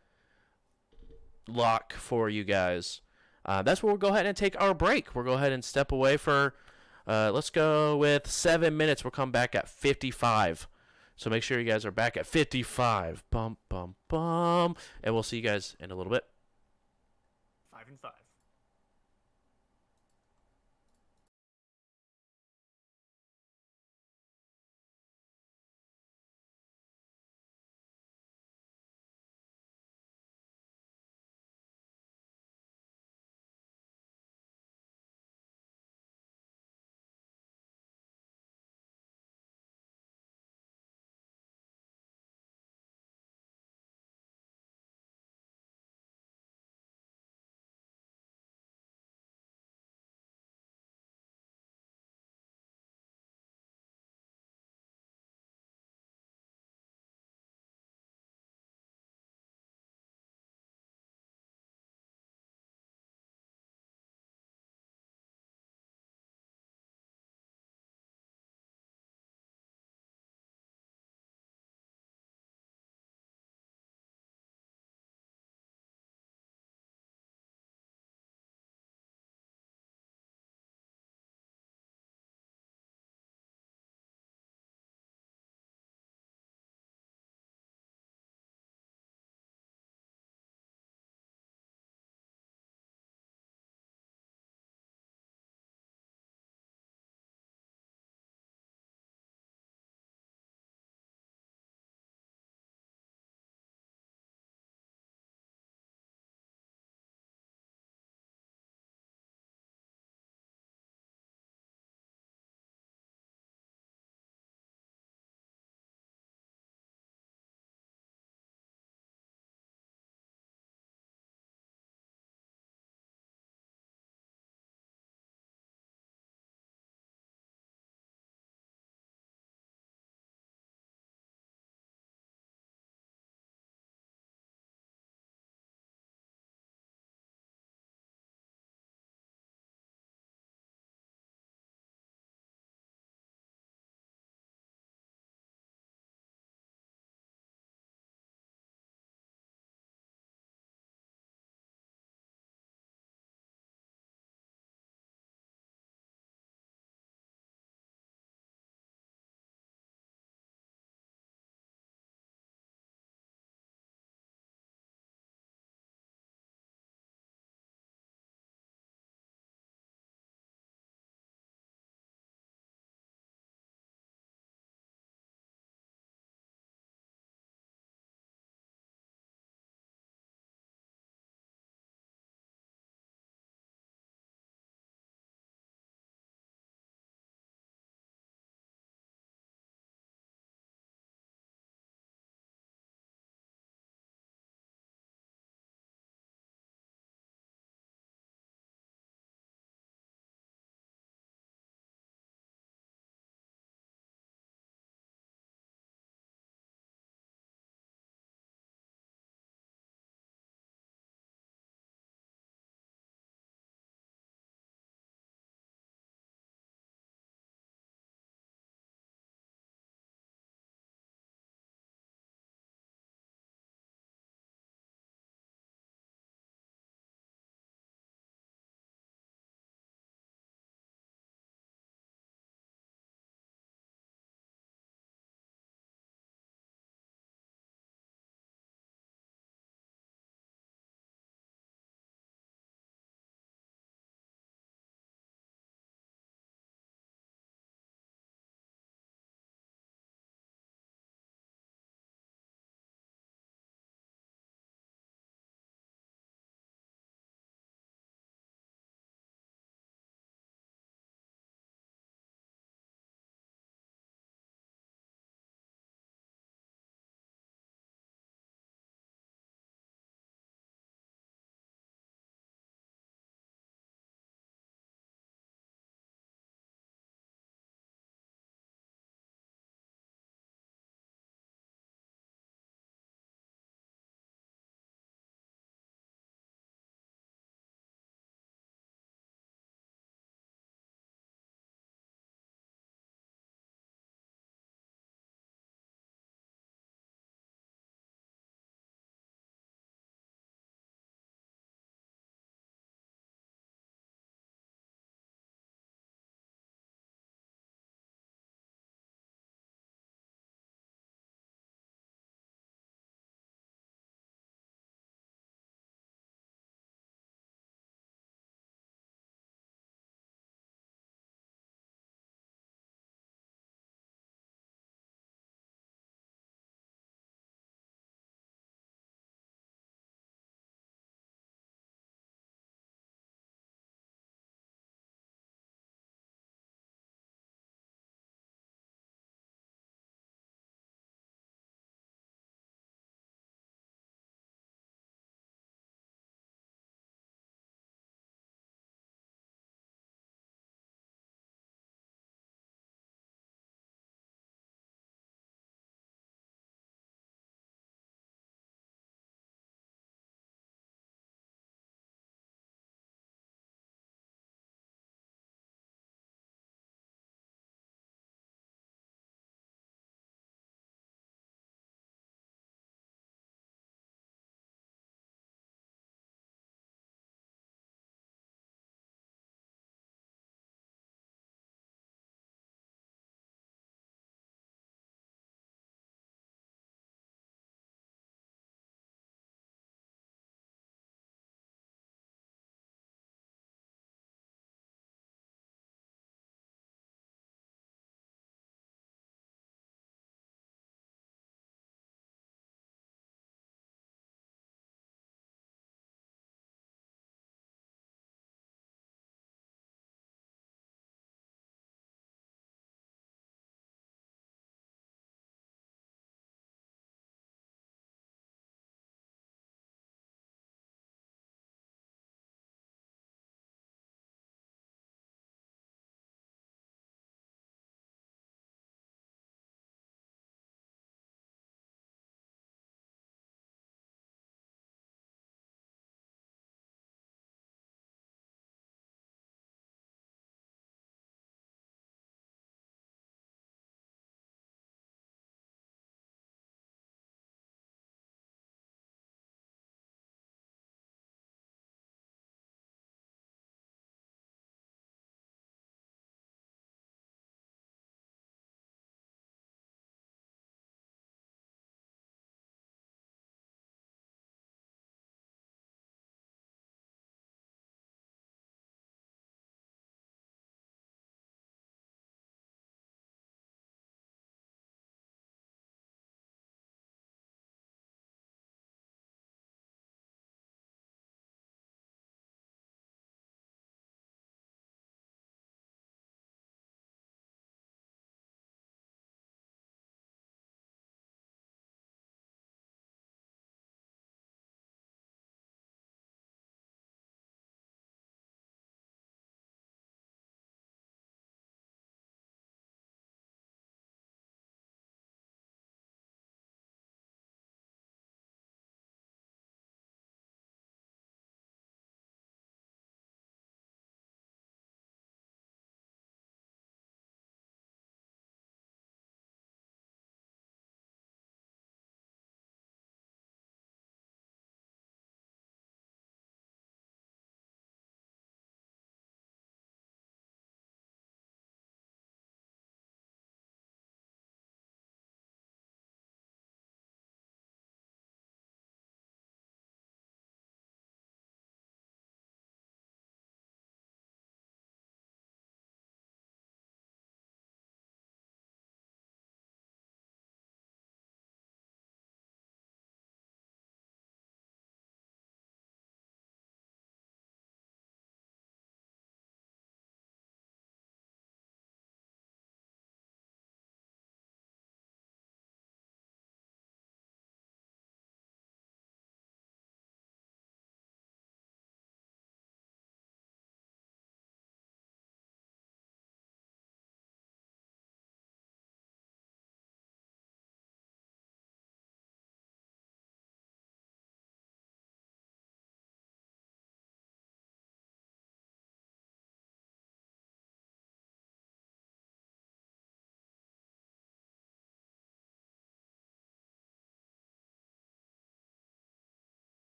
lock for you guys. That's where we'll go ahead and take our break. We'll go ahead and step away for. Let's go with 7 minutes. We'll come back at 55. So make sure you guys are back at 55. Bum, bum, bum. And we'll see you guys in a little bit. 5 and 5.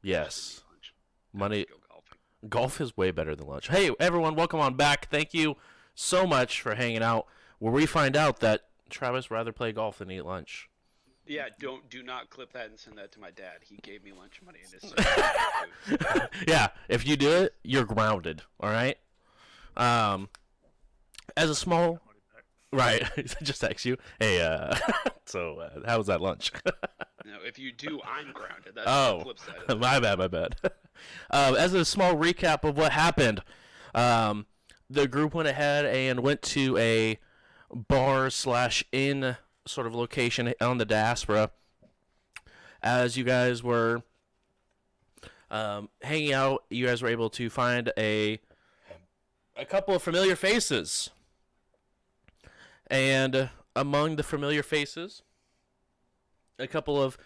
Yes. Lunch. Money. Go golfing. Golf is way better than lunch. Hey, everyone, welcome on back. Thank you so much for hanging out. Where we find out that Travis rather play golf than eat lunch. Yeah, do not clip that and send that to my dad. He gave me lunch money and it's Yeah, if you do it, you're grounded. All right. As a small, right? Just text you. Hey, so how was that lunch? No, if you do, I'm grounded. That's Oh, the flip side of it. my bad. As a small recap of what happened, the group went ahead and went to a bar/inn sort of location on the diaspora. As you guys were hanging out, you guys were able to find a couple of familiar faces. And among the familiar faces, a couple of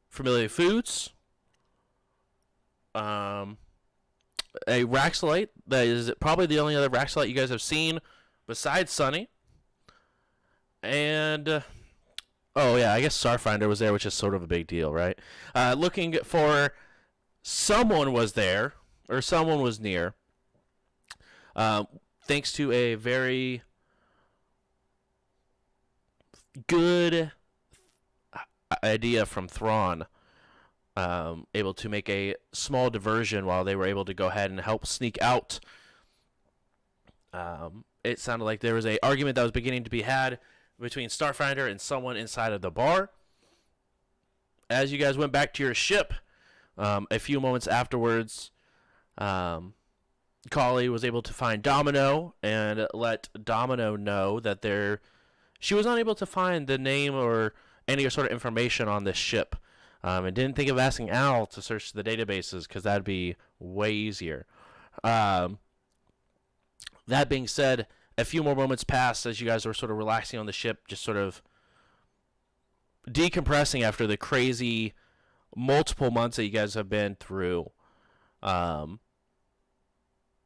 familiar foods, a Raxolite that is probably the only other Raxolite you guys have seen besides Sunny. And, oh yeah, I guess Starfinder was there, which is sort of a big deal, right? Looking for someone was there, or someone was near, thanks to a very good idea from Thrawn, able to make a small diversion while they were able to go ahead and help sneak out. It sounded like there was an argument that was beginning to be had between Starfinder and someone inside of the bar. As you guys went back to your ship, a few moments afterwards, Kali was able to find Domino and let Domino know that she was unable to find the name or any sort of information on this ship, and didn't think of asking Al to search the databases because that'd be way easier. That being said, a few more moments passed as you guys were sort of relaxing on the ship, just sort of decompressing after the crazy multiple months that you guys have been through. A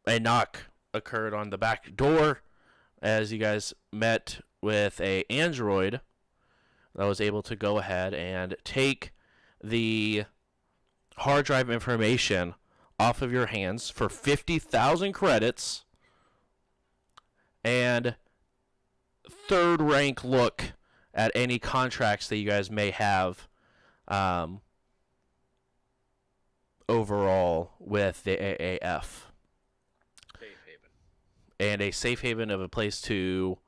knock occurred on the back door as you guys met with a android that was able to go ahead and take the hard drive information off of your hands for 50,000 credits and third rank look at any contracts that you guys may have overall with the AAF. Safe haven. And a safe haven of a place to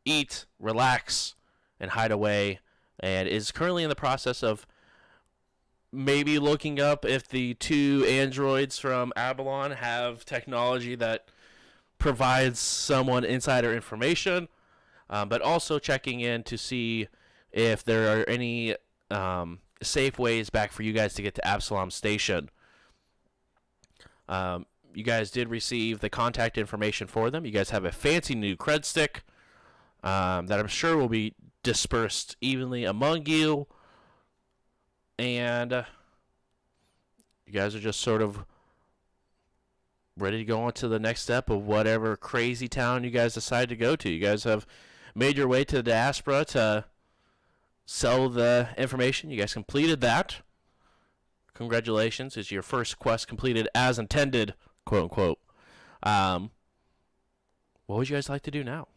eat, relax, and hide away, and is currently in the process of maybe looking up if the two androids from Avalon have technology that provides someone insider information, but also checking in to see if there are any safe ways back for you guys to get to Absalom Station. You guys did receive the contact information for them. You guys have a fancy new cred stick that I'm sure will be dispersed evenly among you. And you guys are just sort of ready to go on to the next step of whatever crazy town you guys decide to go to. You guys have made your way to the diaspora to sell the information. You guys completed that. Congratulations. It's your first quest completed as intended, quote unquote. What would you guys like to do now?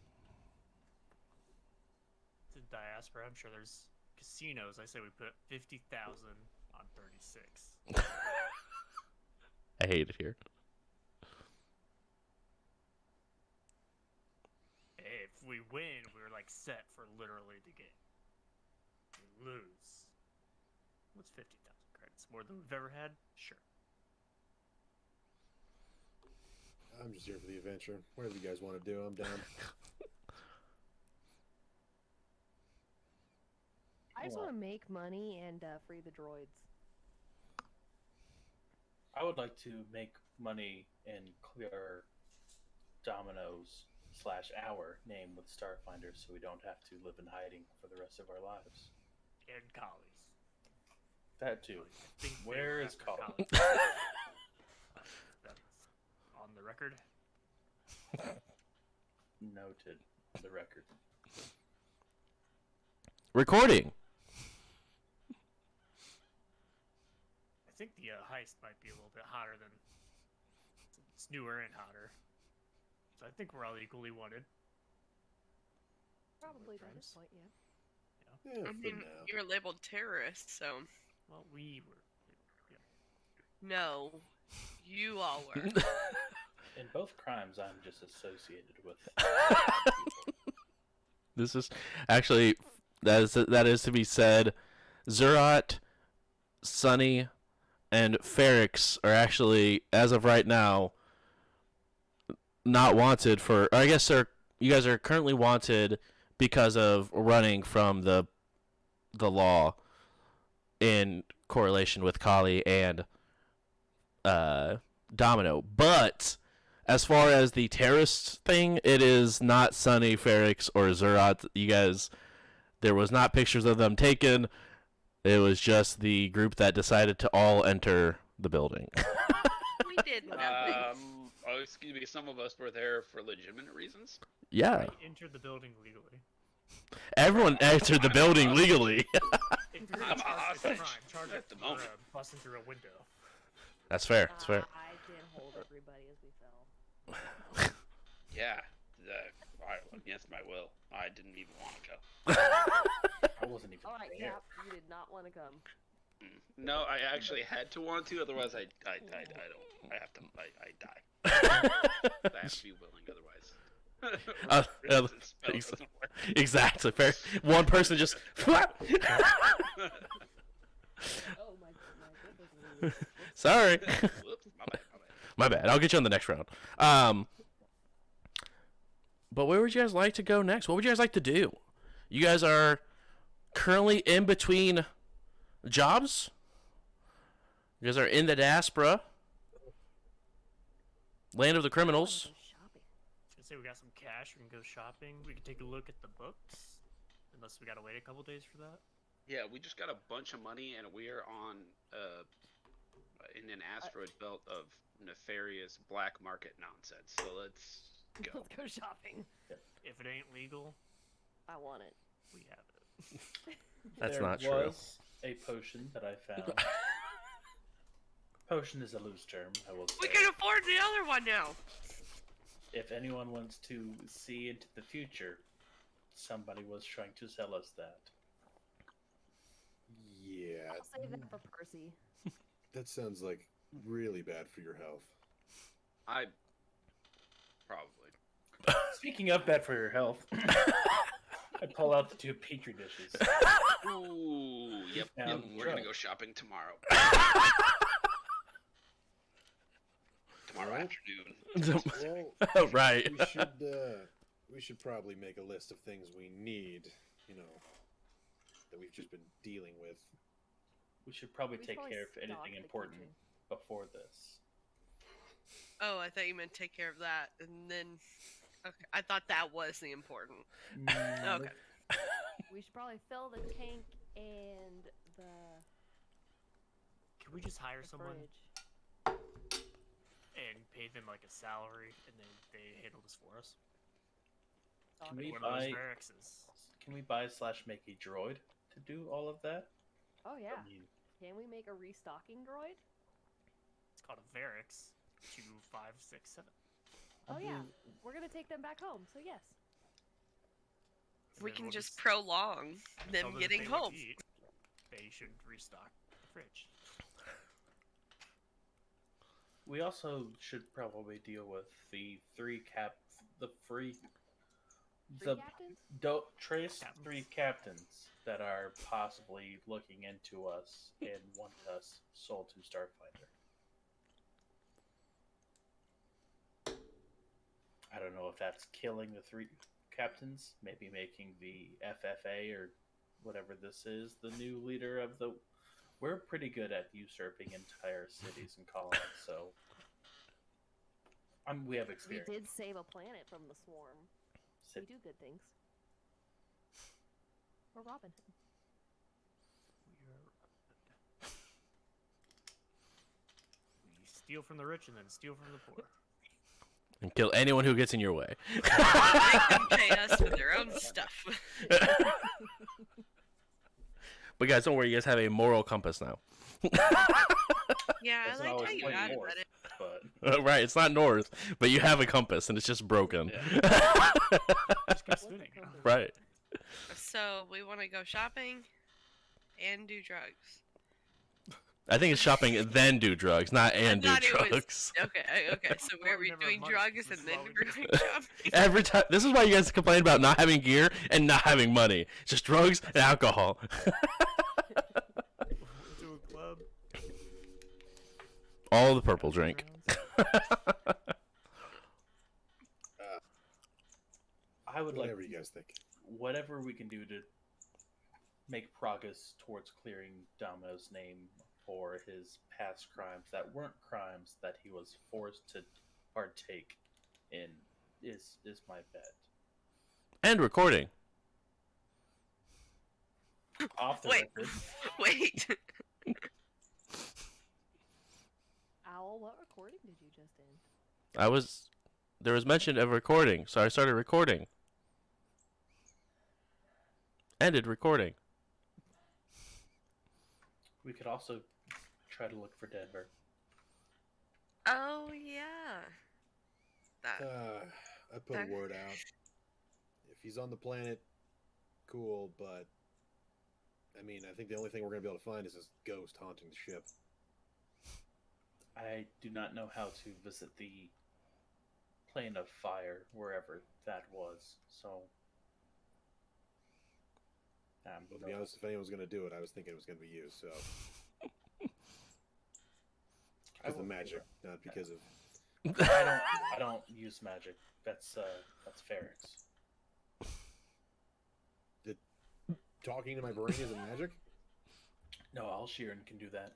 The diaspora, I'm sure there's casinos. I say we put 50,000 on 36. I hate it here. Hey, if we win, we're like set for literally the game. If we lose, what's 50,000 credits? More than we've ever had? Sure. I'm just here for the adventure. Whatever you guys want to do, I'm down. I just want to make money and free the droids. I would like to make money and clear Domino's / our name with Starfinder so we don't have to live in hiding for the rest of our lives. And Collies. That too. Where is Collie? That's on the record. Noted. On the record. Recording. think the heist might be a little bit hotter than it's newer and hotter. So I think we're all equally wanted. Probably by this point, yeah. Yeah, I for mean, now. you're labeled terrorists, so Well, we were. no, you all were. In both crimes, I'm just associated with. This is actually that is to be said. Zurat, Sunny, and Ferrix are actually, as of right now, not wanted for. Or I guess you guys are currently wanted because of running from the law in correlation with Kali and Domino. But as far as the terrorist thing, it is not Sunny, Ferrix, or Zurat. You guys, there was not pictures of them taken. It was just the group that decided to all enter the building. We did nothing. Oh, excuse me. Some of us were there for legitimate reasons. Yeah, I entered the building legally. everyone entered the building legally. If you're I'm a charged with a hostage crime, charge at it the for moment. busting through a window. That's fair. That's fair. I can hold everybody as we fell. Yeah, against my will. I didn't even want to go. I wasn't even All right, there. Cap, you did not want to come. No, I actually had to want to. Otherwise, I don't. I have to. I die. I have to be willing. Otherwise, resistance spell doesn't work. Exactly. Fair. One person just. Oh my goodness. Sorry. Whoops, my bad. My bad. I'll get you on the next round. But where would you guys like to go next? What would you guys like to do? You guys are currently in between jobs. You guys are in the diaspora, land of the criminals. Shopping. I was gonna say we got some cash. We can go shopping. We can take a look at the books. Unless we gotta wait a couple days for that. Yeah, we just got a bunch of money, and we are on in an asteroid belt of nefarious black market nonsense. So let's go. Let's go shopping. If it ain't legal, I want it. we have it. That's There not true. was a potion that I found. Potion is a loose term, I will say. We can afford the other one now. If anyone wants to see into the future, somebody was trying to sell us that. Yeah, I'll save that for Percy. that sounds like really bad for your health. I probably. Speaking of bad for your health, I pull out the two petri dishes. Ooh, yep. Now, We're gonna go shopping tomorrow. Tomorrow afternoon. Well, Right. we should probably make a list of things we need. That we've just been dealing with. We should probably We should take probably care of stock anything the important kitchen. before this. Oh, I thought you meant take care of that, and then. Okay, I thought that was the important. Okay. We should probably fill the tank and the Can we just hire someone fridge. and pay them like a salary, and then they handle this for us? Can we One of those buy? barracks is. Can we buy / make a droid to do all of that? Oh yeah. I mean, Can we make a restocking droid? It's called a Varix. 2, 5, 6, 7. Oh yeah. We're gonna take them back home, so yes. And We then can we'll just prolong tell them if getting they want home. to eat, they should restock the fridge. we also should probably deal with the Free captains? trace Captains. 3 captains that are possibly looking into us and want us sold to Starfighter. I don't know if that's killing the 3 captains, maybe making the FFA or whatever this is the new leader of the. We're pretty good at usurping entire cities and colonies, so we have We experience. did save a planet from the swarm. We Cit- do good things. Or Robin Hood. We steal from the rich and then steal from the poor. And kill anyone who gets in your way. Make them pay us with their own stuff. But guys, don't worry. You guys have a moral compass now. Yeah, I Doesn't liked how always you point added north, that. but Right, it's not north, but you have a compass and it's just broken. Just kept spinning. You know? Right. So we want to go shopping and do drugs. I think it's shopping and then do drugs, not and do thought it was- drugs. Okay. So Well, were we we never have doing money. drugs This and is then why we do doing it. shopping? Every time. This is why you guys complain about not having gear and not having money. Just drugs and alcohol. Do a club. All the purple drink. I would like Whatever you guys think. whatever we can do to make progress towards clearing Domino's name for his past crimes that weren't crimes that he was forced to partake in is my bet. And recording. Off the Wait. record, Wait. Owl, what recording did you just end? There was mention of recording, so I started recording. Ended recording. we could also try to look for Denver. Oh yeah. That. I put a word out. If he's on the planet, cool, but I mean, I think the only thing we're gonna be able to find is this ghost haunting the ship. I do not know how to visit the plane of fire, wherever that was, so... Well, to be honest, if anyone's gonna do it, I was thinking it was gonna be you, so... Because of the magic, not because of... I don't use magic. That's Ferrex. Talking to my brain isn't magic? No, Al Sheeran can do that.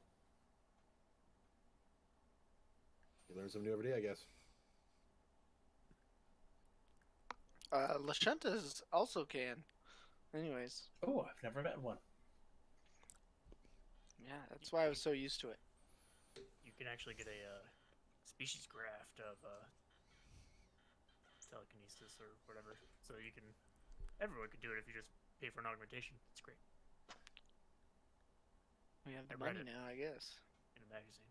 You learn something new every day, I guess. Lashuntas also can. Anyways, Oh, I've never met one. yeah, that's why I was so used to it. You can actually get a species graft of telekinesis or whatever. So you can. Everyone could do it if you just pay for an augmentation. It's great. We have the I read money it. now, I guess. In a magazine.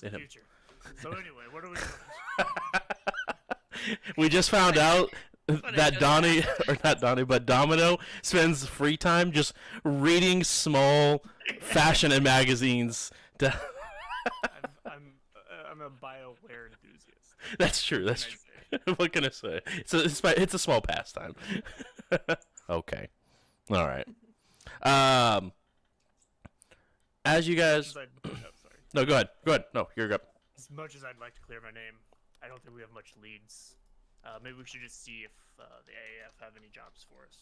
In a- Future. So anyway, what are we doing? We just found out What that a Donnie, good or not Donnie, but Domino spends free time just reading small fashion and magazines. I'm a BioWare enthusiast. That's true. What That's can true. I say? What can I say? It's a small pastime. Okay. All right. As you guys, Sorry. no, go ahead. Go ahead. No, you're good. As much as I'd like to clear my name, I don't think we have much leads. Maybe we should just see if the AAF have any jobs for us.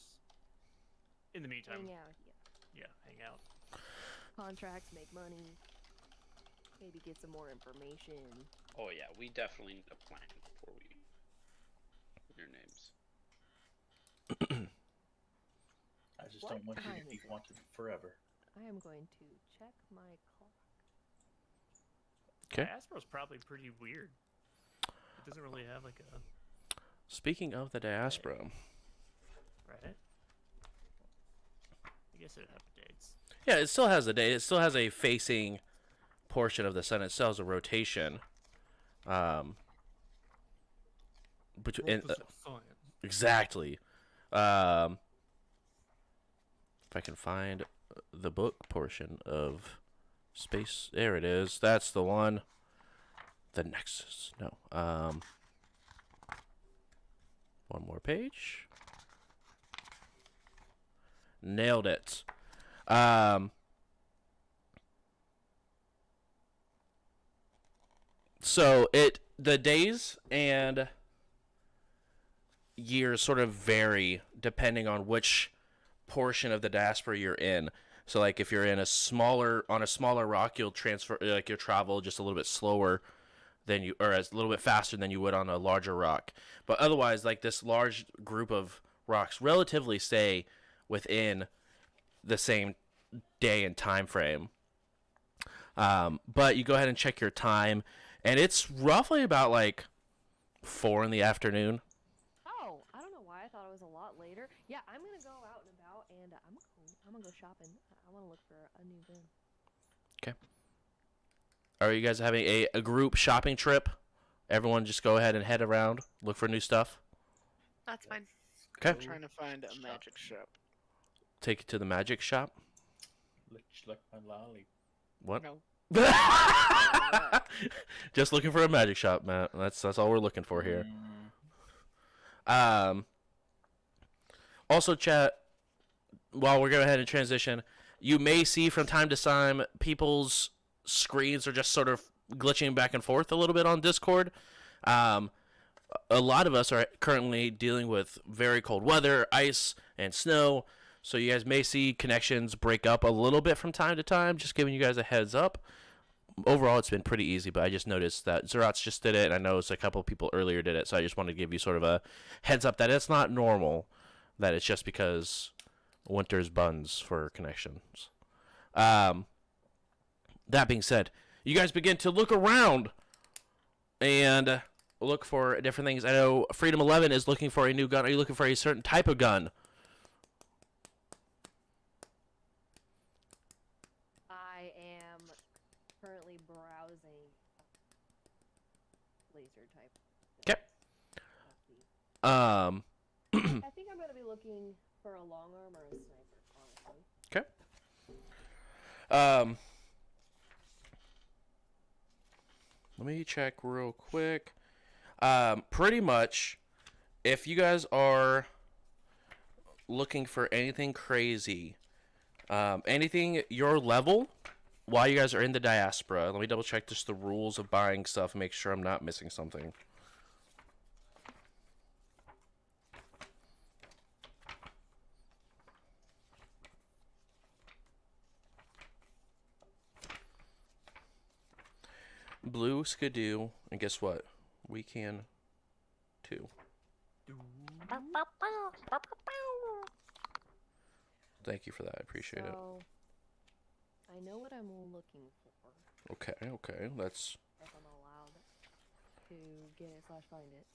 In the meantime, Hang out, yeah. yeah, hang out. Contracts, make money. Maybe get some more information. Oh yeah, we definitely need a plan before we your names. I just What don't want you time to be is it? wanted forever. I am going to check my clock. Okay. Aspro's probably pretty weird. It doesn't really have like a Speaking of the diaspora, right. I guess it'd have dates. yeah, it still has a day. It still has a facing portion of the sun. It still has a rotation. Between exactly. If I can find the book portion of space, there it is. That's the one. The Nexus. No. One more page. Nailed it. So the days and years sort of vary depending on which portion of the diaspora you're in. So like if you're in a smaller rock, you'll travel just a little bit slower than you, or a little bit faster than you would on a larger rock. But otherwise, like this large group of rocks relatively stay within the same day and time frame. But you go ahead and check your time, and it's roughly about like 4 in the afternoon. Oh, I don't know why why I thought it was a lot later. Yeah, I'm gonna go out and about, and I'm gonna go shopping. I want to look for a new gun. Okay. Are you guys having a group shopping trip? Everyone just go ahead and head around, look for new stuff. That's fine. Okay. I'm trying to find a magic shop. Take you to the magic shop. Let's lick my lolly. What? No. Just looking for a magic shop, Matt. That's all we're looking for here. Also, chat, while we're going ahead and transition, you may see from time to time people's screens are just sort of glitching back and forth a little bit on Discord. A lot of us are currently dealing with very cold weather, ice, and snow, so you guys may see connections break up a little bit from time to time, just giving you guys a heads up. Overall, it's been pretty easy, but I just noticed that Zerat's just did it, and I noticed a couple of people earlier did it, so I just wanted to give you sort of a heads up that it's not normal, that it's just because winter's buns for connections. That being said, you guys begin to look around and look for different things. I know Freedom 11 is looking for a new gun. Are you looking for a certain type of gun? I am currently browsing laser type. Okay. I think I'm gonna be looking for a long arm or a sniper, honestly. Okay. Let me check real quick. Pretty much, if you guys are looking for anything crazy, anything your level, while you guys are in the diaspora, let me double check just the rules of buying stuff and make sure I'm not missing something. Blue Skidoo, and guess what? We can too. Thank you for that. I appreciate it. I know what I'm looking for. Okay. Let's. If I'm allowed to get it / find it.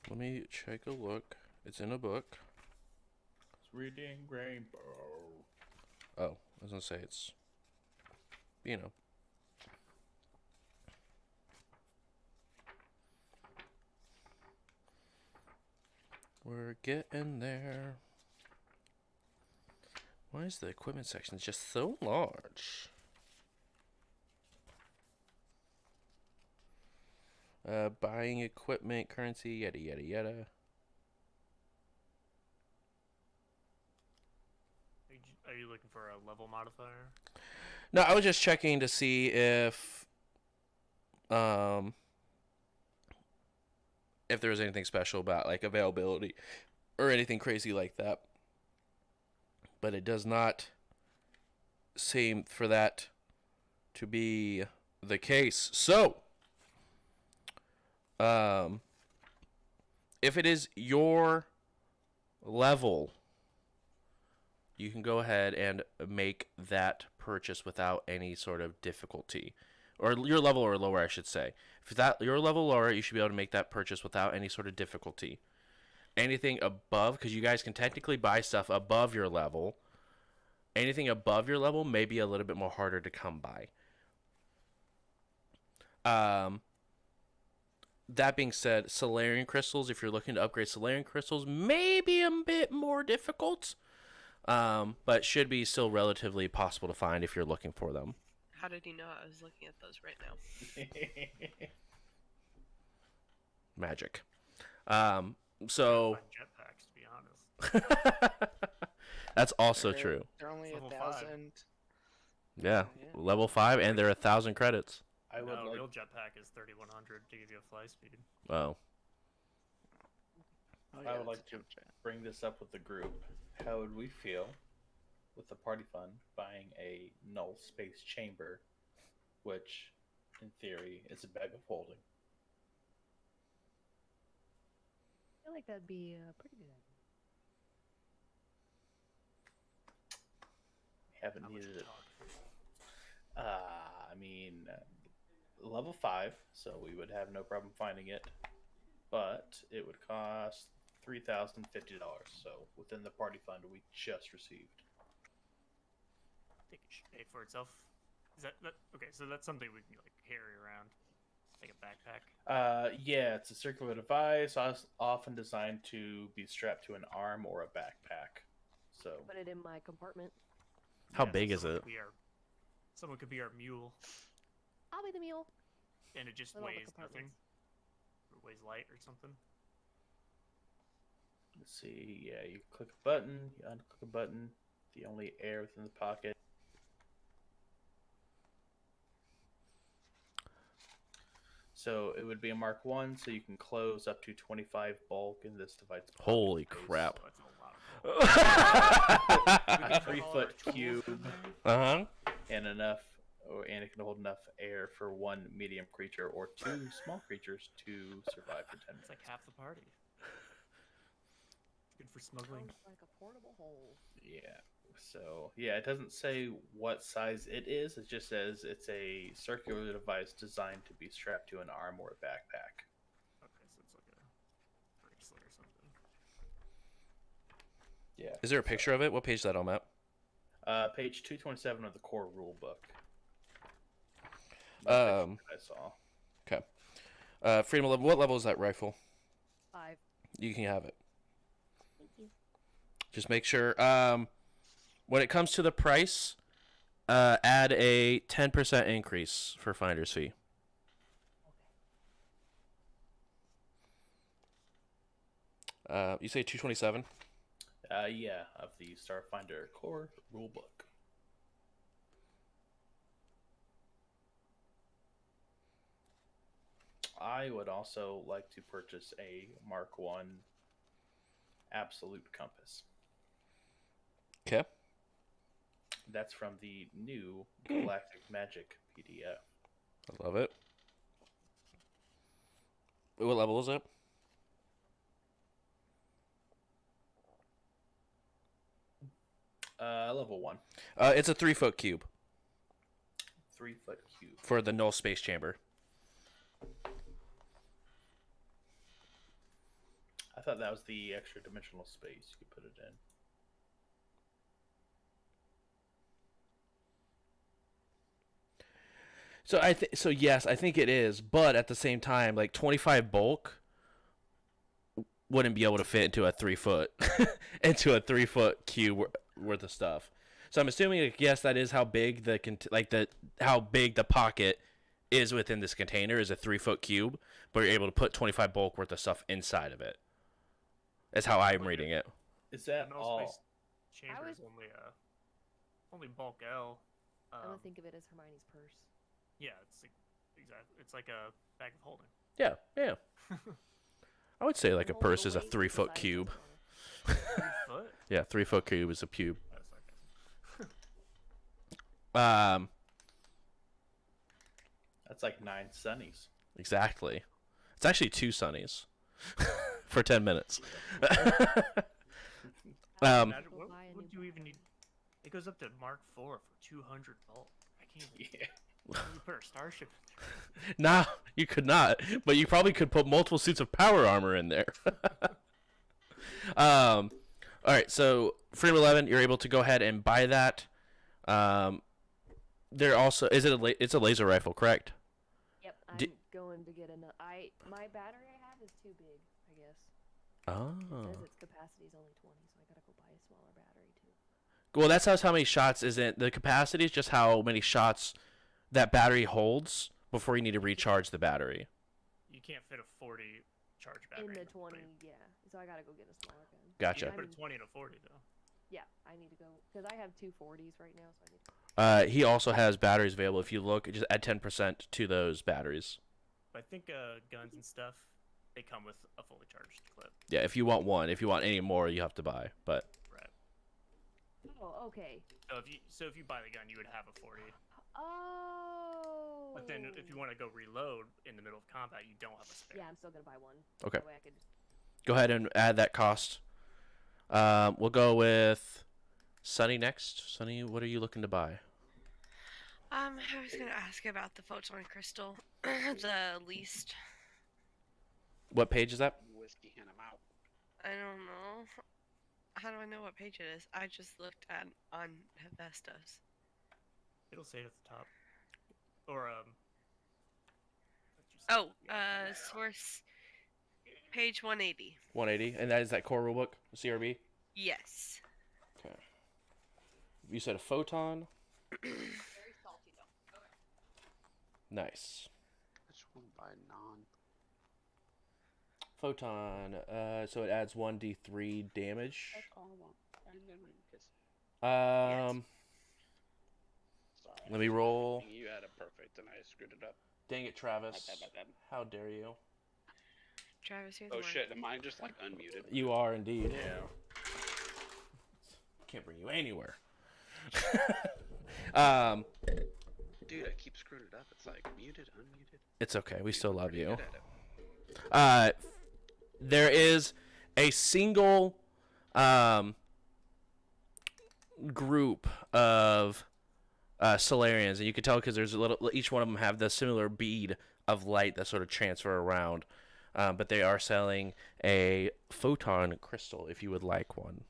Let me take a look. It's in a book. It's reading rainbow. Oh, I was gonna say it's. You know. We're getting there. Why is the equipment section just so large? Buying equipment, currency, yada yada yada. Are you looking for a level modifier? No, I was just checking to see if there was anything special about like availability or anything crazy like that. But it does not seem for that to be the case. So, if it is your level, you can go ahead and make that purchase without any sort of difficulty. Or your level or lower, I should say. If that your level lower, you should be able to make that purchase without any sort of difficulty. Anything above, because you guys can technically buy stuff above your level. Anything above your level may be a little bit more harder to come by. That being said, Solarian crystals, if you're looking to upgrade Solarian crystals, may be a bit more difficult. But should be still relatively possible to find if you're looking for them. How did you know I was looking at those right now? Magic. So Jetpacks, to be honest. that's also true. They're only Level 1,000. Yeah, level 5, and they're 1,000 credits. I would No, like. real jetpack is 3,100 to give you a fly speed. Oh, Oh, I would that's like a to jump jet. bring this up with the group. How would we feel with the party fund buying a null space chamber, which, in theory, is a bag of holding? I feel like that'd be a pretty good idea. Haven't How much needed we it. talking? I mean, level 5, so we would have no problem finding it. But it would cost $3,050. So within the party fund we just received. I think it should pay for itself. Is that okay? So that's something we can like carry around, like a backpack. Yeah, it's a circular device, often designed to be strapped to an arm or a backpack. So Put it in my compartment. How Yeah, big is someone it? could be someone could be our mule, I'll be the mule. and it just With all the weighs nothing. compartments. Or weighs light or something. let's see. Yeah, you click a button, you unclick a button. The only air within the pocket. So it would be a Mark 1, so you can close up to 25 bulk in this device. Holy crap. So that's a lot of A 3-foot cube Uh-huh. and it can hold enough air for one medium creature or two small creatures to survive for 10 It's minutes. like half the party. Good for smuggling. Sounds like a portable hole. Yeah. So, yeah, it doesn't say what size it is. It just says it's a circular device designed to be strapped to an arm or a backpack. Okay, so it's like a bracelet or something. Yeah. Is there a picture of it? What page is that on, Matt? Page 227 of the core rule book. Um, I saw. Okay. Freedom level. What level is that rifle? 5. You can have it. Thank you. Just make sure. When it comes to the price, add a 10% increase for finder's fee. You say 227? Yeah, of the Starfinder core rule book. I would also like to purchase a Mark 1 Absolute Compass. Okay. That's from the new Galactic Magic PDF. I love it. What level is it? Level 1. It's a 3-foot cube 3-foot cube. for the null space chamber. I thought that was the extra dimensional space you could put it in. So yes, I think it is, but at the same time, like 25 bulk wouldn't be able to fit into a 3-foot into a 3-foot cube worth of stuff. So I'm assuming, like, yes, that is how big how big the pocket is within this container is a 3-foot cube, but you're able to put 25 bulk worth of stuff inside of it. That's how I'm reading it. Is that No all? space chamber would- is only bulk L. I would think of it as Hermione's purse. Yeah, it's like exactly. It's like a bag of holding. Yeah, yeah. I would say like a And hold purse the is a weight 3-foot beside it cube. on it. 3 foot. Yeah, 3-foot cube is a cube. That's sarcasm. That's like 9 sunnies. Exactly. It's actually 2 sunnies for 10 minutes. Imagine, Go what buy a would new you even battery. need? It goes up to Mark 4 for 200 bulk. I can't. Yeah. You put our starship in there. Nah, you could not. But you probably could put multiple suits of power armor in there. All right, so Freedom 11, you're able to go ahead and buy that. There also it's a laser rifle, correct? Yep, I'm Di- going to get another. My battery I have is too big, I guess. Oh. It says its capacity is only 20, so I gotta go buy a smaller battery too. Well, that's how many shots isn't. The capacity is just how many shots that battery holds before you need to recharge the battery. You can't fit a 40 charge battery. In the a 20, 40. yeah. So I gotta go get a smaller gun. You Gotcha. can put I'm- a 20 and a 40 though. Yeah, I need to go because I have two 40s right now, so I need. He also has batteries available. If you look, just add 10% to those batteries. But I think guns and stuff, they come with a fully charged clip. Yeah, if you want one. If you want any more, you have to buy. But Right. Oh, okay. So if you buy the gun, you would have a 40. Oh. But then if you want to go reload in the middle of combat, you don't have a spare. Yeah, I'm still gonna buy one. Okay. That way I could. go ahead and add that cost. We'll go with Sunny next. Sunny, what are you looking to buy? I was gonna ask about the photon crystal, the least. What page is that? Whiskey and I'm out. I don't know. How do I know what page it is? I just looked at on Hephaestus. It'll say it at the top. Or Oh, source page 180. 180, and that is that core rulebook, CRB. Yes. Okay. You said a photon. Very salty though. Okay. Nice. Which one by non? Photon. So it adds 1d3 damage. That's all I want. And then we kiss. Um. Sorry. Let me roll. You had it perfect, and I screwed it up. Dang it, Travis. My bad. How dare you? Travis, you're the Oh one. shit! Am I just like unmuted? You are indeed. Yeah. Can't bring you anywhere. Dude, I keep screwing it up. It's like muted, unmuted. It's okay. We still love Pretty you. good at it. There is a single group of Solarians, and you can tell because there's a little. Each one of them have the similar bead of light that sort of transfer around. But they are selling a photon crystal if you would like one.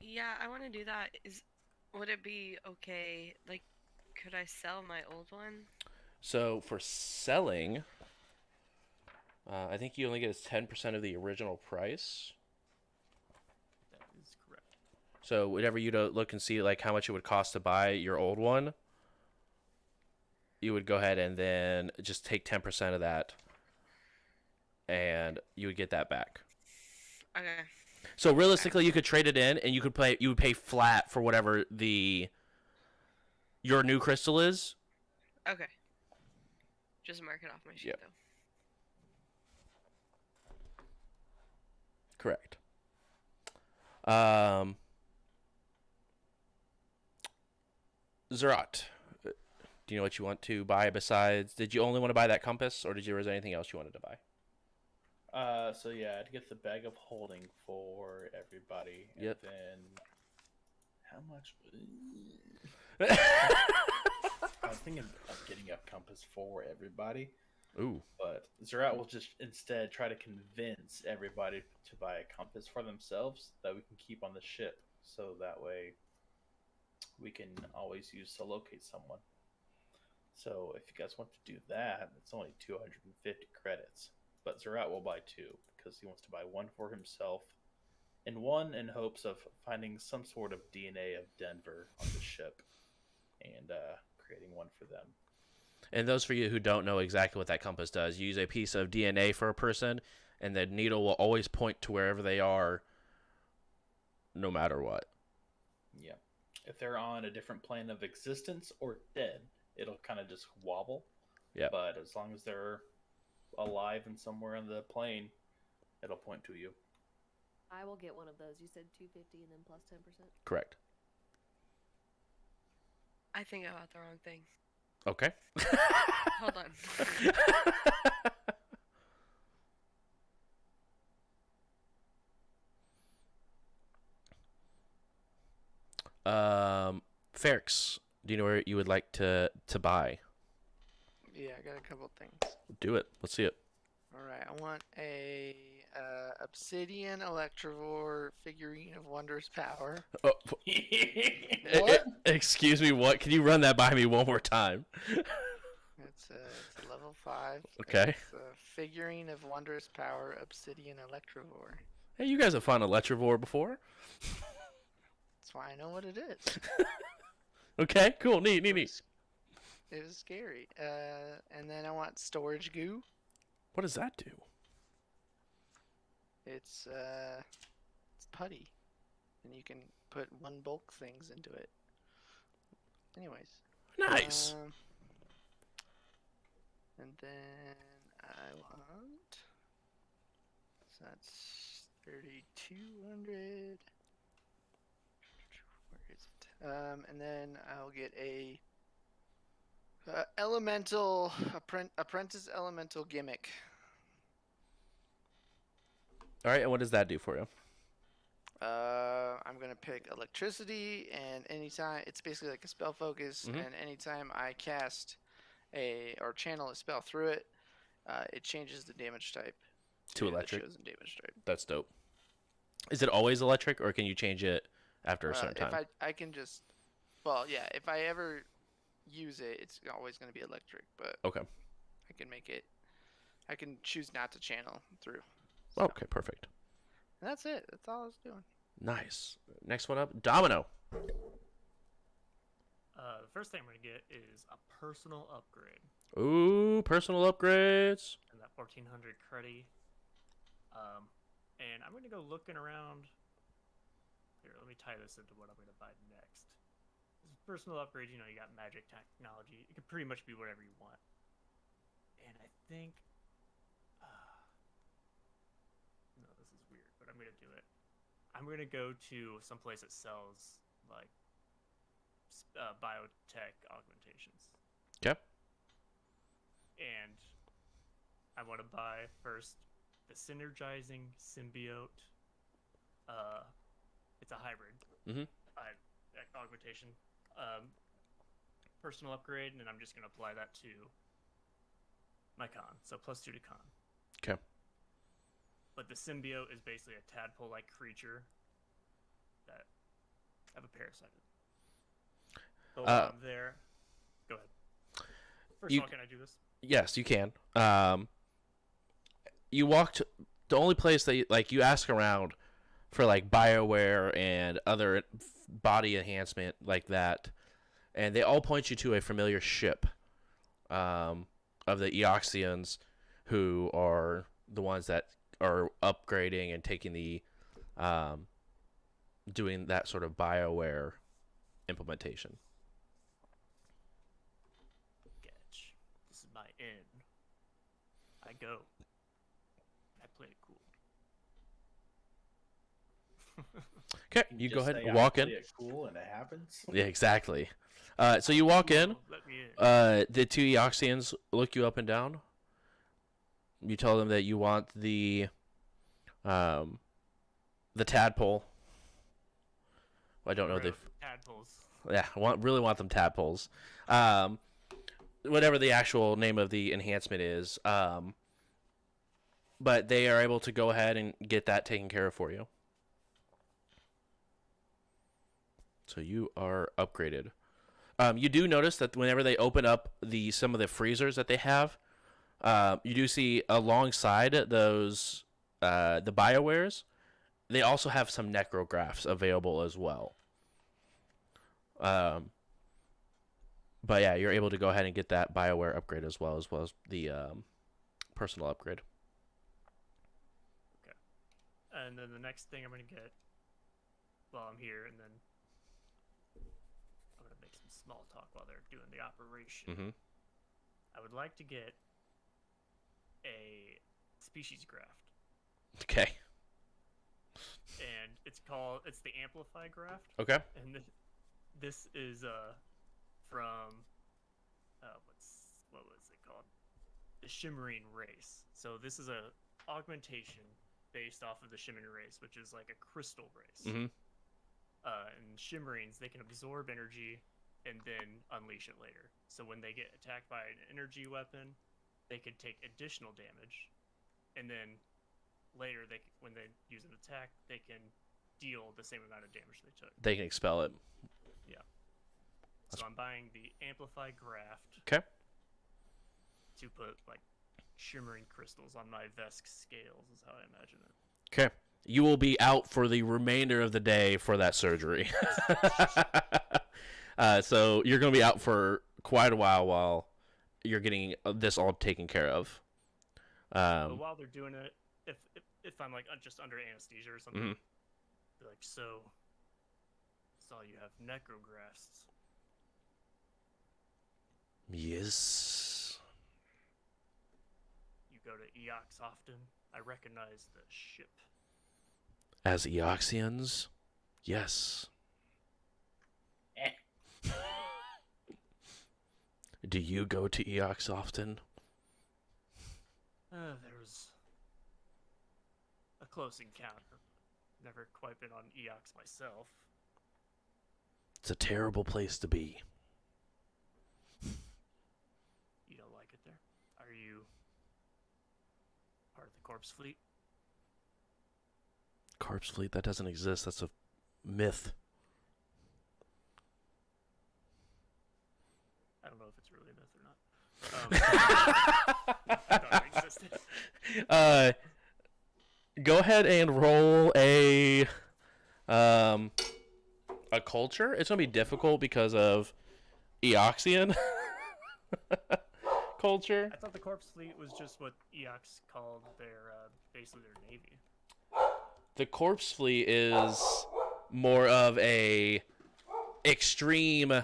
Yeah, I want to do that. Would it be okay? Like, could I sell my old one? So for selling, I think you only get 10% of the original price. that is correct. So whenever you look and see like how much it would cost to buy your old one, you would go ahead and then just take 10% of that, and you would get that back. Okay. So realistically, you could trade it in, and you would pay flat for whatever your new crystal is. Okay. Just mark it off my sheet, Yep. though. Correct. Zerat, do you know what you want to buy besides? Did you only want to buy that compass, or was there anything else you wanted to buy? So yeah, I'd get the bag of holding for everybody. Yep. And then how much? I was thinking of getting a compass for everybody. Ooh. But Zerat will just instead try to convince everybody to buy a compass for themselves that we can keep on the ship, so that way we can always use to locate someone. So if you guys want to do that, it's only 250 credits. But Zerat will buy two because he wants to buy one for himself and one in hopes of finding some sort of DNA of Denver on the ship and creating one for them. And those for you who don't know exactly what that compass does, you use a piece of DNA for a person, and the needle will always point to wherever they are, no matter what. Yeah. If they're on a different plane of existence or dead, it'll kind of just wobble. Yeah. But as long as they're alive and somewhere on the plane, it'll point to you. I will get one of those. You said 250 and then plus 10%. Correct. I think I bought the wrong thing. Okay. Hold on. Ferrix, do you know where you would like to buy? Yeah, I got a couple things. Do it. Let's see it. All right, I want a obsidian electrovore figurine of wondrous power. Oh, What? excuse me, what? Can you run that by me one more time? It's a level 5. Okay. It's a figurine of wondrous power, obsidian electrovore. Hey, you guys have found a Electrovore before. That's why I know what it is. Okay, cool, neat. It was scary. And then I want storage goo. What does that do? It's putty, and you can put one bulk things into it. Anyways. Nice. And then I want. So that's 3,200. Where is it? And then I'll get a elemental apprentice elemental gimmick. All right, and what does that do for you? I'm gonna pick electricity, and anytime it's basically like a spell focus, Mhm. and anytime I cast or channel a spell through it, it changes the damage type. To do the electric? chosen damage type. That's dope. Is it always electric, or can you change it after a certain If time? I can just, well, yeah, if I ever use it, it's always going to be electric, but Okay. I can make it. I can choose not to channel through. So, Okay, perfect. and that's it. That's all I was doing. Nice. Next one up, Domino. The first thing I'm gonna get is a personal upgrade, Ooh, personal upgrades. and that 1400 credit. And I'm gonna go looking around. Here, let me tie this into what I'm gonna buy next. This personal upgrade, you know, you got magic technology. It could pretty much be whatever you want. And I think, no, this is weird, but I'm gonna do it. I'm gonna go to some place that sells like biotech augmentations. Okay. And I want to buy first the synergizing symbiote. It's a hybrid augmentation. Personal upgrade, and I'm just going to apply that to my con. So +2 to con. Okay. But the symbiote is basically a tadpole-like creature that have a parasite. So while I'm there, go ahead. First of all, can I do this? Yes, you can. You walked. The only place that you ask around for like BioWare and other body enhancement like that, and they all point you to a familiar ship of the Eoxians, who are the ones that are upgrading and taking the doing that sort of BioWare implementation. Sketch. This is my inn. I go. I play it cool. Okay, you go Just ahead say, and walk "I in. play it cool," and it happens. Yeah, exactly. So you walk in. Let me in. The two Eoxians look you up and down. You tell them that you want the tadpole. I don't know the tadpoles. yeah. Really want them tadpoles. Whatever the actual name of the enhancement is. But they are able to go ahead and get that taken care of for you. So you are upgraded. You do notice that whenever they open up some of the freezers that they have, you do see alongside those the BioWares, they also have some necrographs available as well. But yeah, you're able to go ahead and get that BioWare upgrade as well as the personal upgrade. Okay. And then the next thing I'm going to get while I'm here, and then I'm going to make some small talk while they're doing the operation. Mm-hmm. I would like to get a species graft. Okay. And it's the Amplify graft. Okay. And this is from what was it called? The Shimmering race. So this is a augmentation based off of the Shimmering race, which is like a crystal race. Mm-hmm. And Shimmerings, they can absorb energy and then unleash it later. So when they get attacked by an energy weapon, they could take additional damage, and then later when they use an attack, they can deal the same amount of damage they took. They can expel it. Yeah. So I'm buying the Amplify Graft. Okay. To put like shimmering crystals on my Vesk scales is how I imagine it. Okay. You will be out for the remainder of the day for that surgery. So you're going to be out for quite a while you're getting this all taken care of. But while they're doing it, if I'm like just under anesthesia or something, they're like, so you have necrographs. Yes. You go to Eox often. I recognize the ship. As Eoxians? Yes. Do you go to Eox often? There's a close encounter. Never quite been on Eox myself. It's a terrible place to be. You don't like it there? Are you part of the corpse fleet. Corpse fleet, that doesn't exist. That's a myth. I don't know if it's really a myth or not. I thought it existed. Go ahead and roll a culture. It's gonna be difficult because of Eoxian culture. I thought the corpse fleet was just what Eox called their basically their navy. The corpse fleet is more of a extreme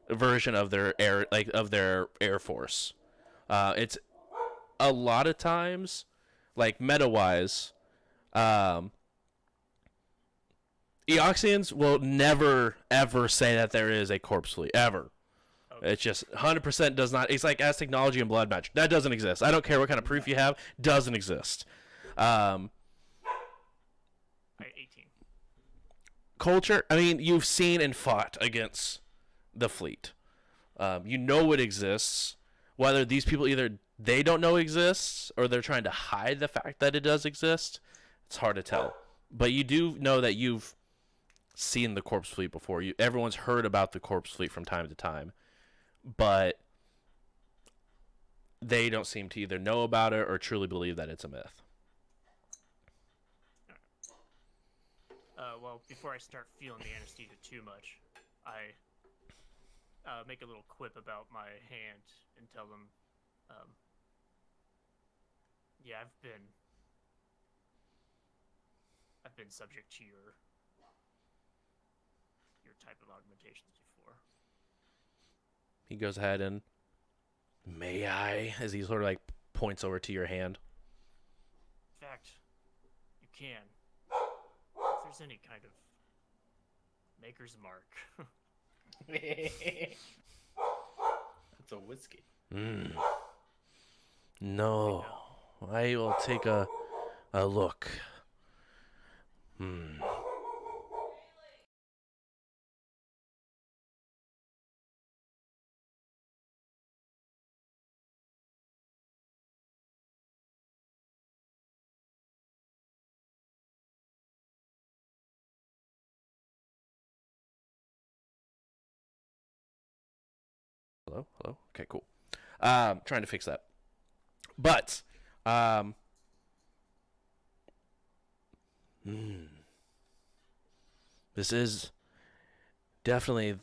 version of their air force. It's a lot of times, like meta wise, Eoxians will never ever say that there is a corpse fleet ever. Okay. It's just 100% does not. It's like as technology and blood match. That doesn't exist. I don't care what kind of proof you have. Doesn't exist. 18. Culture. I mean, you've seen and fought against the fleet. You know it exists. Whether these people either they don't know exists or they're trying to hide the fact that it does exist, it's hard to tell. But you do know that you've seen the corpse fleet before. Everyone's heard about the corpse fleet from time to time. But they don't seem to either know about it or truly believe that it's a myth. Well, before I start feeling the anesthesia too much, I make a little quip about my hand and tell them, yeah, I've been subject to your type of augmentations before. He goes ahead and, may I? As he sort of like points over to your hand. In fact, you can. If there's any kind of maker's mark. It's a whiskey. No. I will take a look. Hello? Hello? Okay, cool. Trying to fix that. But, this is definitely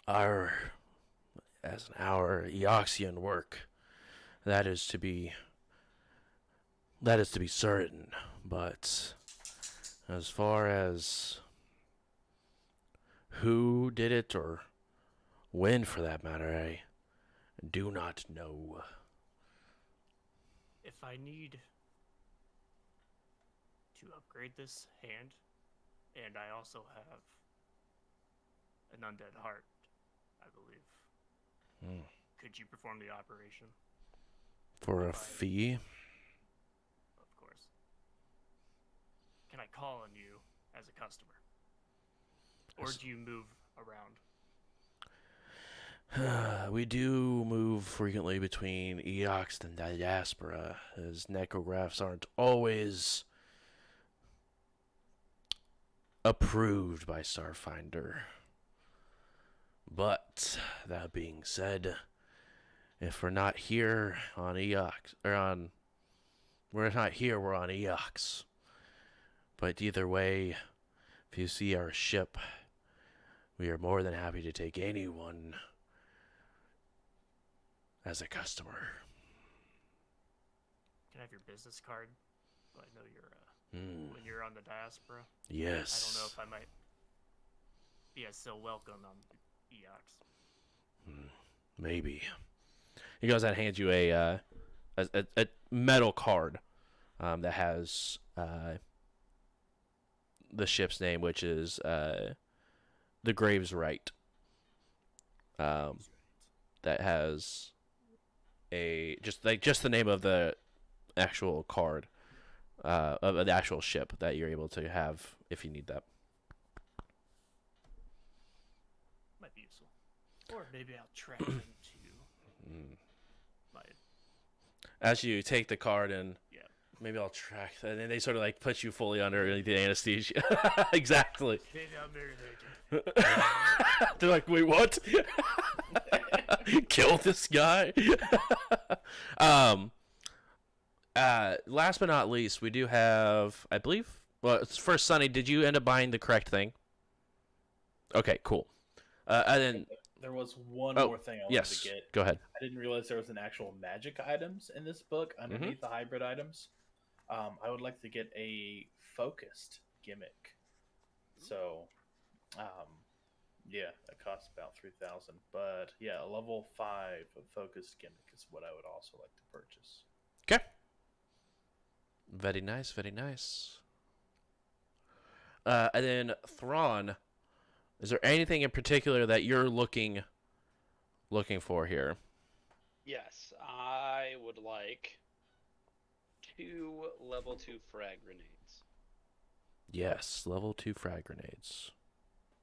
our Eoxian work. That is to be certain. But as far as who did it or when, for that matter, I do not know. If I need to upgrade this hand, and I also have an undead heart, I believe. Could you perform the operation? For a fee? Of course. Can I call on you as a customer? Or do you move around? We do move frequently between Eox and Diaspora, as necrographs aren't always approved by Starfinder. But that being said, if we're not here on Eox, we're not here, we're on Eox. But either way, if you see our ship, we are more than happy to take anyone as a customer. Can I have your business card? So I know you're when you're on the diaspora. Yes. I don't know if I might be as so welcome on Eox. Maybe. He goes and hands you a metal card that has the ship's name, which is the Graves Right. That has just the name of the actual card of the actual ship that you're able to have if you need that. Might be useful. Or maybe I'll track them to my... As you take the card and Maybe I'll track that. And then they sort of like put you fully under the anesthesia. Exactly. Maybe I'm very naked. They're like, wait, what? Kill this guy. Last but not least, we do have, I believe. Well, first, Sonny, did you end up buying the correct thing? Okay, cool. And then There was one Oh, more thing I wanted yes, to get. go ahead. I didn't realize there was an actual magic items in this book underneath the hybrid items. I would like to get a focused gimmick. So, yeah, that costs about 3,000. But yeah, a level 5 focused gimmick is what I would also like to purchase. Okay. Very nice, very nice. And then Thrawn, is there anything in particular that you're looking for here? Yes, I would like 2 level 2 frag grenades. Yes, level 2 frag grenades.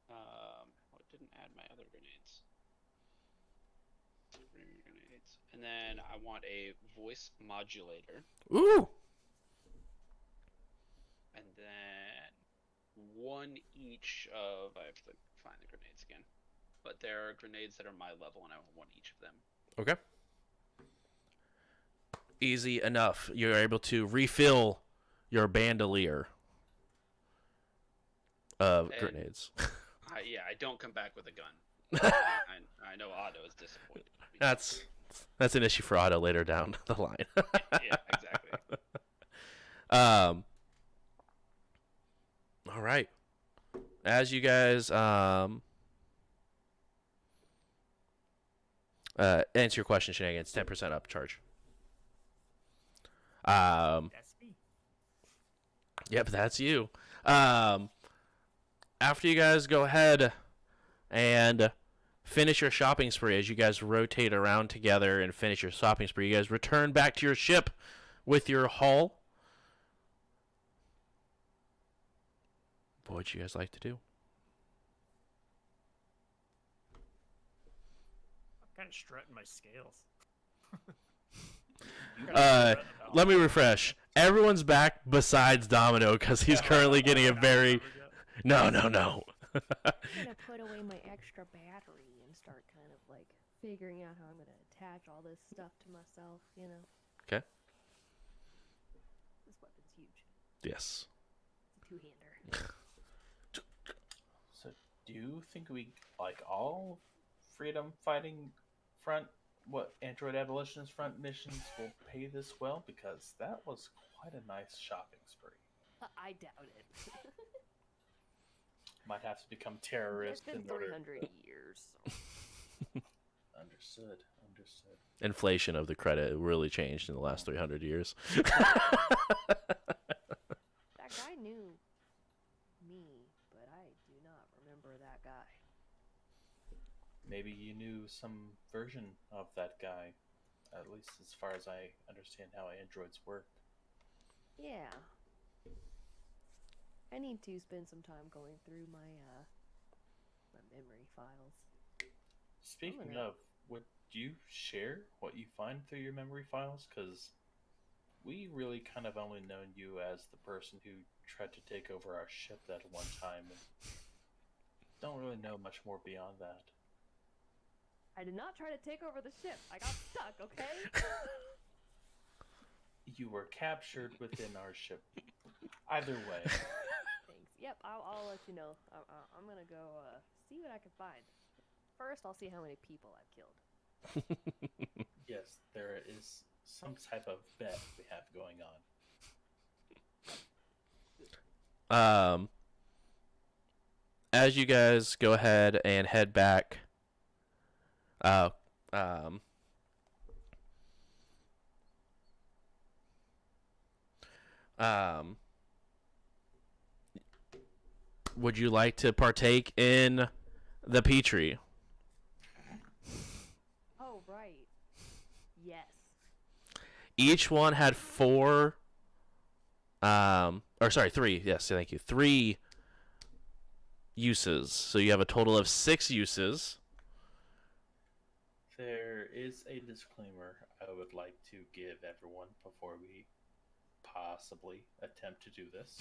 What didn't add my other grenades? Grenades. And then I want a voice modulator. Ooh! And then 1 each of... I have to find the grenades again. But there are grenades that are my level, and I want 1 each of them. Okay. Easy enough. You're able to refill your bandolier of And- grenades. I don't come back with a gun. I know Otto is disappointed. That's an issue for Otto later down the line. Yeah, exactly. All right. As you guys answer your question, Shenanigans, 10% upcharge. That's me. Yep, that's you. After you guys go ahead and finish your shopping spree, as you guys rotate around together and finish your shopping spree, you guys return back to your ship with your haul. What would you guys like to do? I'm kind of strutting my scales. Let me refresh. Everyone's back besides Domino because he's currently getting a very... No. I'm gonna put away my extra battery and start kind of like figuring out how I'm gonna attach all this stuff to myself, you know. Okay. This weapon's huge. Yes. It's a two-hander. So, do you think we, like all freedom fighting front, Android Abolitionist front missions will pay this well? Because that was quite a nice shopping spree. I doubt it. Might have to become It's terrorist been in order. 300 years. So. Understood. Inflation of the credit really changed in the last 300 years. That guy knew me, but I do not remember that guy. Maybe you knew some version of that guy, at least as far as I understand how androids work. Yeah. I need to spend some time going through my my memory files. Speaking gonna- of, would you share what you find through your memory files? Because we really kind of only known you as the person who tried to take over our ship that one time, and don't really know much more beyond that. I did not try to take over the ship. I got stuck, okay? You were captured within our ship. Either way, Thanks. Yep, I'll let you know. I'm gonna go see what I can find. First, I'll see how many people I've killed. yes, there is some type of bet we have going on. As you guys go ahead and head back, would you like to partake in the Petrie? Oh, right. Yes. Each one had three. Yes, thank you. 3 uses. So you have a total of 6 uses. There is a disclaimer I would like to give everyone before we possibly attempt to do this.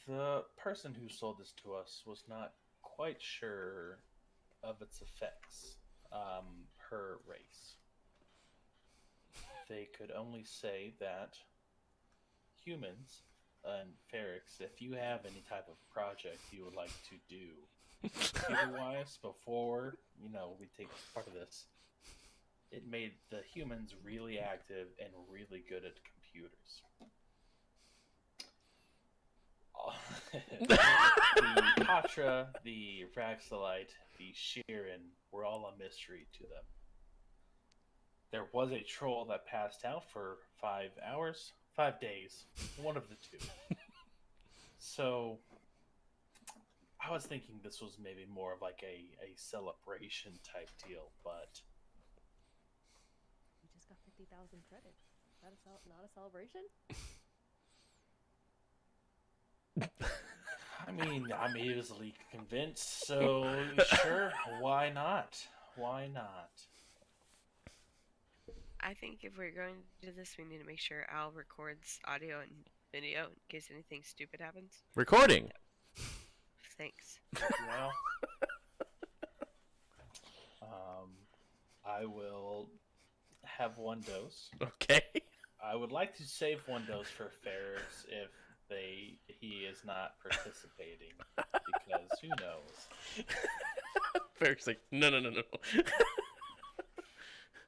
The person who sold this to us was not quite sure of its effects. Her race. They could only say that humans and Ferrix, if you have any type of project you would like to do, computer-wise, before we take part of this, it made the humans really active and really good at computers. The Patra, the Raxolite, the Sheeran were all a mystery to them. There was a troll that passed out for 5 hours, 5 days, one of the two. So, I was thinking this was maybe more of like a celebration type deal, but... You just got 50,000 credits. Is that not a celebration? I mean, I'm easily convinced, so sure, why not? Why not? I think if we're going to do this, we need to make sure Al records audio and video in case anything stupid happens. Recording. Thanks. Well, I will have one dose. Okay. I would like to save one dose for Ferris if he is not participating, because who knows? Ferris like, no.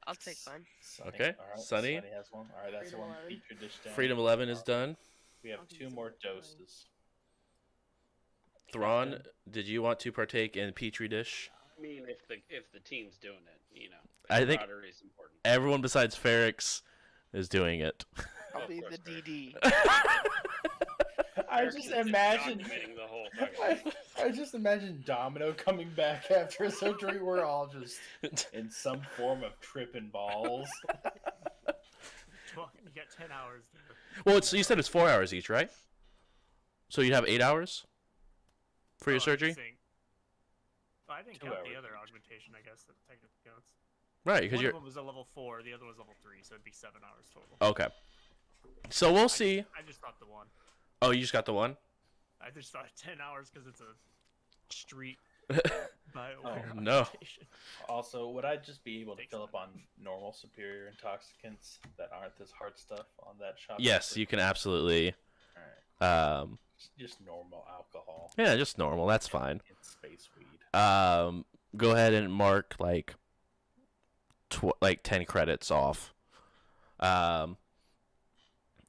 I'll take one. Sunny. Okay, All right. Sunny. Sunny has one. All right, that's Freedom one 11. feature dish down. Freedom 11 is done. We have I'll do 2 some more of mine. doses. Thrawn, did you want to partake in Petri dish? I mean, if the team's doing it, I think camaraderie is important. everyone besides Ferrix is doing it. I'll Of be course, the Eric. DD. I Eric just is imagine. documenting the whole fucking thing. I just imagine Domino coming back after surgery. We're all just in some form of tripping balls. Well, you got 10 hours there. Well, you said it's 4 hours each, right? So you'd have 8 hours for your Oh, I'm surgery? saying- I didn't 2 count hours the other each. augmentation, I guess, that technically counts. Right, because One you're of them was a level 4, the other was level 3, so it'd be 7 hours total. okay. So we'll see. I just thought the one. Oh, you just got the one? I just thought 10 hours because it's a street bio Oh, no. augmentation. Also, would I just be able to Takes fill up time. on normal superior intoxicants that aren't this hard stuff on that shop? Yes, you can absolutely. Alright. Just normal alcohol. Yeah, just normal. That's fine. It's space weed. Go ahead and mark like 10 credits off. All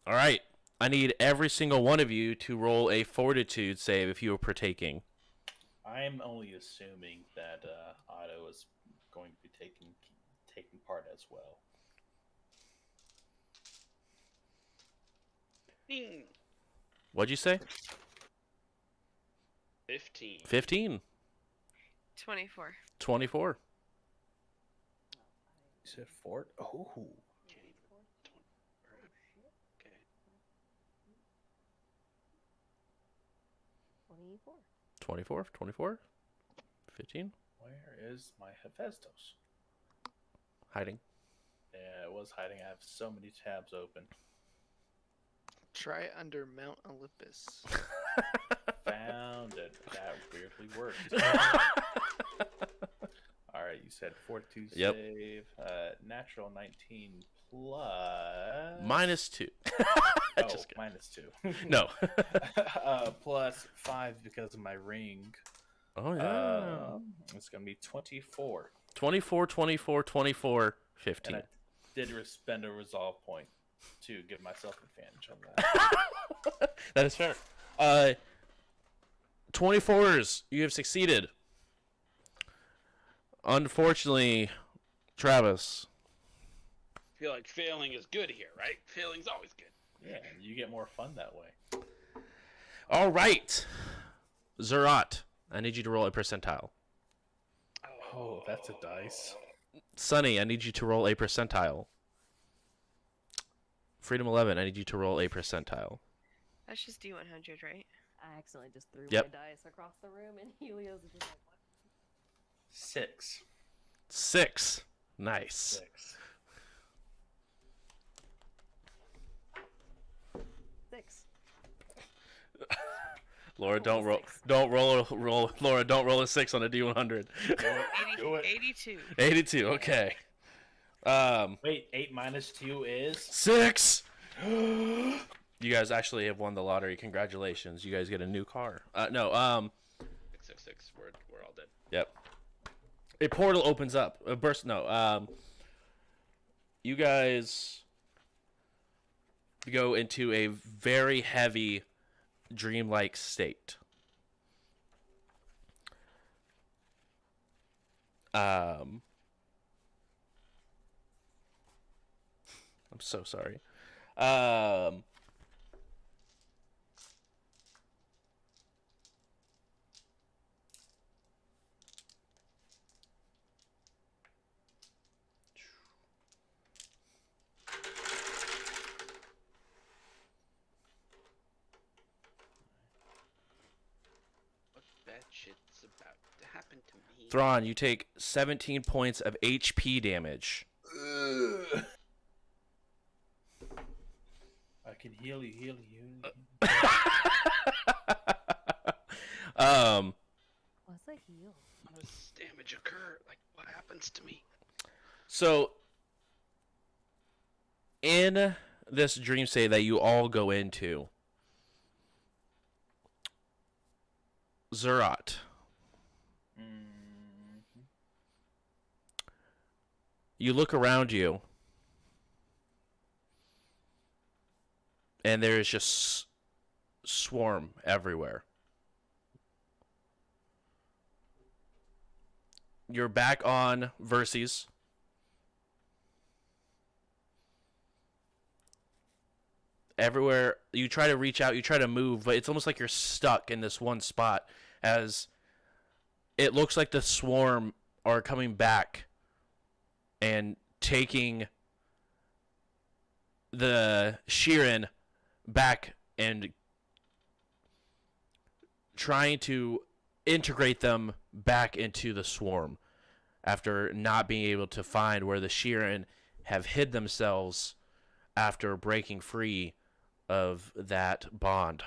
right. I need every single one of you to roll a fortitude save if you are partaking. I'm only assuming that Otto is going to be taking part as well. Ding. What'd you say? 15. 15. 24. 24. You said Fort? Oh. Okay. 24. 24. 15. Where is my Hephaestus? Hiding. Yeah, it was hiding. I have so many tabs open. Try under Mount Olympus. Found it. That weirdly worked. Alright, you said fortitude Yep. save. Natural 19 plus... -2. Oh, Just kidding. -2. No. Plus 5 because of my ring. Oh, yeah. It's going to be 24. 24, 24, 24, 15. And I did spend a resolve point to give myself advantage on that. That is fair. 24s, you have succeeded. Unfortunately, Travis. I feel like failing is good here, right? Failing's always good. Yeah, you get more fun that way. All right. Zerat, I need you to roll a percentile. Oh, that's a dice. Sunny, I need you to roll a percentile. Freedom 11, I need you to roll a percentile. That's just D100, right? I accidentally just threw Yep. my dice across the room, and Helios is just like, what? 6. 6. Nice. 6. Laura, don't roll. Six. Don't roll. Laura, don't roll a 6 on a D100. Do it. 82. 82. Okay. Wait, 8 minus 2 is 6. You guys actually have won the lottery. Congratulations. You guys get a new car. No. 666. We're all dead. Yep. A portal opens up. A burst. No. You guys go into a very heavy, dreamlike state. I'm so sorry. What bad shit's about to happen to me? Thrawn, you take 17 points of HP damage. I can heal you. What's a heal? How does damage occur? Like, what happens to me? So, in this dream state that you all go into, Zerat, you look around you, and there is just swarm everywhere. You're back on Verses. Everywhere you try to reach out, you try to move, but it's almost like you're stuck in this one spot, as it looks like the swarm are coming back and taking the Sheeran back and trying to integrate them back into the swarm after not being able to find where the Sheeran have hid themselves after breaking free of that bond.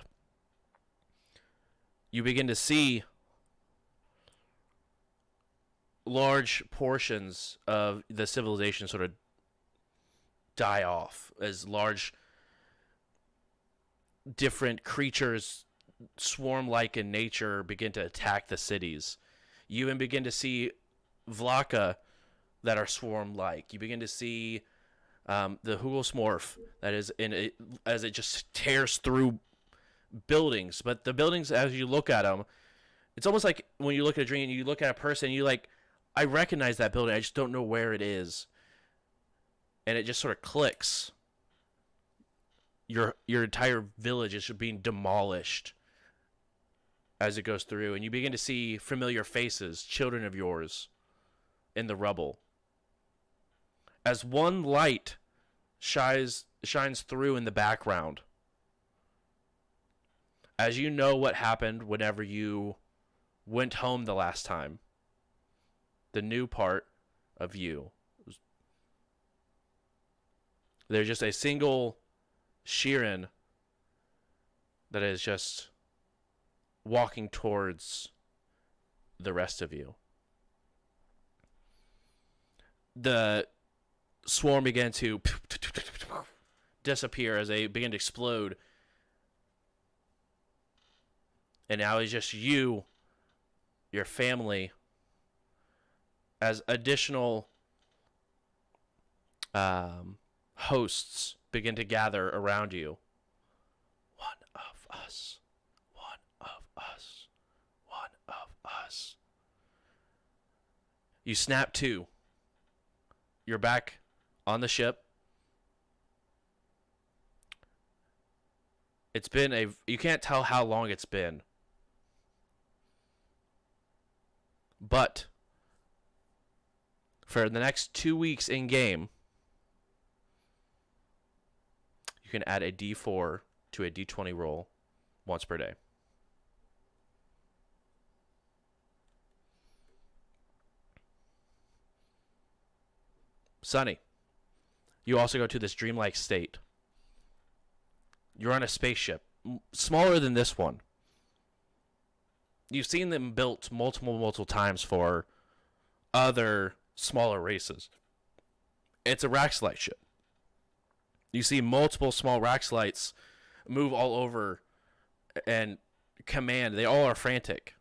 You begin to see large portions of the civilization sort of die off as large different creatures, swarm-like in nature, begin to attack the cities. You even begin to see Vlaka that are swarm-like. You begin to see the Hugelsmorph that is in it, as it just tears through buildings. But the buildings, as you look at them, it's almost like when you look at a dream, you look at a person, you like, I recognize that building, I just don't know where it is. And it just sort of clicks. Your entire village is being demolished as it goes through, and you begin to see familiar faces, children of yours, in the rubble. As one light shines through in the background, as you know what happened whenever you went home the last time, the new part of you. There's just a single Sheeran that is just walking towards the rest of you. The swarm began to disappear as they begin to explode. And now it's just you, your family, as additional hosts begin to gather around you. One of us. One of us. One of us. You snap to. You're back on the ship. It's been you can't tell how long it's been. But for the next 2 weeks in game, you can add a D4 to a D20 roll once per day. Sunny, you also go to this dreamlike state. You're on a spaceship, smaller than this one. You've seen them built multiple times for other smaller races. It's a Raxalite ship. You see multiple small Raxalites move all over and command. They all are frantic.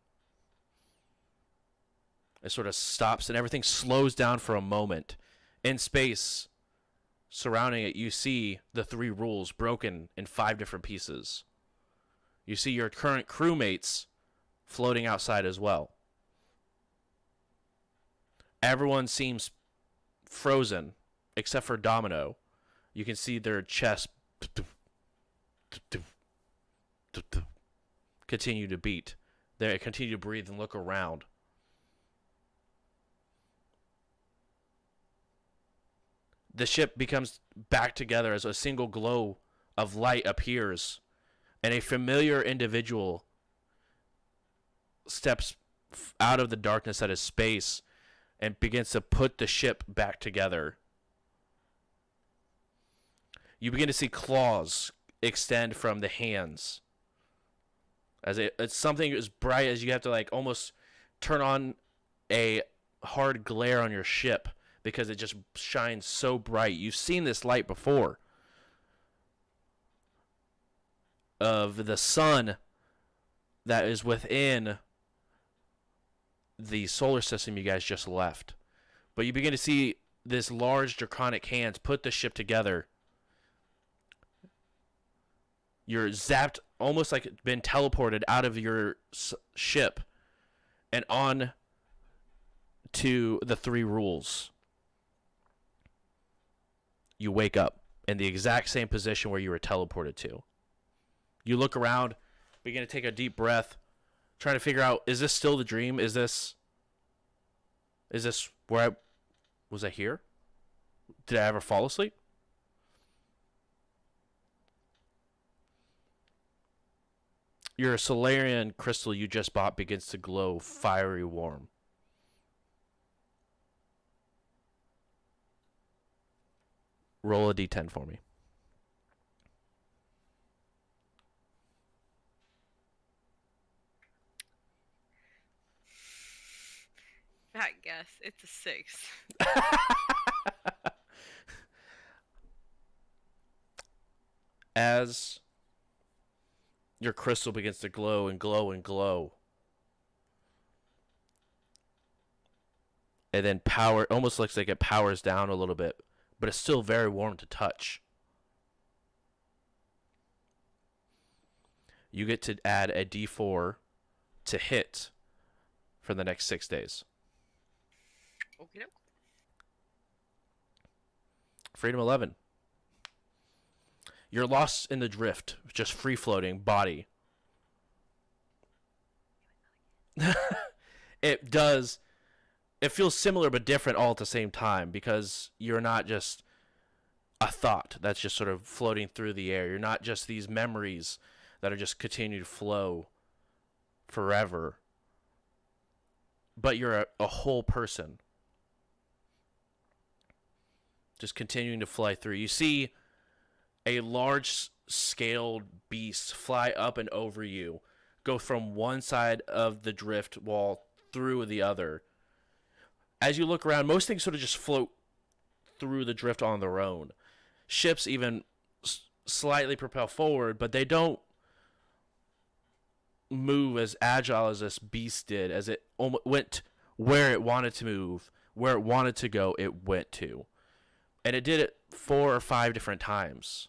It sort of stops and everything slows down for a moment. In space, surrounding it, you see the 3 rules broken in 5 different pieces. You see your current crewmates floating outside as well. Everyone seems frozen, except for Domino. You can see their chest continue to beat. They continue to breathe and look around. The ship becomes back together as a single glow of light appears, and a familiar individual steps out of the darkness that is space and begins to put the ship back together. You begin to see claws extend from the hands. As it's something as bright as you have to like almost turn on a hard glare on your ship because it just shines so bright. You've seen this light before. Of the sun that is within the solar system you guys just left. But you begin to see this large draconic hands put the ship together. You're zapped, almost like it's been teleported out of your ship and on to the 3 rules. You wake up in the exact same position where you were teleported to. You look around, begin to take a deep breath, trying to figure out, is this still the dream? Is this where was I here? Did I ever fall asleep? Your Solarian crystal you just bought begins to glow fiery warm. Roll a d10 for me. Bad guess. It's a 6. As your crystal begins to glow and glow and glow, and then almost looks like it powers down a little bit, but it's still very warm to touch. You get to add a d4 to hit for the next 6 days. Okay. Freedom 11. You're lost in the drift, just free-floating body. It feels similar but different all at the same time because you're not just a thought that's just sort of floating through the air. You're not just these memories that are just continue to flow forever. But you're a whole person. Just continuing to fly through. You see a large-scaled beast fly up and over you, go from one side of the drift wall through the other. As you look around, most things sort of just float through the drift on their own. Ships even slightly propel forward, but they don't move as agile as this beast did, as it went where it wanted to move, where it wanted to go, it went to. And it did it 4 or 5 different times.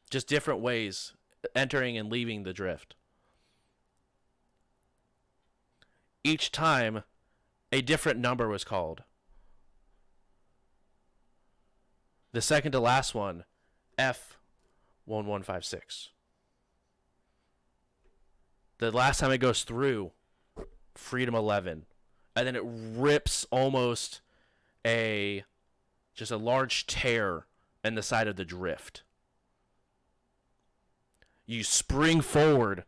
Just different ways, entering and leaving the drift. Each time, a different number was called. The second to last one, F1156. The last time it goes through, Freedom 11. And then it rips almost just a large tear in the side of the drift. You spring forward,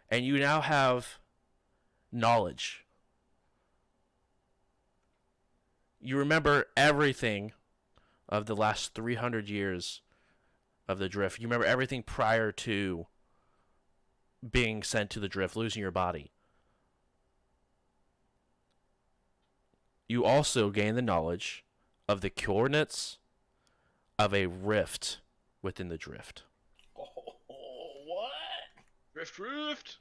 and you now have knowledge. You remember everything of the last 300 years of the drift. You remember everything prior to being sent to the drift, losing your body. You also gain the knowledge of the coordinates of a rift within the drift. Oh, what? Rift.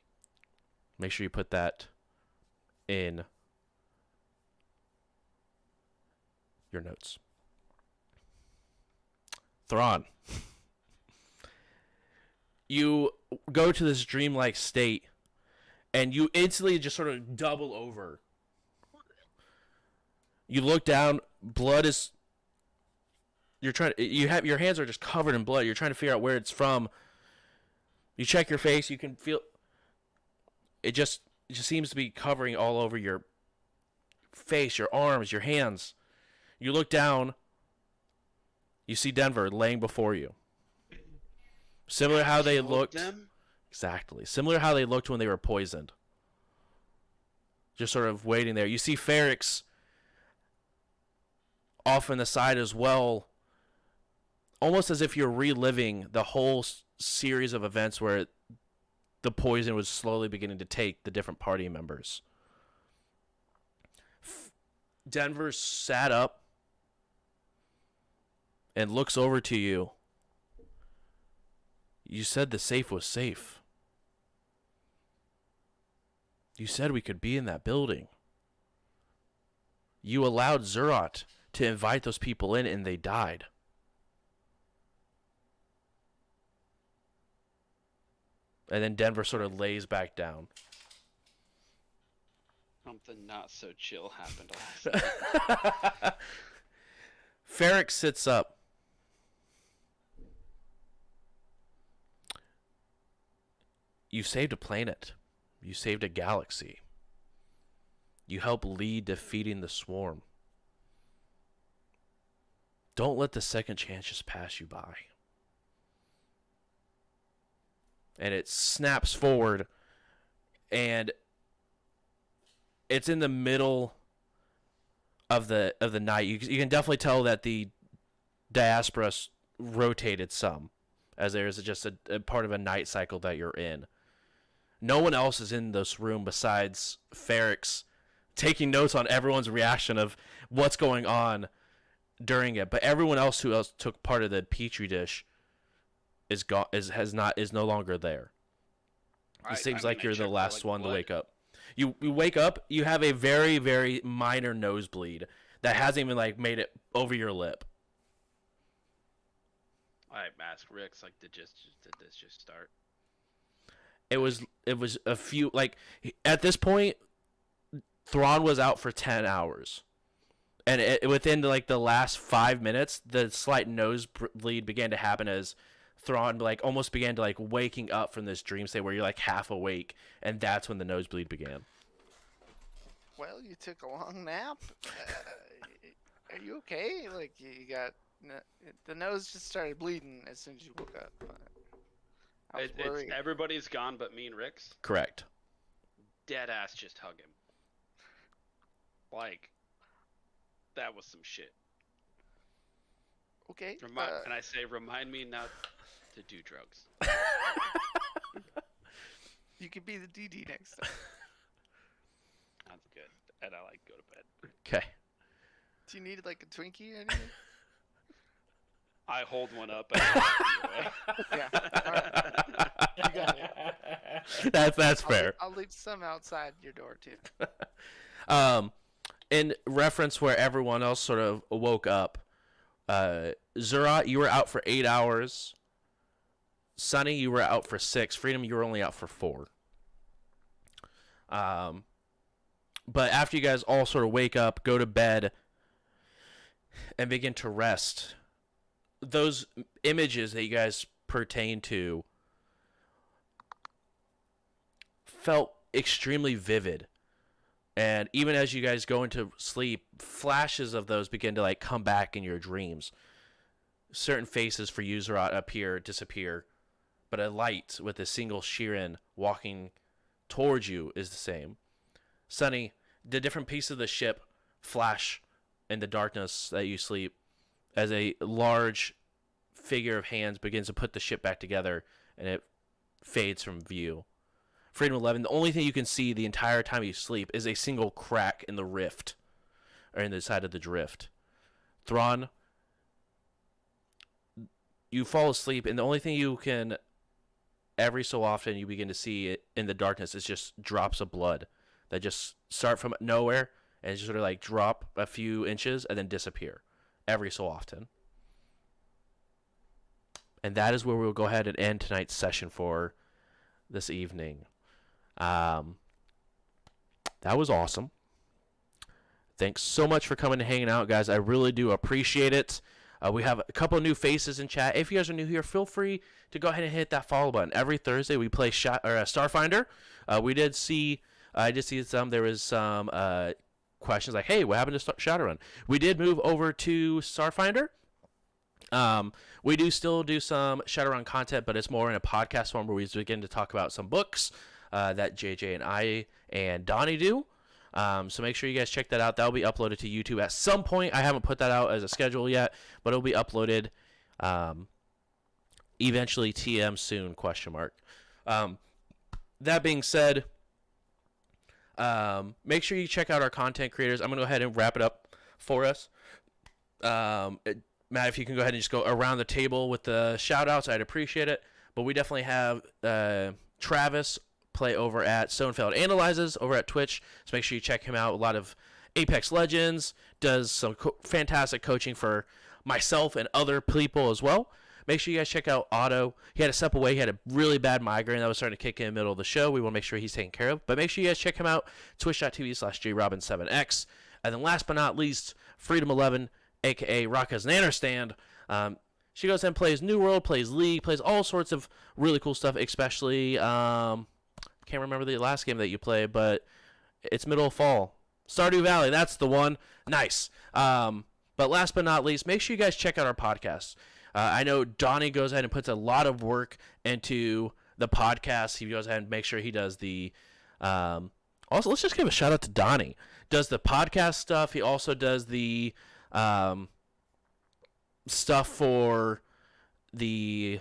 Make sure you put that in your notes. Thrawn. You go to this dreamlike state, and you instantly just sort of double over. You look down, blood is... your hands are just covered in blood. You're trying to figure out where it's from. You check your face, you can feel... It just seems to be covering all over your face, your arms, your hands. You look down, you see Denver laying before you. Similar how they looked. Exactly. Similar how they looked when they were poisoned. Just sort of waiting there. You see Ferrix off in the side as well. Almost as if you're reliving the whole series of events where the poison was slowly beginning to take the different party members. Denver sat up and looks over to you. You said the safe was safe. You said we could be in that building. You allowed Zerot to invite those people in and they died. And then Denver sort of lays back down. Something not so chill happened last night. Ferrix sits up. You saved a planet. You saved a galaxy. You helped lead defeating the swarm. Don't let the second chance just pass you by. And it snaps forward, and it's in the middle of the night. You can definitely tell that the diaspora rotated some, as there's just a part of a night cycle that you're in. No one else is in this room besides Ferrix, taking notes on everyone's reaction of what's going on during it. But everyone else who took part of the petri dish is no longer there. It seems like you're the last one to wake up. You wake up, you have a very, very minor nosebleed that hasn't even made it over your lip. I asked Rick's did this just start? It was a few at this point, Thrawn was out for 10 hours. And within the last 5 minutes, the slight nosebleed began to happen as Thrawn almost began to waking up from this dream state where you're half awake, and that's when the nosebleed began. Well, you took a long nap. Are you okay? You got the nose just started bleeding as soon as you woke up. I was worried. Everybody's gone but me and Rick's. Correct. Dead ass just hug him. That was some shit. Okay. And I say, remind me not to do drugs. You could be the DD next time. That's good. And I go to bed. Okay. Do you need a Twinkie or anything? I hold one up. And Yeah. All right. You got it. That's fair. I'll leave some outside your door too. In reference where everyone else sort of woke up, Zerot, you were out for 8 hours. Sunny, you were out for 6. Freedom, you were only out for 4. But after you guys all sort of wake up, go to bed, and begin to rest, those images that you guys pertain to felt extremely vivid. And even as you guys go into sleep, flashes of those begin to come back in your dreams. Certain faces for you, Zerot, appear, disappear, but a light with a single Shirin walking towards you is the same. Sunny, the different pieces of the ship flash in the darkness that you sleep as a large figure of hands begins to put the ship back together, and it fades from view. Freedom 11, the only thing you can see the entire time you sleep is a single crack in the rift, or in the side of the drift. Thrawn, you fall asleep, and the only thing you can, every so often, you begin to see it in the darkness is just drops of blood that just start from nowhere and just sort of like drop a few inches and then disappear every so often. And that is where we'll go ahead and end tonight's session for this evening. That was awesome. Thanks so much for coming and hanging out, guys. I really do appreciate it. We have a couple new faces in chat. If you guys are new here, feel free to go ahead and hit that follow button. Every Thursday we play Starfinder. I did see some. There was some questions like, "Hey, what happened to Shadowrun?" We did move over to Starfinder. We do still do some Shadowrun content, but it's more in a podcast form where we begin to talk about some books that JJ and I and Donnie do. So make sure you guys check that out. That will be uploaded to YouTube at some point. I haven't put that out as a schedule yet, but it'll be uploaded eventually. TM soon ? That being said, make sure you check out our content creators. I'm going to go ahead and wrap it up for us. Matt, if you can go ahead and just go around the table with the shout-outs, I'd appreciate it. But we definitely have Travis play over at Stonefeld Analyzes over at Twitch, so make sure you check him out. A lot of Apex Legends, does some fantastic coaching for myself and other people as well. Make sure you guys check out Otto. He had to step away. He had a really bad migraine that was starting to kick in the middle of the show. We want to make sure he's taken care of. But make sure you guys check him out, twitch.tv/jrobin7x. And then last but not least, Freedom 11, a.k.a. Raka's Nanner Stand. She goes and plays New World, plays League, plays all sorts of really cool stuff, especially... can't remember the last game that you played, but it's middle of fall. Stardew Valley, that's the one. Nice. But last but not least, make sure you guys check out our podcast. I know Donnie goes ahead and puts a lot of work into the podcast. He goes ahead and makes sure he does the... also, let's just give a shout out to Donnie. Does the podcast stuff. He also does the stuff for the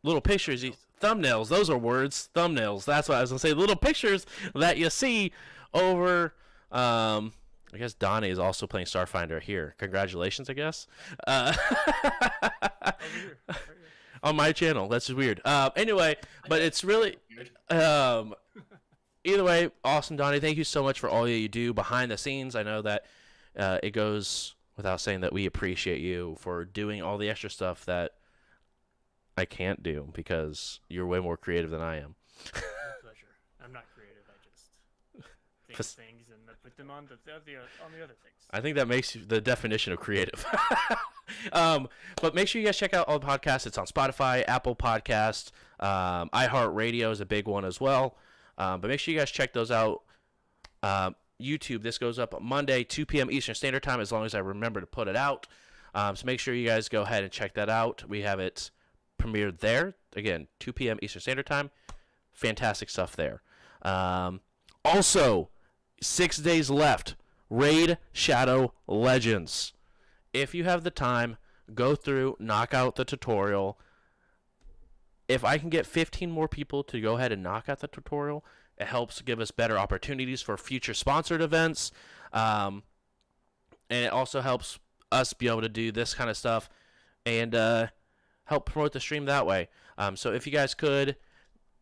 little pictures. Thumbnails, those are words. Thumbnails, that's what I was going to say. Little pictures that you see over, I guess Donnie is also playing Starfinder here. Congratulations, I guess. On my channel. That's weird. Anyway, but it's really, either way, awesome, Donnie. Thank you so much for all that you do behind the scenes. I know that it goes without saying that we appreciate you for doing all the extra stuff that I can't do because you're way more creative than I am. My pleasure. I'm not creative. I just think things and put them on the other things. I think that makes you the definition of creative. But make sure you guys check out all the podcasts. It's on Spotify, Apple Podcast, iHeartRadio is a big one as well. But make sure you guys check those out. YouTube, this goes up Monday, 2 p.m. Eastern Standard Time, as long as I remember to put it out. So make sure you guys go ahead and check that out. We have it premiered there. Again, 2 p.m. Eastern Standard Time. Fantastic stuff there. Also, 6 days left. Raid Shadow Legends. If you have the time, go through, knock out the tutorial. If I can get 15 more people to go ahead and knock out the tutorial, it helps give us better opportunities for future sponsored events. And it also helps us be able to do this kind of stuff and help promote the stream that way. So if you guys could,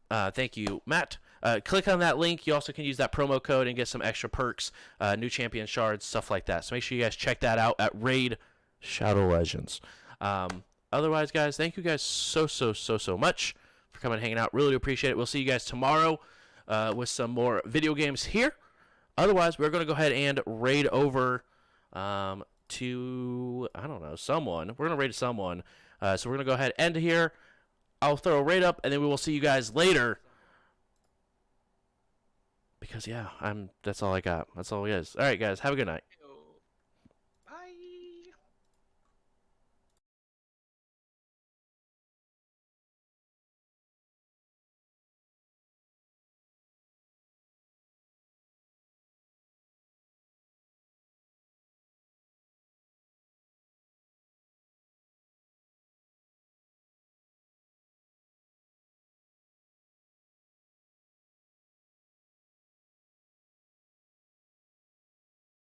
thank you, Matt. Click on that link. You also can use that promo code and get some extra perks, new champion shards, stuff like that. So make sure you guys check that out at Raid Shadow Legends. Otherwise, guys, thank you guys so much for coming and hanging out. Really do appreciate it. We'll see you guys tomorrow with some more video games here. Otherwise, we're going to go ahead and raid over to, I don't know, someone. We're going to raid someone. So we're going to go ahead and end here. I'll throw a raid up, and then we will see you guys later. Because, yeah, that's all I got. That's all it is. All right, guys, have a good night.